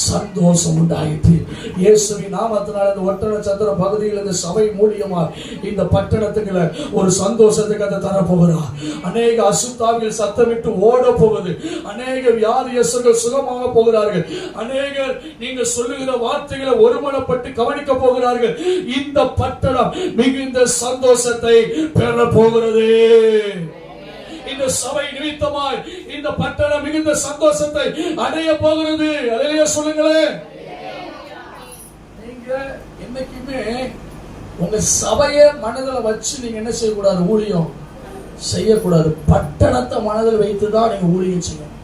சந்தோஷம் உண்டாயிற்று. இயேசுவின் நாமத்தினால் இந்த ஒட்டன சத்திர பகுதியில் இந்த சபை மூலியமா இந்த பட்டணத்துக்குள்ள ஒரு சந்தோஷத்துக்கு அதை தரப்போகிறார். அநேக அசுத்தாவிகள் சத்தமிட்டு ஓட போகுது. அநேக வியாதியஸ்தர்கள் சுகமாக போகிறார்கள். அநேகர் நீங்க சொல்லுகிற வார்த்தைகளை ஒருமனப்பட்டு கவனிக்க போகிறார்கள். இந்த பட்டணம் மிகுந்த சந்தோஷத்தை பெற போகிறது. இந்த சபை நிமித்தமாய் இந்த பட்டணம் மிகுந்த சந்தோஷத்தை அடைய போகிறது. அல்லேலூயா சொல்லுங்களேன். நீங்க என்னைக்குமே உங்க சபையை மனதில் வச்சு நீங்க என்ன செய்யக்கூடாது? ஊழியம் செய்யக்கூடாது. பட்டணத்தை மனதில் வைத்துதான் நீங்க ஊழியம் செய்யணும்.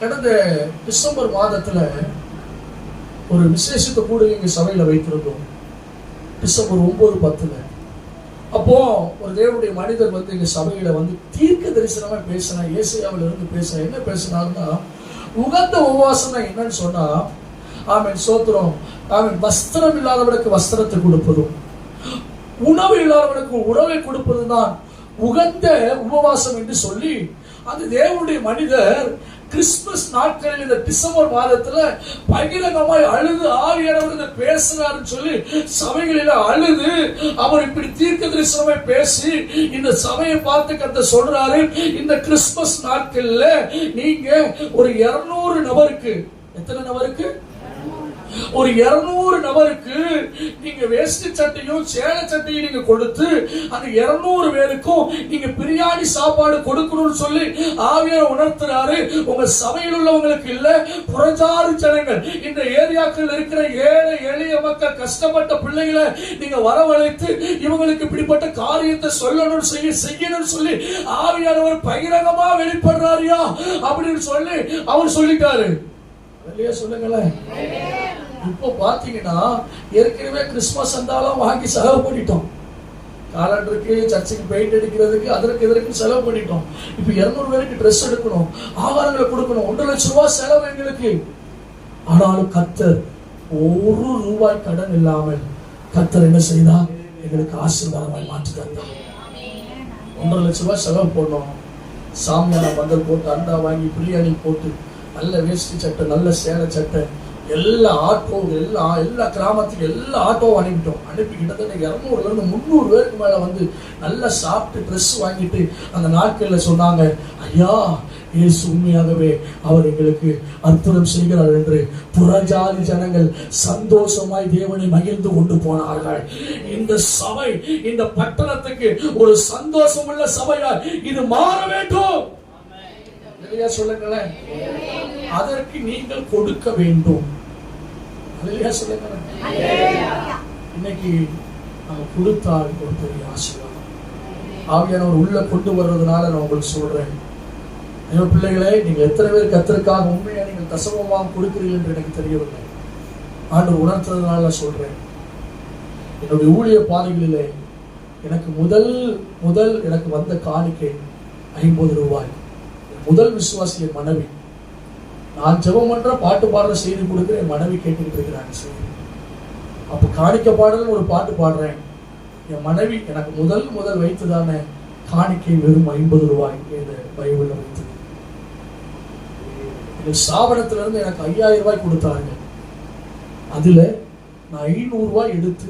கடந்த டிசம்பர் மாதத்துல ஒரு விசேஷத்தை கூட எங்க சபையில வைத்திருந்தோம். டிசம்பர் 9-10. அப்போ ஒரு தேவனுடைய மனிதர் வந்து எங்க சபையில வந்து தீர்க்க தரிசனமா பேசினா, ஏசாயாவில இருந்து பேசினா. என்ன பேசினாருன்னா, உகந்த உபவாசம் என்னன்னு சொன்னா, ஆமென் சோத்திரம், ஆமென், வஸ்திரம் இல்லாதவனுக்கு வஸ்திரத்தை கொடுப்பதும் உணவு இல்லாதவனுக்கு உணவை கொடுப்பதுதான் உகந்த உபவாசம் என்று சொல்லி அந்த தேவனுடைய மனிதர் கிறிஸ்துமஸ் நாட்களில் இந்த டிசம்பர் மாதத்துல பகிரங்கமாய் அழுது ஆவியானவர் பேசுறாருன்னு சொல்லி சபைகளில அழுது அவர் இப்படி தீர்க்க தரிசனமாய் பேசி இந்த சபையை பார்த்து கர்த்தர் சொல்றாரு, இந்த கிறிஸ்துமஸ் நாட்கள்ல நீங்க ஒரு 200 நபருக்கு, எத்தனை நபருக்கு? ஒரு 200 நபருக்கு நீங்க வேஷ்டி சட்டையும் சேலை சட்டையும் நீங்க கொடுத்து அந்த 200 பேருக்கும் நீங்க பிரியாணி சாப்பாடு கொடுக்கணும்னு சொல்லி ஆவியார் உணர்த்துறாரு. உங்க சபையில் உள்ளவங்களுக்கு இல்ல, புறஜாதி ஜனங்கள், இந்த ஏரியாக்கள் இருக்கிற ஏழை எளிய மக்கள், கஷ்டப்பட்ட பிள்ளைகளை நீங்க வரவழைத்து இவங்களுக்கு இப்படிப்பட்ட காரியத்தை செய்யணும்னு சொல்லி ஆவியானவர் பகிரங்கமா வெளிப்படுறாரியா அப்படின்னு சொல்லி அவர் சொல்லிட்டாரு. சொல்லுங்களேன். இப்போ பாத்தீங்கன்னா ஏற்கனவே கிறிஸ்துமஸ் வந்தாலும் வாங்கி செலவு பண்ணிட்டோம். காலண்டருக்கு, சர்ச்சுக்கு பெயிண்ட் அடிக்கிறதுக்கு, அதற்கு இதற்கு செலவு பண்ணிட்டோம். இப்ப 200 பேருக்கு ட்ரெஸ் எடுக்கணும், ஆகாரங்களை கொடுக்கணும், 1 லட்சம் ரூபாய் செலவு எங்களுக்கு. ஆனாலும் கர்த்தர் 1 ரூபாய் கடன் இல்லாமல் கர்த்தர் என்ன செய்தார்? எங்களுக்கு ஆசீர்வாதமாய் மாற்றி தந்தார். 1.5 லட்சம் ரூபாய் செலவு போடணும். சாமியான பந்தல் போட்டு, அண்டா வாங்கி, பிரியாணி போட்டு, நல்ல வேஷ்டி சட்டை, நல்ல சேலை சட்டை, எல்லா ஆட்டோ, எல்லா கிராமத்துக்கு எல்லா ஆட்டோவும் அனுப்பி கிட்டத்தட்ட 200ல இருந்து 300 பேருக்கு மேல வந்து நல்லா சாப்பிட்டு ட்ரெஸ் வாங்கிட்டு அந்த நாட்கள்ல சொன்னாங்க, ஐயா இயேசு உண்மையாகவே அவர் எங்களுக்கு அற்புதம் செய்கிறார் என்று புறஜாதி ஜனங்கள் சந்தோஷமாய் தேவனை மகிழ்ந்து கொண்டு போனார்கள். இந்த சபை இந்த பட்டணத்துக்கு ஒரு சந்தோஷம் உள்ள சபையார் இது மாற வேண்டும். சொல்லுங்களேன். அதற்கு நீங்கள் கொடுக்க வேண்டும். சொல்லுங்களேன். இன்னைக்கு நம்ம கொடுத்தால் ஒரு பெரிய ஆசீர்வாதம். ஆவியானவர் உள்ள கொண்டு வர்றதுனால நான் உங்களுக்கு சொல்றேன், பிள்ளைகளே, நீங்க எத்தனை பேர் கர்த்தருக்காக உண்மையா நீங்கள் தசமமாக கொடுக்கிறீர்கள் என்று எனக்கு தெரியவில்லை. ஆண்டவர் உணர்த்ததுனால நான் சொல்றேன். என்னுடைய ஊழிய பாதைகளிலே எனக்கு முதல் எனக்கு வந்த காணிக்கை 50 ரூபாய். முதல் விசுவாசி என் மனைவி. நான் ஜெபம் பண்ற, பாட்டு பாடுற, செய்தி கொடுக்குற என் மனைவி கேட்டுக்கிட்டு இருக்கிறாங்க செய்தி. அப்ப காணிக்க பாடல் ஒரு பாட்டு பாடுறேன். என் மனைவி எனக்கு முதல் வைத்துதானே காணிக்கை வெறும் 50 ரூபாய் இந்த பைபிள்ல வைத்து. இந்த ஸ்தாபனத்துல இருந்து எனக்கு 5000 ரூபாய் கொடுத்தாங்க. அதுல நான் 500 ரூபாய் எடுத்து,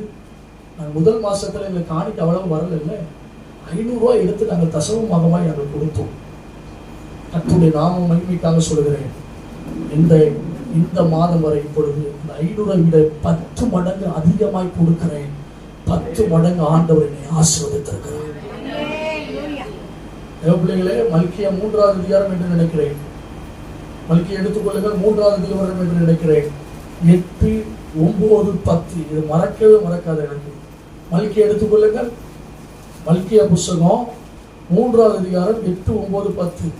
நான் முதல் மாசத்துல எங்க காணிக்க அவ்வளவு வரல, 500 ரூபாய் எடுத்து நாங்கள் தசமமாகமாய் நாங்கள் கொடுத்தோம். கர்த்தருடைய நாம மகிமைக்காக சொல்கிறேன். இந்த மாதம் வரை இப்பொழுது 500 விட 10 மடங்கு அதிகமாய் கொடுக்கிறேன். 10 மடங்கு ஆண்டவர் என்னை ஆசீர்வதித்திருக்கிறார். பிள்ளைகளே, மல்கியா 3வது அதிகாரம் என்று நினைக்கிறேன். மல்கியா எடுத்துக்கொள்ளுங்கள், 3வது அதிகாரம் என்று நினைக்கிறேன். 8, 9, 10 இது மறக்கவே மறக்காது எனக்கு. மல்கியா எடுத்துக்கொள்ளுங்கள். மல்கியா புஸ்தகம் 3வது அதிகாரம் 8, 9, 10.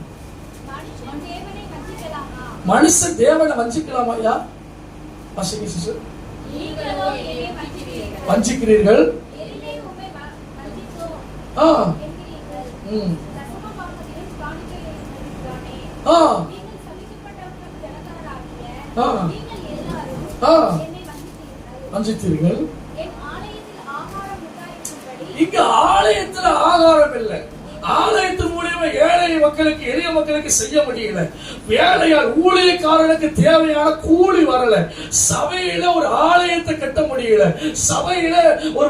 மனுஷன் தேவனை வஞ்சிக்கலாமா? ஐயா வஞ்சிக்கிறீர்கள். வஞ்சித்தீர்கள். இங்க ஆலயத்துல ஆகாரம் இல்லை. ஆலயத்தின் மூலியமா ஏழை மக்களுக்கு, எளிய மக்களுக்கு செய்ய முடியல. வேலையால் ஊழியக்காரனுக்கு தேவையான கூலி வரல. சபையில ஒரு ஆலயத்தை கட்ட முடியல. சபையில ஒரு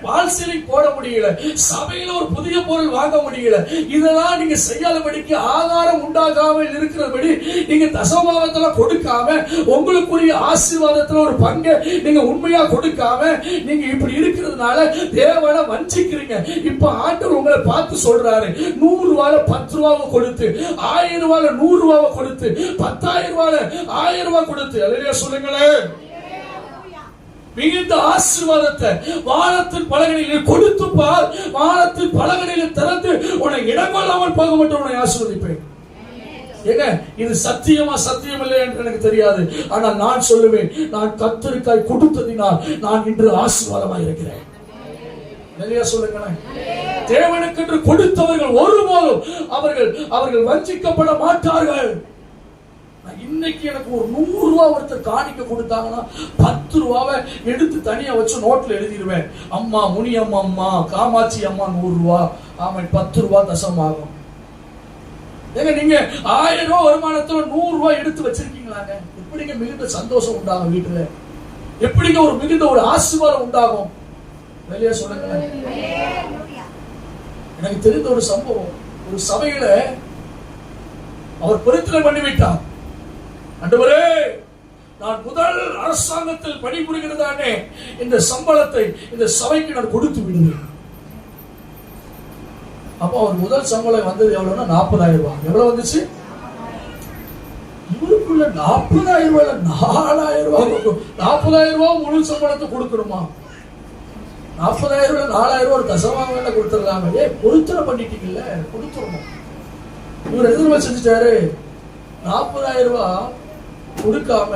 பால் சீலிங் போட முடியல. சபையில ஒரு புதிய பொருள் வாங்க முடியல. இதெல்லாம் நீங்க செய்யாதபடிக்கு, ஆகாரம் உண்டாகாமல் இருக்கிறபடி நீங்க தசமபாகத்துல கொடுக்காம, உங்களுக்குரிய ஆசீர்வாதத்துல ஒரு பங்கை நீங்க உண்மையா கொடுக்காம நீங்க இப்படி இருக்கிறதுனால தேவனை வஞ்சிக்கிறீங்க. இப்ப ஆண்டவர் உங்களை பார்த்து சொல்றாரு, 100 ரூபாய் 10 ரூபாவை கொடுத்து, 1000 ரூபாய் 100 ரூபாவை கொடுத்து, 10,000 ரூபாய் 1000 ரூபாய் கொடுத்து, அல்லேலூயா சொல்லுங்களேன். மிகுந்த ஆசீர்வாதத்தை வானத்தின் பலகணியில் கொடுத்து பார். வானத்தின் பலகணியில் திறந்து உன்னை இடங்கொள்ளாமல் போக மட்டும் உன்னை ஆசீர்வதிப்பேன். ஏங்க, இது சத்தியமா சத்தியம் இல்லை என்று எனக்கு தெரியாது. ஆனால் நான் சொல்லுவேன், நான் கர்த்தருக்காய் கொடுத்ததினால் நான் இன்று ஆசீர்வாதமாக இருக்கிறேன். சொல்லுங்களேன். தேவனுக்கு கொடுத்தவர்கள் ஒருபோதும் அவர்கள் வஞ்சிக்கப்பட மாட்டார்கள். இன்னைக்கு எனக்கு ஒரு 100 ரூபாய் ஒருத்தர் காணிக்க கொடுத்தாங்கன்னா 10 ரூபாவை எடுத்து தனியா வச்சு நோட்ல எழுதிடுவேன். அம்மா முனியம்மா, அம்மா காமாட்சி அம்மா 100 ரூபாய், ஆமா 10 ரூபாய் தசமாகும். ஏங்க, நீங்க 1000 ரூபாய் வருமானத்துல 100 ரூபாய் எடுத்து வச்சிருக்கீங்களாங்க? எப்படிங்க மிகுந்த சந்தோஷம் உண்டாகும் வீட்டுல? எப்படிங்க ஒரு மிகுந்த ஒரு ஆசீர்வாதம் உண்டாகும்? வெளியே சொல்லுங்க. எனக்கு தெரிந்த ஒரு சம்பவம், ஒரு சபையில அவர் பொருத்தனை பண்ணிவிட்டார். ஆண்டவரே, நான் முதல் அரசாங்கத்தில் பணிபுரிகிறதானே இந்த சம்பளத்தை இந்த சபைக்கு நான் கொடுத்து விடுவேன். அப்போ அவர் முதல் சம்பளம் வந்தது எவ்வளவுன்னா 40,000 ரூபாய். எவ்வளவு வந்துச்சு? இவருக்குள்ள 40,000 ரூபாய் 4,000 ரூபாய் 40,000 ரூபாய் முழு சம்பளத்தை கொடுக்கணுமா? 40,000 ரூபாய் 4,000 ரூபாய் ஒரு தசமாக வேலை கொடுத்துடலாமே. பொருத்தனை பண்ணிட்டீங்கல்ல, கொடுத்துடணும். இவர் எதிர்ப்பு செஞ்சுட்டாரு. 40,000 ரூபாய் கொடுக்காம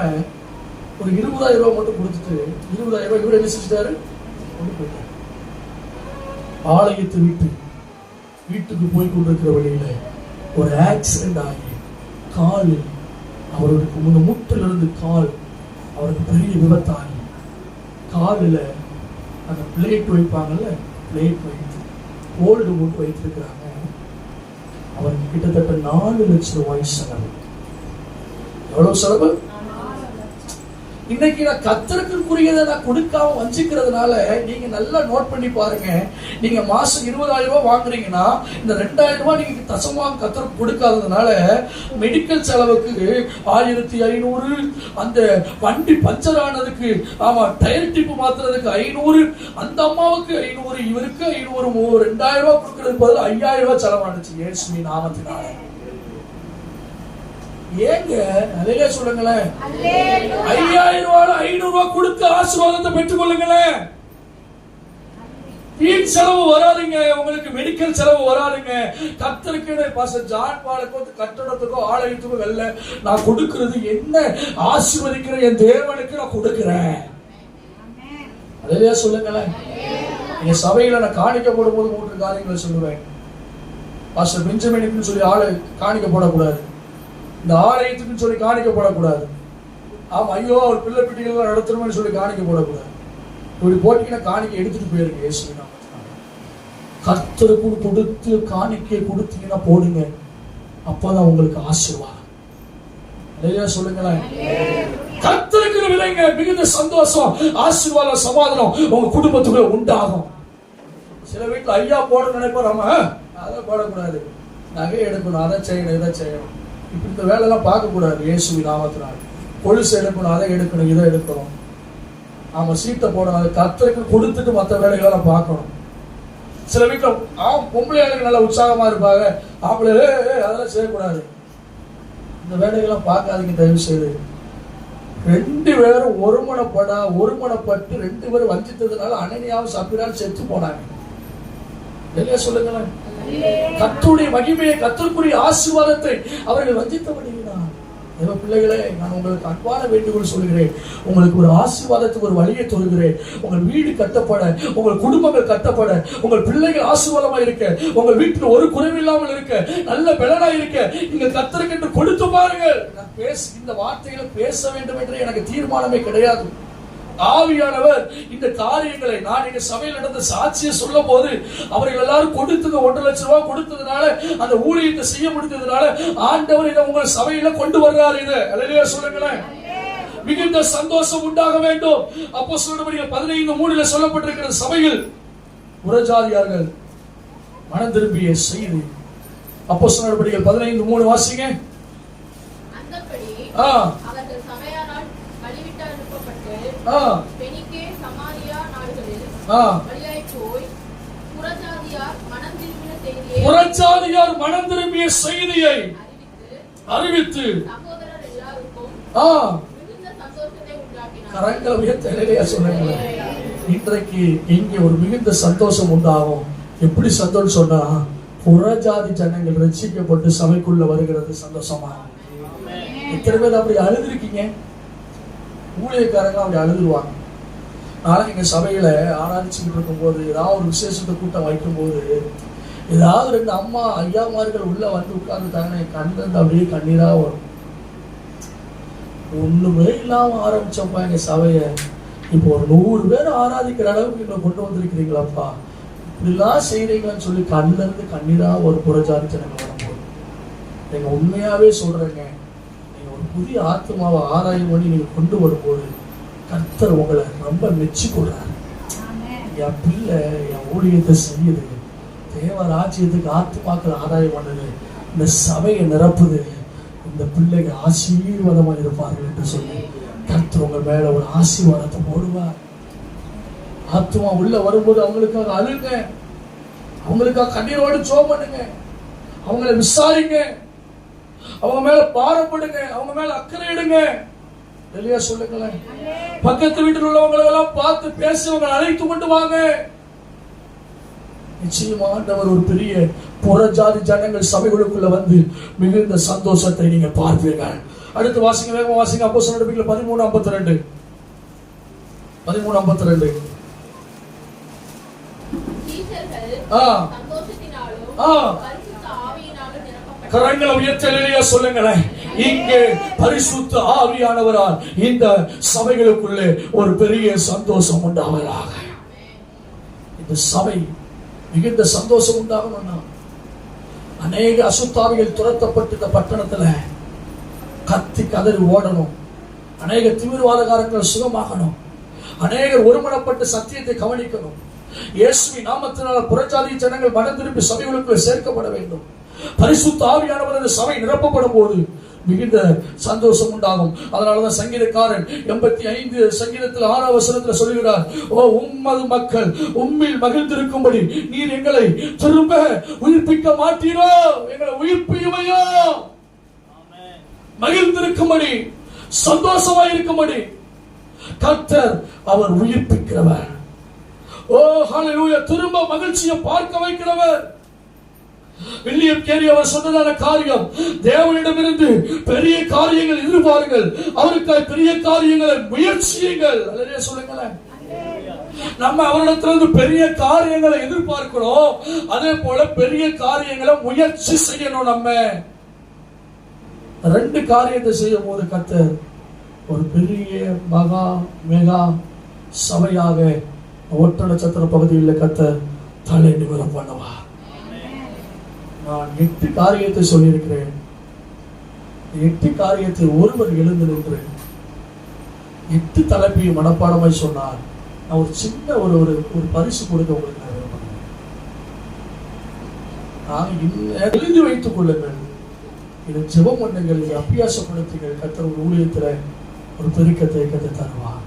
ஒரு 20,000 ரூபாய் மட்டும் கொடுத்துட்டு 20,000 ரூபாய் இவர் என்ன செஞ்சுட்டாரு? கொண்டு போயிட்டாரு. ஆலயத்தை விட்டு வீட்டுக்கு போய் கொண்டிருக்கிற வழியில ஒரு ஆக்சிடென்ட் ஆகி காலில் அவருக்கு முட்டிலிருந்து கால் அவருக்கு பெரிய விபத்தாகி காலில் அந்த பிளேட் வைப்பாங்கல்ல, பிளேட் வைத்து கோல்டு போட்டு வைத்திருக்கிறாங்க. அவருக்கு கிட்டத்தட்ட 4 லட்சம் ரூபாய் செலவு. எவ்வளவு செலவு? இன்னைக்கு நான் கர்த்தருக்குரியதை நான் கொடுக்காம வஞ்சிக்கிறதுனால நீங்க நல்லா நோட் பண்ணி பாருங்க. நீங்க மாசம் 20,000 ரூபாய் வாங்குறீங்கன்னா இந்த 2,000 ரூபாய் நீங்க தசமாக கர்த்தருக்கு கொடுக்காததுனால மெடிக்கல் செலவுக்கு 1,500, அந்த வண்டி பஞ்சர் ஆனதுக்கு டயர் டிப்பு மாத்துறதுக்கு 500, அந்த அம்மாவுக்கு 500, இவருக்கு 500, 2,000 ரூபாய் கொடுக்கறதுக்கு பதில் 5,000 ரூபாய் செலவானுச்சு இயேசுவின் நாமத்தினால. ஏங்க அல்லேலூயா சொல்லுங்களேன். 5,000 ரூபாய் 500 ரூபாய் கொடுத்து ஆசீர்வாதத்தை பெற்றுக் கொள்ளுங்களேன். வீண் செலவு வராதுங்க, உங்களுக்கு மெடிக்கல் செலவு வராதுங்க. கர்த்தருக்கு பாஸ்டர் ஜான் பாலுக்கோ கட்டடத்துக்கோ ஆலயத்துக்கோ வெல்ல நான் கொடுக்கிறது என்ன ஆசீர்வதிக்கிற என் தேவனுக்கு நான் கொடுக்கிறேன். அல்லேலூயா சொல்லுங்களேன். என் சபையில நான் காணிக்க போடும் போது 3 காரியங்களை சொல்லுவேன். பாஸ்டர் பெஞ்சமினுக்கு சொல்லி ஆளு காணிக்க போடக்கூடாது, இந்த ஆலயத்துக்கு சொல்லி காணிக்க போடக்கூடாது. ஐயோ அவர் பிள்ளை பிட்டிகள் நடத்தணும்னு சொல்லி காணிக்க போடக்கூடாது. இப்படி போட்டீங்கன்னா காணிக்கை எடுத்துட்டு போயிருங்க. இயேசுவின் நாமத்தினால கர்த்தருக்கு கொடுத்து காணிக்கை கொடுத்தீங்கன்னா போடுங்க, அப்பதான் உங்களுக்கு ஆசீர்வாதம். இல்லையா சொல்லுங்களேன். கர்த்தருக்கு விளைங்க மிகுந்த சந்தோஷம், ஆசீர்வாதம், சமாதானம் உங்க குடும்பத்துக்குள்ள உண்டாகும். சில வீட்டுல ஐயா போட நினைப்போம், நம்ம அதை போடக்கூடாது, நகை எடுக்கணும், அதை செய்யணும், இதை செய்யணும், இப்படி இந்த வேலையெல்லாம் பார்க்கக்கூடாது. இயேசுவின் நாமத்தினால கொலுசு எடுக்கணும், அதை எடுக்கணும், இதை எடுக்கணும், சீட்டை போடணும், அதை கர்த்தருக்கு கொடுத்துட்டு மற்ற வேலைகளெல்லாம் பார்க்கணும். சில வீட்டில் பொம்பளை ஆளுங்க நல்லா உற்சாகமா இருப்பாங்க, ஆம்பளை அதெல்லாம் செய்யக்கூடாது. இந்த வேலைகள்லாம் பார்க்காதீங்க தயவு செய்து. 2 பேரும் ஒருமனப்பட்டு 2 பேரும் வஞ்சித்ததுனால அனனியாவும் சப்பீராவும் செத்து போனாங்க. இல்லையா சொல்லுங்களேன். கர்த்தருடைய மகிமையை, கர்த்தருக்குரிய ஆசீர்வாதத்தை அவர்கள் வஞ்சித்தபடியினால் தேவ பிள்ளைகளே, நான் உங்களுக்கு அன்பான வேண்டுகோள் சொல்கிறேன். உங்களுக்கு ஒரு ஆசீர்வாதத்துக்கு ஒரு வழியை சொல்கிறேன். உங்கள் வீடு கட்டப்பட, உங்கள் குடும்பங்கள் கட்டப்பட, உங்கள் பிள்ளைகள் ஆசீர்வாதமா இருக்க, உங்கள் வீட்டில் ஒரு குறைவில்லாமல் இருக்க, நல்ல பலனா இருக்க, நீங்க கர்த்தருக்கு என்று கொடுத்து பாருங்கள். நான் இந்த வார்த்தைகளை பேச வேண்டும் என்று எனக்கு தீர்மானமே கிடையாது. ஆவியானவர் இந்த காரியங்களை நான் எங்க சபையில் நடந்த சாட்சியை சொல்லும் போது அவர்கள் எல்லாரும் கொடுத்தது 1 லட்சம் ரூபாய் கொடுத்ததுனால, அந்த ஊழியத்தை செய்ய முடிந்ததுனால ஆண்டவர் இதை உங்கள் சபையில கொண்டு வர்றாரு. இதை அல்லேலூயா சொல்லுங்களேன். மிகுந்த சந்தோஷம் உண்டாக வேண்டும். அப்போஸ்தலர் 15:3 சொல்லப்பட்டிருக்கிற சபையில் புறஜாதியார்கள் மனம் திரும்பிய செய்தி. அப்போஸ்தலர் 15:3 வாசிங்க. அந்தபடி அவர்கள் சபையாரால் வழிவிட்டு அனுப்பப்பட்டு பெனிக்கே சமாரியா நாடுகளில் வழியாய் போய் புறஜாதியார் மனம் திரும்பிய செய்தியை அறிவித்து சகோதரர் எல்லாருக்கும் மிகுந்த சந்தோஷத்தை உண்டாக்கினார். கரங்களை உயர்த்தி சொல்லுங்க. இன்றைக்கு இங்கே ஒரு மிகுந்த சந்தோஷம் உண்டாகும். எப்படி சந்தோஷம் சொன்னா, புறஜாதி ஜனங்கள் ரட்சிக்கப்பட்டு சபைக்குள்ள வருகிறது சந்தோஷமா. எத்தனை பேர் அப்படி அழுதுருக்கீங்க? ஊழியக்காரங்க அப்படி அழுதுருவாங்க. நாளைக்கு எங்க சபையில ஆராய்ச்சிட்டு இருக்கும் போது, ஏதாவது ஒரு விசேஷத்தை கூட்டம் வைக்கும் போது, ஏதாவது 2 அம்மா ஐயாமார்கள் உள்ள வந்து உட்கார்ந்துட்டாங்கன்னா என் கண்ணிலிருந்து அப்படியே கண்ணீரா வரும். ஒண்ணுமே இல்லாம ஆரம்பிச்சப்பா எங்க சபைய, இப்போ ஒரு 100 பேர் ஆராதிக்கிற அளவுக்கு நீங்க கொண்டு வந்திருக்கிறீங்களாப்பா, இப்படிலாம் செய்யறீங்கன்னு சொல்லி கண்ணில இருந்து கண்ணீரா ஒரு புறஜாதி ஜனங்கள் வரும்போது, நீங்க உண்மையாவே சொல்றேங்க, நீங்க ஒரு புதிய ஆத்மாவை ஆராயும் பண்ணி நீங்க கொண்டு வரும்போது கர்த்தர் உங்களை ரொம்ப மெச்சிக்கொள்றாரு. என் பிள்ளை என் ஊழியத்தை செய்யுது, தேவ ராஜ்யத்துக்கு ஆத்மாக்கள் ஆதாயம் பண்ணுது, இந்த சபையை நிரப்புது, இந்த பிள்ளைங்க ஆசீர்வாதமா இருப்பார்கள் என்று சொல்லி கர்த்தர் உங்க மேல ஒரு ஆசீர்வாதத்தை போடுவார். ஆத்துமா உள்ள வரும்போது அவங்களுக்காக அழுங்க, அவங்களுக்காக கண்ணீரோடு ஜெபம் பண்ணுங்க, அவங்கள விசாரிங்க, அவங்க மேல பாரப்படுங்க, அவங்க மேல அக்கறை எடுங்க. வெளியா சொல்லுங்களேன். பக்கத்து வீட்டில் உள்ளவங்களை எல்லாம் பார்த்து பேசி அவங்க அழைத்து கொண்டு வாங்க. நிச்சயமா ஆண்டவர் ஒரு பெரிய புறஜாதி ஜனங்கள் சபைகளுக்குள்ள வந்து மிகுந்த சந்தோஷத்தை நீங்க பார்ப்பீர்கள். அடுத்து வாசிங்க, வேகமா வாசிங்க. அப்போஸ்தலர் நடவடிக்கைகள் 13:52. 13:52. கரங்களை உயர்த்தலையா சொல்லுங்களேன். இங்கே பரிசுத்த ஆவியானவரால் இந்த சபைகளுக்குள்ளே ஒரு பெரிய சந்தோஷம் உண்டாவதாக. இந்த சபை மிகுந்த சந்தோஷம் உண்டாகணும்னா அநேக அசுத்தாவிகள் துரத்தப்பட்டு இந்த பட்டணத்துல கத்தி கதறி ஓடணும். அநேக தீவிரவாதகாரங்கள் சுகமாகணும். அநேகர் ஒருமனப்பட்டு சத்தியத்தை கவனிக்கணும். இயேசுவின் நாமத்தினால புறஜாதி ஜனங்கள் மனம் திரும்பி சபைகளுக்குள்ளே சேர்க்கப்பட வேண்டும். பரிசுத்த ஆவியானவர் சபை நிரப்பப்படும் போது மிகுந்த சந்தோஷம் உண்டாகும். அதனாலதான் சங்கீதக்காரன் 85 சங்கீதத்தில் 6ஆம் வசனத்தில் சொல்லுகிறார், ஓ உம்மது மக்கள் உம்மில் மகிழ்ந்திருக்கும்படி நீர் எங்களை திரும்ப உயிர்ப்பிக்க மாட்டீரோ? எங்களை உயிர்ப்பியுமையோ? மகிழ்ந்திருக்கும்படி, சந்தோஷமாய் இருக்கும்படி கர்த்தர் அவர் உயிர்ப்பிக்கிறவர். ஓ ஹல்லேலூயா! திரும்ப மகிழ்ச்சியை பார்க்க வைக்கிறவர். வில்லியம் கேரி அவர் சொன்னதான காரியம், தேவனிடமிருந்து பெரிய காரியங்கள் எதிர்பாருங்கள், அவருக்காக பெரிய காரியங்களை முயற்சியுங்கள். அல்லேலூயா சொல்லுங்களேன். நம்ம அவரிடத்திலிருந்து பெரிய காரியங்களை எதிர்பார்க்கிறோம், அதே போல பெரிய காரியங்களை முயற்சி செய்யணும். நம்ம 2 காரியத்தை செய்யும் போது கர்த்தர் ஒரு பெரிய மெகா சபையாக ஒட்ட நட்சத்திர பகுதியில் கர்த்தர் தலை நிமிரம் பண்ணுவார். நான் 8 காரியத்தை சொல்லியிருக்கிறேன். 8 காரியத்தை ஒருவர் எழுந்து நின்று 8 தலைப்பையும் மனப்பாடமாய் சொன்னார். நான் ஒரு சின்ன ஒரு பரிசு கொடுக்க உங்களுக்கு எழுதி வைத்துக் கொள்ளுங்கள். இதை ஜெபம் பண்ணுங்கள், இதை அபியாசப்படுத்துங்கள். கர்த்தர் ஒரு ஊழியத்தில் ஒரு பெருக்கத்தை கத்து தருவார்.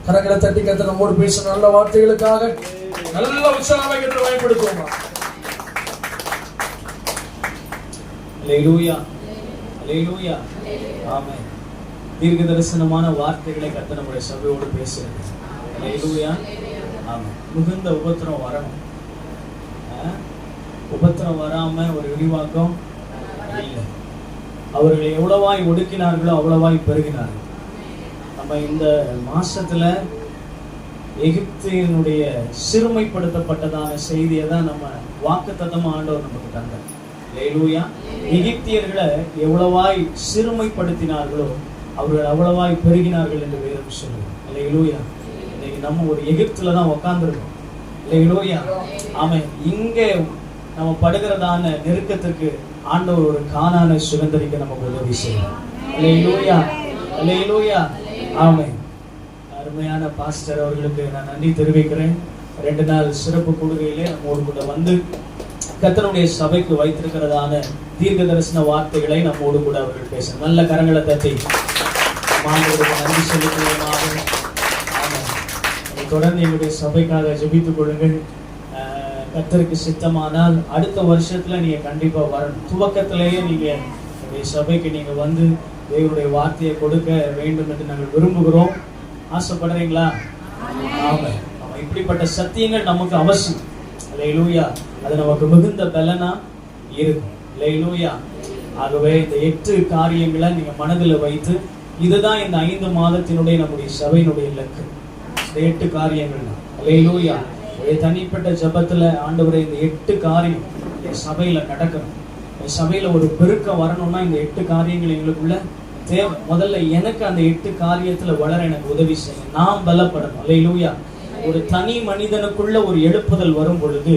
கரங்களை தட்டி கர்த்தர் நம்மோடு பேச நல்ல வார்த்தைகளுக்காக நல்ல உற்சாகமாக கர்த்தர் பயன்படுத்துவோமா? அல்லேலூயா, அல்லேலூயா, ஆமென். தீர்க்க தரிசனமான வார்த்தைகளை கர்த்தர் நம்முடைய சபையோடு பேசுறார். அல்லேலூயா, ஆமென். மிகுந்த உபத்திரம் வரணும். உபத்திரம் வராம ஒரு விரிவாக்கம் இல்லை. அவர்களை எவ்வளவாய் ஒடுக்கினார்களோ அவ்வளவாய் பெருகினார்கள். நம்ம இந்த மாசத்துல எகிப்தினுடைய சிறுமைப்படுத்தப்பட்டதான செய்தியை தான் நம்ம வாக்குத்தத்தமா ஆண்டவர் நமக்கு தந்தார். அல்லேலூயா. எகிப்தியர்களை எவ்வளவாய் சிறுமைப்படுத்தினார்களோ அவர்கள் அவ்வளவாய் பெருகினார்கள் என்று வேதம் சொல்லுது. அல்லேலூயா. இன்னைக்கு நம்ம ஒரு எகிப்துல தான் உட்கார்ந்துருக்கோம். அல்லேலூயா, ஆமென். இங்கே நம்ம படுகிறதான நெருக்கத்திற்கு ஆண்டவர் ஒரு கானானை சுதந்தரிக்க நமக்கு உதவி செய்யலாம். அல்லேலூயா, அல்லேலூயா, ஆமென். அருமையான பாஸ்டர் அவர்களுக்கு நான் நன்றி தெரிவிக்கிறேன். 2 நாள் சிறப்பு கூடுகையிலே நம்மோடு கூட வந்து கர்த்தருடைய சபைக்கு வைத்திருக்கிறதான தீர்க்க தரிசன வார்த்தைகளை நம்மோடு கூட அவர்கள் பேச நல்ல கரங்களை தட்டி மாணவர்களுக்கு நன்றி சொல்லிக் தொடர்ந்து எங்களுடைய சபைக்காக ஜெபித்துக் கொள்ளுங்கள். கர்த்தருக்கு சித்தமானால் அடுத்த வருஷத்துல நீங்க கண்டிப்பா வரணும். துவக்கத்திலேயே நீங்க சபைக்கு நீங்க வந்து தேவனுடைய வார்த்தையை கொடுக்க வேண்டும் என்று நாங்கள் விரும்புகிறோம். ஆசைப்படுறீங்களா? ஆமென். இப்படிப்பட்ட சத்தியங்கள் நமக்கு அவசியம். அல்லேலூயா. அது நமக்கு மிகுந்த பலனா இருக்கும். அல்லேலூயா. ஆகவே இந்த 8 காரியங்களை நீங்க மனதில் வைத்து, இதுதான் இந்த 5 மாதத்தினுடைய நம்முடைய சபையினுடைய இலக்கு. இந்த 8 காரியங்கள் தான். அல்லேலூயா. தனிப்பட்ட ஜபத்துல ஆண்டவரே இந்த 8 காரியம் என் சபையில நடக்கணும், என் சபையில ஒரு பெருக்கம் வரணும்னா இந்த 8 காரியங்கள் எங்களுக்குள்ள தேவை. முதல்ல எனக்கு அந்த 8 காரியத்துல வளர எனக்கு உதவி செய்யும். நாம் பலப்படணும். அல்லேலூயா. ஒரு தனி மனிதனுக்குள்ள ஒரு எழுப்புதல் வரும் பொழுது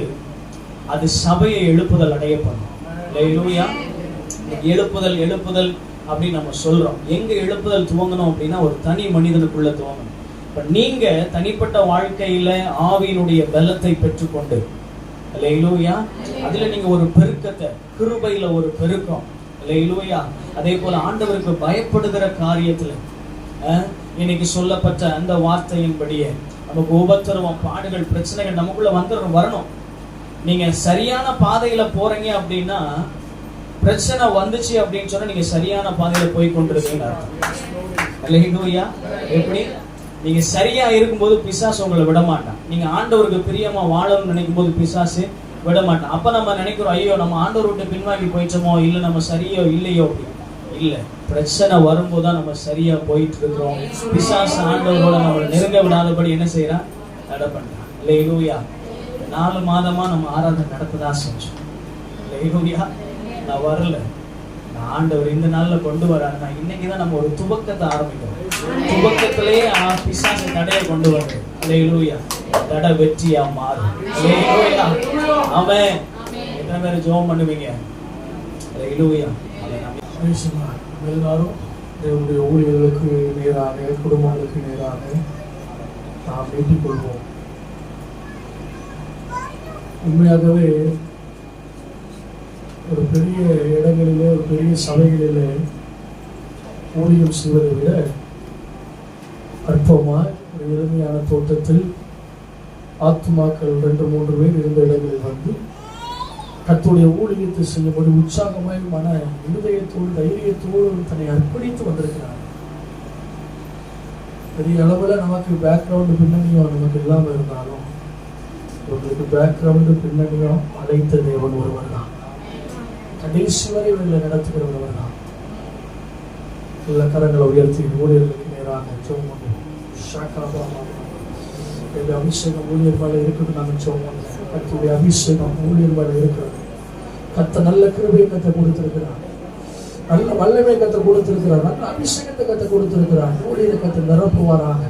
அது சபையை எழுப்புதல் அடையப்படும். அல்லேலூயா. எழுப்புதல் எழுப்புதல் அப்படின்னு நம்ம சொல்றோம். எங்க எழுப்புதல் துவங்கணும் அப்படின்னா ஒரு தனி மனிதனுக்குள்ள துவங்கணும். நீங்க தனிப்பட்ட வாழ்க்கையில ஆவியினுடைய பலத்தை பெற்றுக்கொண்டு, அல்லேலூயா, அதுல நீங்க ஒரு பெருக்கத்தை, கிருபையில ஒரு பெருக்கம், அல்லேலூயா, அதே போல ஆண்டவருக்கு பயப்படுகிற காரியத்துல இன்னைக்கு சொல்லப்பட்ட அந்த வார்த்தையின்படியே நமக்கு உபத்திரவம், பாடுகள், பிரச்சனைகள் நமக்குள்ள வரணும். நீங்க சரியான பாதையில போறீங்க அப்படின்னா, பிரச்சனை வந்துச்சு அப்படின்னு சொன்னா நீங்க சரியான பாதையில போய் கொண்டிருக்கீங்க. எப்படி? நீங்க சரியா இருக்கும்போது பிசாசு உங்களை விட மாட்டான். நீங்க ஆண்டவருக்கு பிரியமா வாழணும்னு நினைக்கும் போது பிசாசு விட மாட்டான். அப்ப நம்ம நினைக்கிறோம், ஐயோ நம்ம ஆண்டவர் விட்டு பின்வாங்கி போயிட்டோமோ, இல்ல நம்ம சரியோ இல்லையோ. இல்ல, பிரச்சனை வரும்போதுதான் நம்ம சரியா போயிட்டு இருக்கிறோம். பிசாசு ஆண்டவரோட நம்மளை நெருங்க விடாதபடி என்ன செய்யறான்? தடை பண்றான். அல்லேலூயா. 4 மாதமா நம்ம ஆராதனை நடத்ததான் செஞ்சோம். அல்லேலூயா. நான் வரல, நான் ஆண்டவர் இந்த நாள்ல கொண்டு வராருன்னா இன்னைக்குதான் நம்ம ஒரு துவக்கத்தை ஆரம்பிக்கிறோம். துவக்கத்திலேயே பிசாசு தடையை கொண்டு வருது. அல்லேலூயா. தடை வெற்றியா மாறும். அல்லேலூயா. ஆமென். எத்தனை பேர் ஜெபம் பண்ணுவீங்க? அல்லேலூயா. எல்லாரும் தேவனுடைய ஊழியர்களுக்கு நேராக, குடும்பங்களுக்கு நேராக நாம் நீட்டிக் கொள்வோம். உண்மையாகவே ஒரு பெரிய இடங்களிலே, ஒரு பெரிய சபைகளிலே ஊழியம் செய்வதை விட அற்பமாய் ஒரு எளிமையான தோட்டத்தில் ஆத்துமாக்கள் 2-3 பேர் இருந்த இடங்களில் வந்து கர்த்தருடைய ஊழியத்தை செய்யும்படி உற்சாகமாய் மன இருதயத்தோடு, தைரியத்தோடு தன்னை அர்ப்பணித்து வந்திருக்கிறார். பெரிய அளவில் நமக்கு பேக்ரவுண்டு பின்னணியும் நமக்கு இல்லாமல் இருந்தாலும், உங்களுக்கு பேக்ரவுண்டு பின்னணியும் அழைத்த தேவன் ஒருவர் தான். கடைசி வரை இவர்களை நடத்துகிற ஒருவர் தான். எல்லா கரங்களை உயர்த்தி ஊழியர்களுக்கு நேராக ஜெபம் பண்ணுவோம். அபிஷேகம் ஊழியர் மேலே இருக்குது. நாங்கள் ஜெபம் பண்ணுவோம். கர்த்தருடைய அபிஷேகம் ஊழியர் மேலே இருக்கிறது. கர்த்தர் நல்ல கிருபையை கத்தை கொடுத்திருக்கிறார், நல்ல வல்லமை கத்தை கொடுத்திருக்கிறார், நல்ல அபிஷேகத்தை கத்தை கொடுத்திருக்கிறார். ஊழியரை கத்தை நிரப்புவாராக.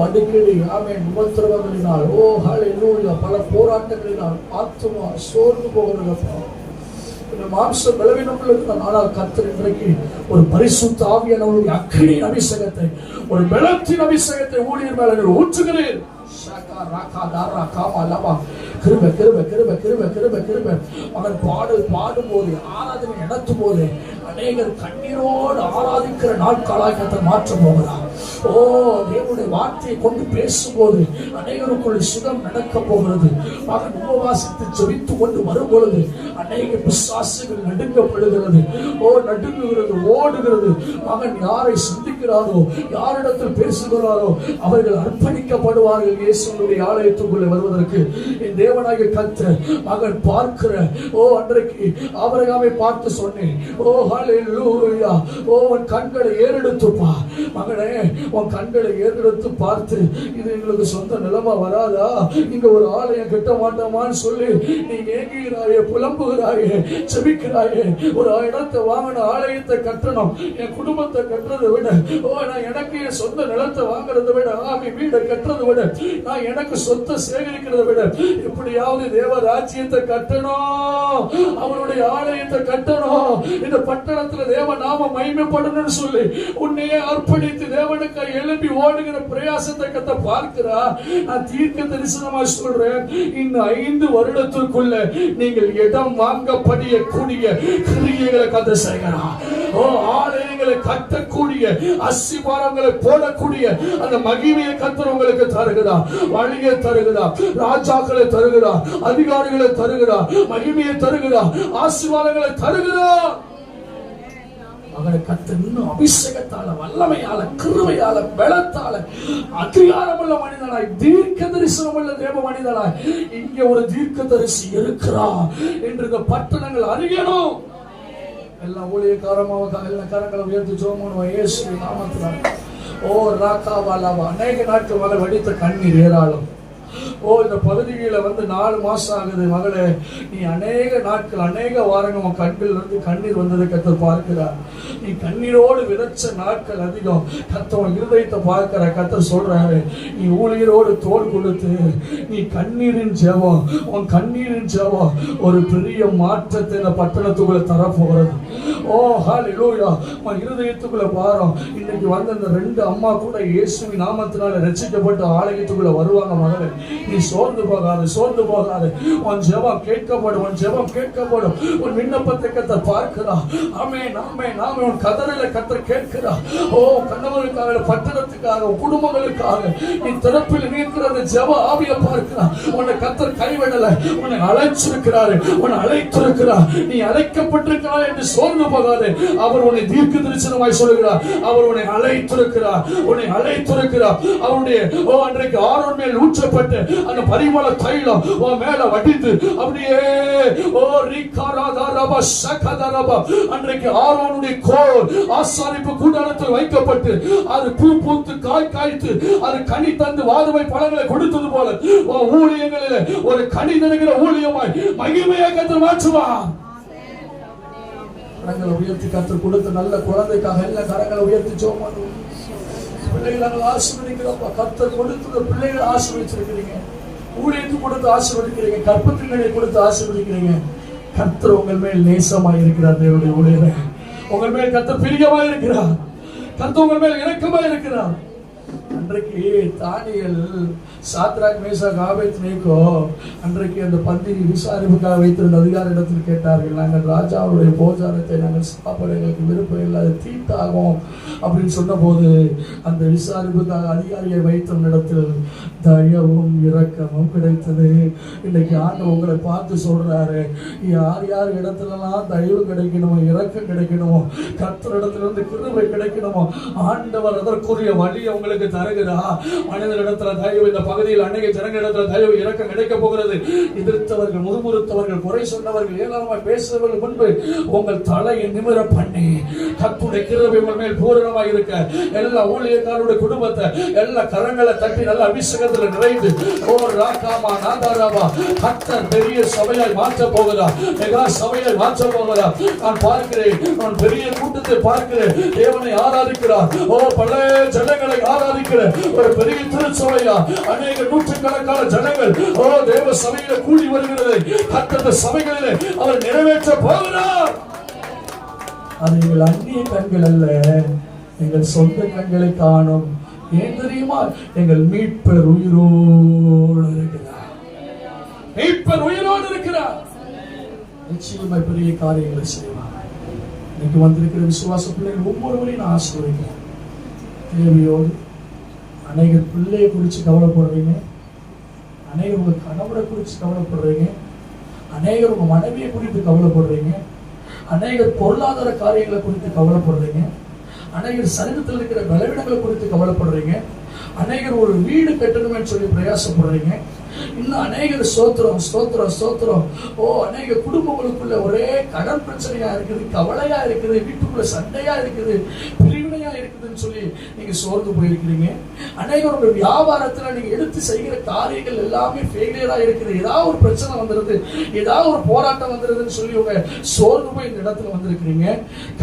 அடிக்கடி ஆமென் உபத்திரவங்களினால், ஹல்லேலூயா, பல போராட்டங்களினால் ஆத்துமா சோர்ந்து போகிறதப்பா. மாம்ச பலவீனம் உள்ளது. ஆனால் கர்த்தர் இன்றைக்கு ஒரு பரிசுத்த ஆவியானவருடைய அக்கினியின் அபிஷேகத்தை, ஒரு பலத்தின் அபிஷேகத்தை ஊழியர் மேல ஊற்றுகிறேன். கிருபை கிருபை கிருபை கிருபை கிருபை கிருபை. அவன் பாடும் போது, ஆராதனை நடத்தும் போது அநேகர் கண்ணீரோடு ஆராதிக்கிற நாட்களாக கர்த்தர் மாற்ற போகிறார். தேவனுடைய வார்த்தையை கொண்டு பேசும்போது அநேகருக்குள் சுகம் நடக்க போகிறது. மகன் உபவாசித்து ஜெபித்து கொண்டு வரும் பொழுது அநேக பிசாசுகள் நடுங்கப்படுகிறது, நடுங்குகிறது, ஓடுகிறது. மகன் யாரை சிந்திக்கிறாரோ, யாரிடத்தில் பேசுகிறாரோ அவர்கள் அர்ப்பணிக்கப்படுவார்கள் இயேசுவினுடைய ஆலயத்துக்குள்ளே வருவதற்கு. என் தேவனாகிய கர்த்தர் மகன் பார்க்கிற அன்றைக்கு ஆபிரகாமை பார்த்து சொன்னேன், ஹல்லேலூயா, உன் கண்களை ஏறெடுத்து பார் மகனே, உன் கண்களை ஏறெடுத்து பார்த்து, இது எங்களுக்கு சொந்த நிலமா வராதா, இங்க ஒரு ஆலயம் கட்ட மாட்டோமான்னு சொல்லி நீ ஏங்குகிறாயே, புலம்புகிறாயே, செபிக்கிறாயே. ஒரு இடத்தை வாங்கின ஆலயத்தை கட்டணும், என் குடும்பத்தை கட்டுறதை விட, நான் எனக்கு என் சொந்த நிலத்தை வாங்குறதை விட, வீடை கட்டுறதை விட, நான் எனக்கு சொத்தை சேகரிக்கிறதை விட, எப்படியாவது தேவ ராஜ்யத்தை கட்டணும், அவருடைய ஆலயத்தை கட்டணும், இந்த பட்டணத்துல தேவ நாம மகிமைப்படணும்னு சொல்லி உன்னையே அர்ப்பணித்து தேவனுக்கு எழுப்பி ஓடுகிற பிரயாசத்தை கத்த பார்க்கிறா. நான் தீர்க்க தரிசனமா சொல்றேன், இந்த 5 வருடத்திற்குள்ள நீங்கள் இடம் வாங்கப்படிய கூடிய கிரியைகளை கத்த செய்கிறா. ஆலயங்களை கட்டக்கூடிய, அஸ்திபாரங்களை போடக்கூடிய அந்த மகிமையை கர்த்தர் உங்களுக்கு தருகிறா. வழியை தருகிறா, ராஜாக்களை தருகிறா, அதிகாரிகளை தருகிறா, மகிமையை தருகிறா, ஆசீர்வாதங்களை தருகிறா. மகனை கர்த்தர் இன்னும் அபிஷேகத்தால, வல்லமையால, கிருபையால, பலத்தால, அதிகாரமுள்ள மனிதனாய், தீர்க்க தரிசனமுள்ள தேவ மனிதனாய் இங்கே ஒரு தீர்க்க தரிசி இருக்கிறா என்று இந்த பட்டணங்கள் அறியணும். எல்லாம் ஊழியக்காரமாக எல்லா கரங்களை உயர்த்தி ஜெபம் இயேசு நாமத்தினால. ராக்காவாலாவா, அநேக நாட்கள் மகள் வடித்த கண்ணீர் ஏராளம். இந்த பகுதியில 4 மாசம் ஆகுது மகளே, நீ அநேக நாட்கள், அநேக வாரங்கள் உன் கண்கள் இருந்து கண்ணீர் வந்ததை கர்த்தர் பார்க்கிறார். நீ கண்ணீரோடு விதைச்ச நாட்கள் அதிகம். கர்த்தர் இருதயத்தை பார்க்கிற கர்த்தர் சொல்றாரு, நீ ஊழியரோடு தோள் கொடுத்து நீ கண்ணீரின் ஜெபம், உன் கண்ணீரின் ஜெபம் ஒரு பெரிய மாற்றத்தை இந்த பட்டணத்துக்குள்ள தரப்போகிறது. ஹல்லேலூயா. உன் இருதயத்துக்குள்ள பாரம். இன்னைக்கு வந்த இந்த 2 அம்மா கூட இயேசுவின் நாமத்தினால ரட்சிக்கப்பட்டு ஆலயத்துக்குள்ள வருவாங்க. மகளே, நீ நீ சோர்ந்து போகாது, சோர்ந்து போகாது. உன் ஜெபம் கேட்கப்படும், உன் ஜெபம் கேட்கப்படும். உன் விண்ணப்பத்தை கர்த்தர் பார்க்கிறார். ஆமென், ஆமென், ஆமென். உன் கதறலை கர்த்தர் கேட்கிறார். ஓ, கணவனுக்காக, பட்டணத்துக்காக, குடும்பங்களுக்காக நீ திறப்பில் நிற்கிறது ஜெப ஆவியை பார்க்கிறார். உன்னை கர்த்தர் கைவிடல, உன்னை அழைச்சிருக்கிறாரு, உன்னை அழைத்திருக்கிறார். நீ அழைக்கப்பட்டிருக்கிறாய் என்று சோர்ந்து போகாது. அவர் உன்னை தீர்க்க தரிசனமாய் சொல்லுகிறார். அவர் உன்னை அழைத்திருக்கிறார், உன்னை அழைத்திருக்கிறார். அவருடைய அன்றைக்கு ஆரோன் மேல் ஊற்றப்பட்டு அந்த பரிமள தைலம் உன் மேல வடிந்து அப்படியே அன்றைக்கு ஆரோனுடைய கோல் ஆசாரிப்பு கூடாரத்தில் வைக்கப்பட்டு அது பூ பூத்து காய் காய்த்து அது கனி தந்து வாதுமை பழங்களை கொடுத்தது போல ஊழியங்களில் ஒரு கனி தருகிற ஊழியமாய் மகிமையை கர்த்தர் மாற்றுவார். கரங்களை உயர்த்தி கர்த்தர் கொடுத்த நல்ல குழந்தைக்காக எல்லா கரங்களை உயர்த்தி ஜெபம் பண்ணுவோம். பிள்ளைகளை ஆசீர்வதிக்கிறப்ப கர்த்தர் கொடுத்த பிள்ளைகளை ஆசீர்வதிச்சிருக்கிறீங்க, ஊழியத்து கொடுத்து ஆசீர்வதிக்கிறீங்க, கற்பத்தினை கொடுத்து ஆசீர்வதிக்கிறீங்க. கர்த்தர் உங்கள் மேல் நேசமாய் இருக்கிறார். தேவனுடைய ஊழியரை உங்கள் மேல் கர்த்தர் பிரியமாய் இருக்கிறார். கர்த்தர் உங்கள் மேல் இரக்கமாய் இருக்கிறார். அன்றைக்கு தானியேல் சாத்ராக் மேஷாக் ஆபேத்நேகோ அன்றைக்கு அந்த பந்தி விசாரிப்புக்காக வைத்திருந்த அதிகார இடத்தில் கேட்டார்கள், நாங்கள் ராஜாவுடைய போஜனத்தை நாங்கள் சாப்பிட எங்களுக்கு விருப்பம் இல்லை, அது தீட்டாகும் அப்படின்னு சொன்ன போது அந்த விசாரிப்புக்காக அதிகாரியை வைத்த இடத்தில் தயவும் இரக்கமும் கிடைத்தது. இன்னைக்கு ஆண்டவர் உங்களை பார்த்து சொல்றாரு, யார் யார் இடத்துலலாம் தயவு கிடைக்கணுமோ, இரக்கம் கிடைக்கணுமோ, கர்த்தர் இடத்துல இருந்து கிருபை கிடைக்கணுமோ, ஆண்டவர் அதற்குரிய வழியை உங்களுக்கு தருகிறா. மனிதனிடத்துல தயவு, இந்த பகுதியில் அநேக ஜனங்களிடத்துல தயவு இரக்கம் கிடைக்க போகிறது. எதிர்த்தவர்கள், முறுமுறுத்தவர்கள், குறை சொன்னவர்கள், ஏராளமாய் பேசுறவர்கள் முன்பு உங்கள் தலையை நிமிர பண்ணி கர்த்தருடைய கிருபை உங்கள் மேல் பூரணமாக இருக்க எல்லா ஊழியக்காரருடைய குடும்பத்தை எல்லா கரங்களை தட்டி நல்ல அபிஷேகத்தில் நிறைந்து ஓ ராகாமா நாதாராமா கர்த்தர் பெரிய சபையாய் மாற்ற போகிறார், மெகா சபையாய் மாற்ற போகிறார். நான் பார்க்கிறேன், நான் பெரிய கூட்டத்தை பார்க்கிறேன். தேவனை ஆராதிக்கிறார், ஓ பல ஜனங்களை ஆராதிக்கிற ஒரு பெரிய திருச்சபையா அநேக நூற்றுக்கணக்கான ஜனங்கள் ஓ தேவ சபையில கூடி வருகிறது. கர்த்தர் சபைகளிலே அவர் நிறைவேற்ற போகிறார். அது எங்கள் அந்நிய கண்கள் அல்ல, எங்கள் சொந்த கண்களை காணும். ஏன் தெரியுமா? எங்கள் மீட்பர் உயிரோடு இருக்கிறார். மீட்பர் உயிரோடு இருக்கிறார். நிச்சயமாய் பெரிய காரியங்களை செய்வார். இன்னைக்கு வந்திருக்கிற விசுவாச பிள்ளைகள் ஒவ்வொருவரையும் நான் ஆசீர்வதிக்கிறேன். தேவையோடு அநேகர் பிள்ளையை குறித்து கவலைப்படுறீங்க, அநேகர் உங்க கணவரை குறித்து கவலைப்படுறீங்க, அநேகர் உங்க மனைவியை குறித்து கவலைப்படுறீங்க, அநேகர் பொருளாதார காரியங்களை குறித்து கவலைப்படுறீங்க, அநேகர் சரீரத்தில் இருக்கிற பலவீனங்களை குறித்து கவலைப்படுறீங்க, அநேகர் ஒரு வீடு கட்டணும்னு சொல்லி பிரயாசப்படுறீங்க. இன்னும் அநேகர் ஸ்தோத்திரம் ஸ்தோத்திரம் ஸ்தோத்திரம். ஓ அநேக குடும்பங்களுக்குள்ள ஒரே கடன் பிரச்சனையா இருக்குது, கவலையா இருக்குது, வீட்டுக்குள்ள சண்டையா இருக்குது, பிரிவினையா இருக்குதுன்னு சொல்லி நீங்க சோர்ந்து போயிருக்கிறீங்க. அநேகர் உங்க வியாபாரத்துல நீங்க எடுத்து செய்கிற காரியங்கள் எல்லாமே ஃபெயிலியரா இருக்குது. ஏதாவது ஒரு பிரச்சனை வந்துருது, ஏதாவது ஒரு போராட்டம் வந்துருதுன்னு சொல்லி உங்க சோர்ந்து போய் இந்த இடத்துல வந்திருக்கிறீங்க.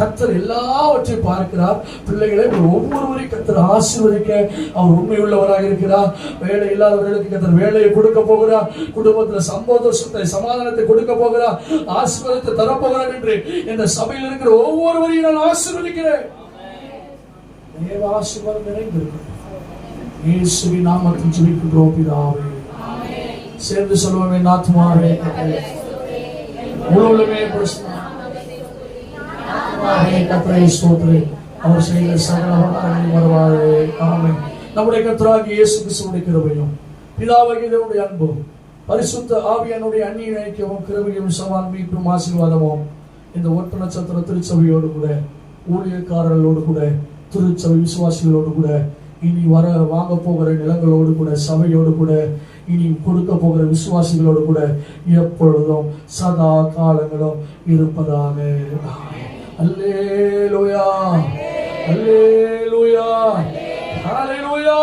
கர்த்தர் எல்லாவற்றையும் பார்க்கிறார். பிள்ளைகளை ஒவ்வொருவரையும் கர்த்தர் ஆசீர்வதிக்க அவர் உண்மையுள்ளவராக இருக்கிறார். வேலை இல்லாதவர்களுக்கு கர்த்தர் வேலையை கொடுக்க போகிறார். குடும்பத்தில் சந்தோஷத்தை சமாதானத்தை கொடுக்க போகிறார். ஆசீர்வாதத்தை தரப்போகிறார் என்று இந்த சபையில் இருக்கிற ஒவ்வொருவரையும் நான் ஆசீர்வதிக்கிறேன். தேவ ஆசீர்வாதம் நிறைந்திருக்கும். இயேசுவின் நாமத்தில் ஜெபிக்கிறோம் பிதாவே. சேர்ந்து சொல்லுவோமே, ஆத்துமாவே முழுவதுமே கர்த்தரை ஸ்தோத்திரி. அவர் செய்த சகல உபகாரங்களையும் வருவாரே. ஆமென். நம்முடைய கர்த்தராகிய இயேசு கிறிஸ்துவின் கிருபையும் பிதாவாகிய தேவனுடைய அன்பும் பரிசுத்த ஆவியானுடைய அந்நிய ஐக்கியமும் கிருபையும் சமாதானமும் மீட்பும் ஆசீர்வாதமும் இந்த ஒட்டு நட்சத்திர திருச்சபையோடு கூட, ஊழியக்காரர்களோடு கூட, திருச்சபை விசுவாசிகளோடு கூட, இனி வாங்க போகிற நிலங்களோடு கூட, சபையோடு கூட, இனி கொடுக்க போகிற விசுவாசிகளோடு கூட எப்பொழுதும் சதா காலங்களும் இருப்பதாக. அல்லேலூயா, அல்லேலூயா, அல்லேலூயா.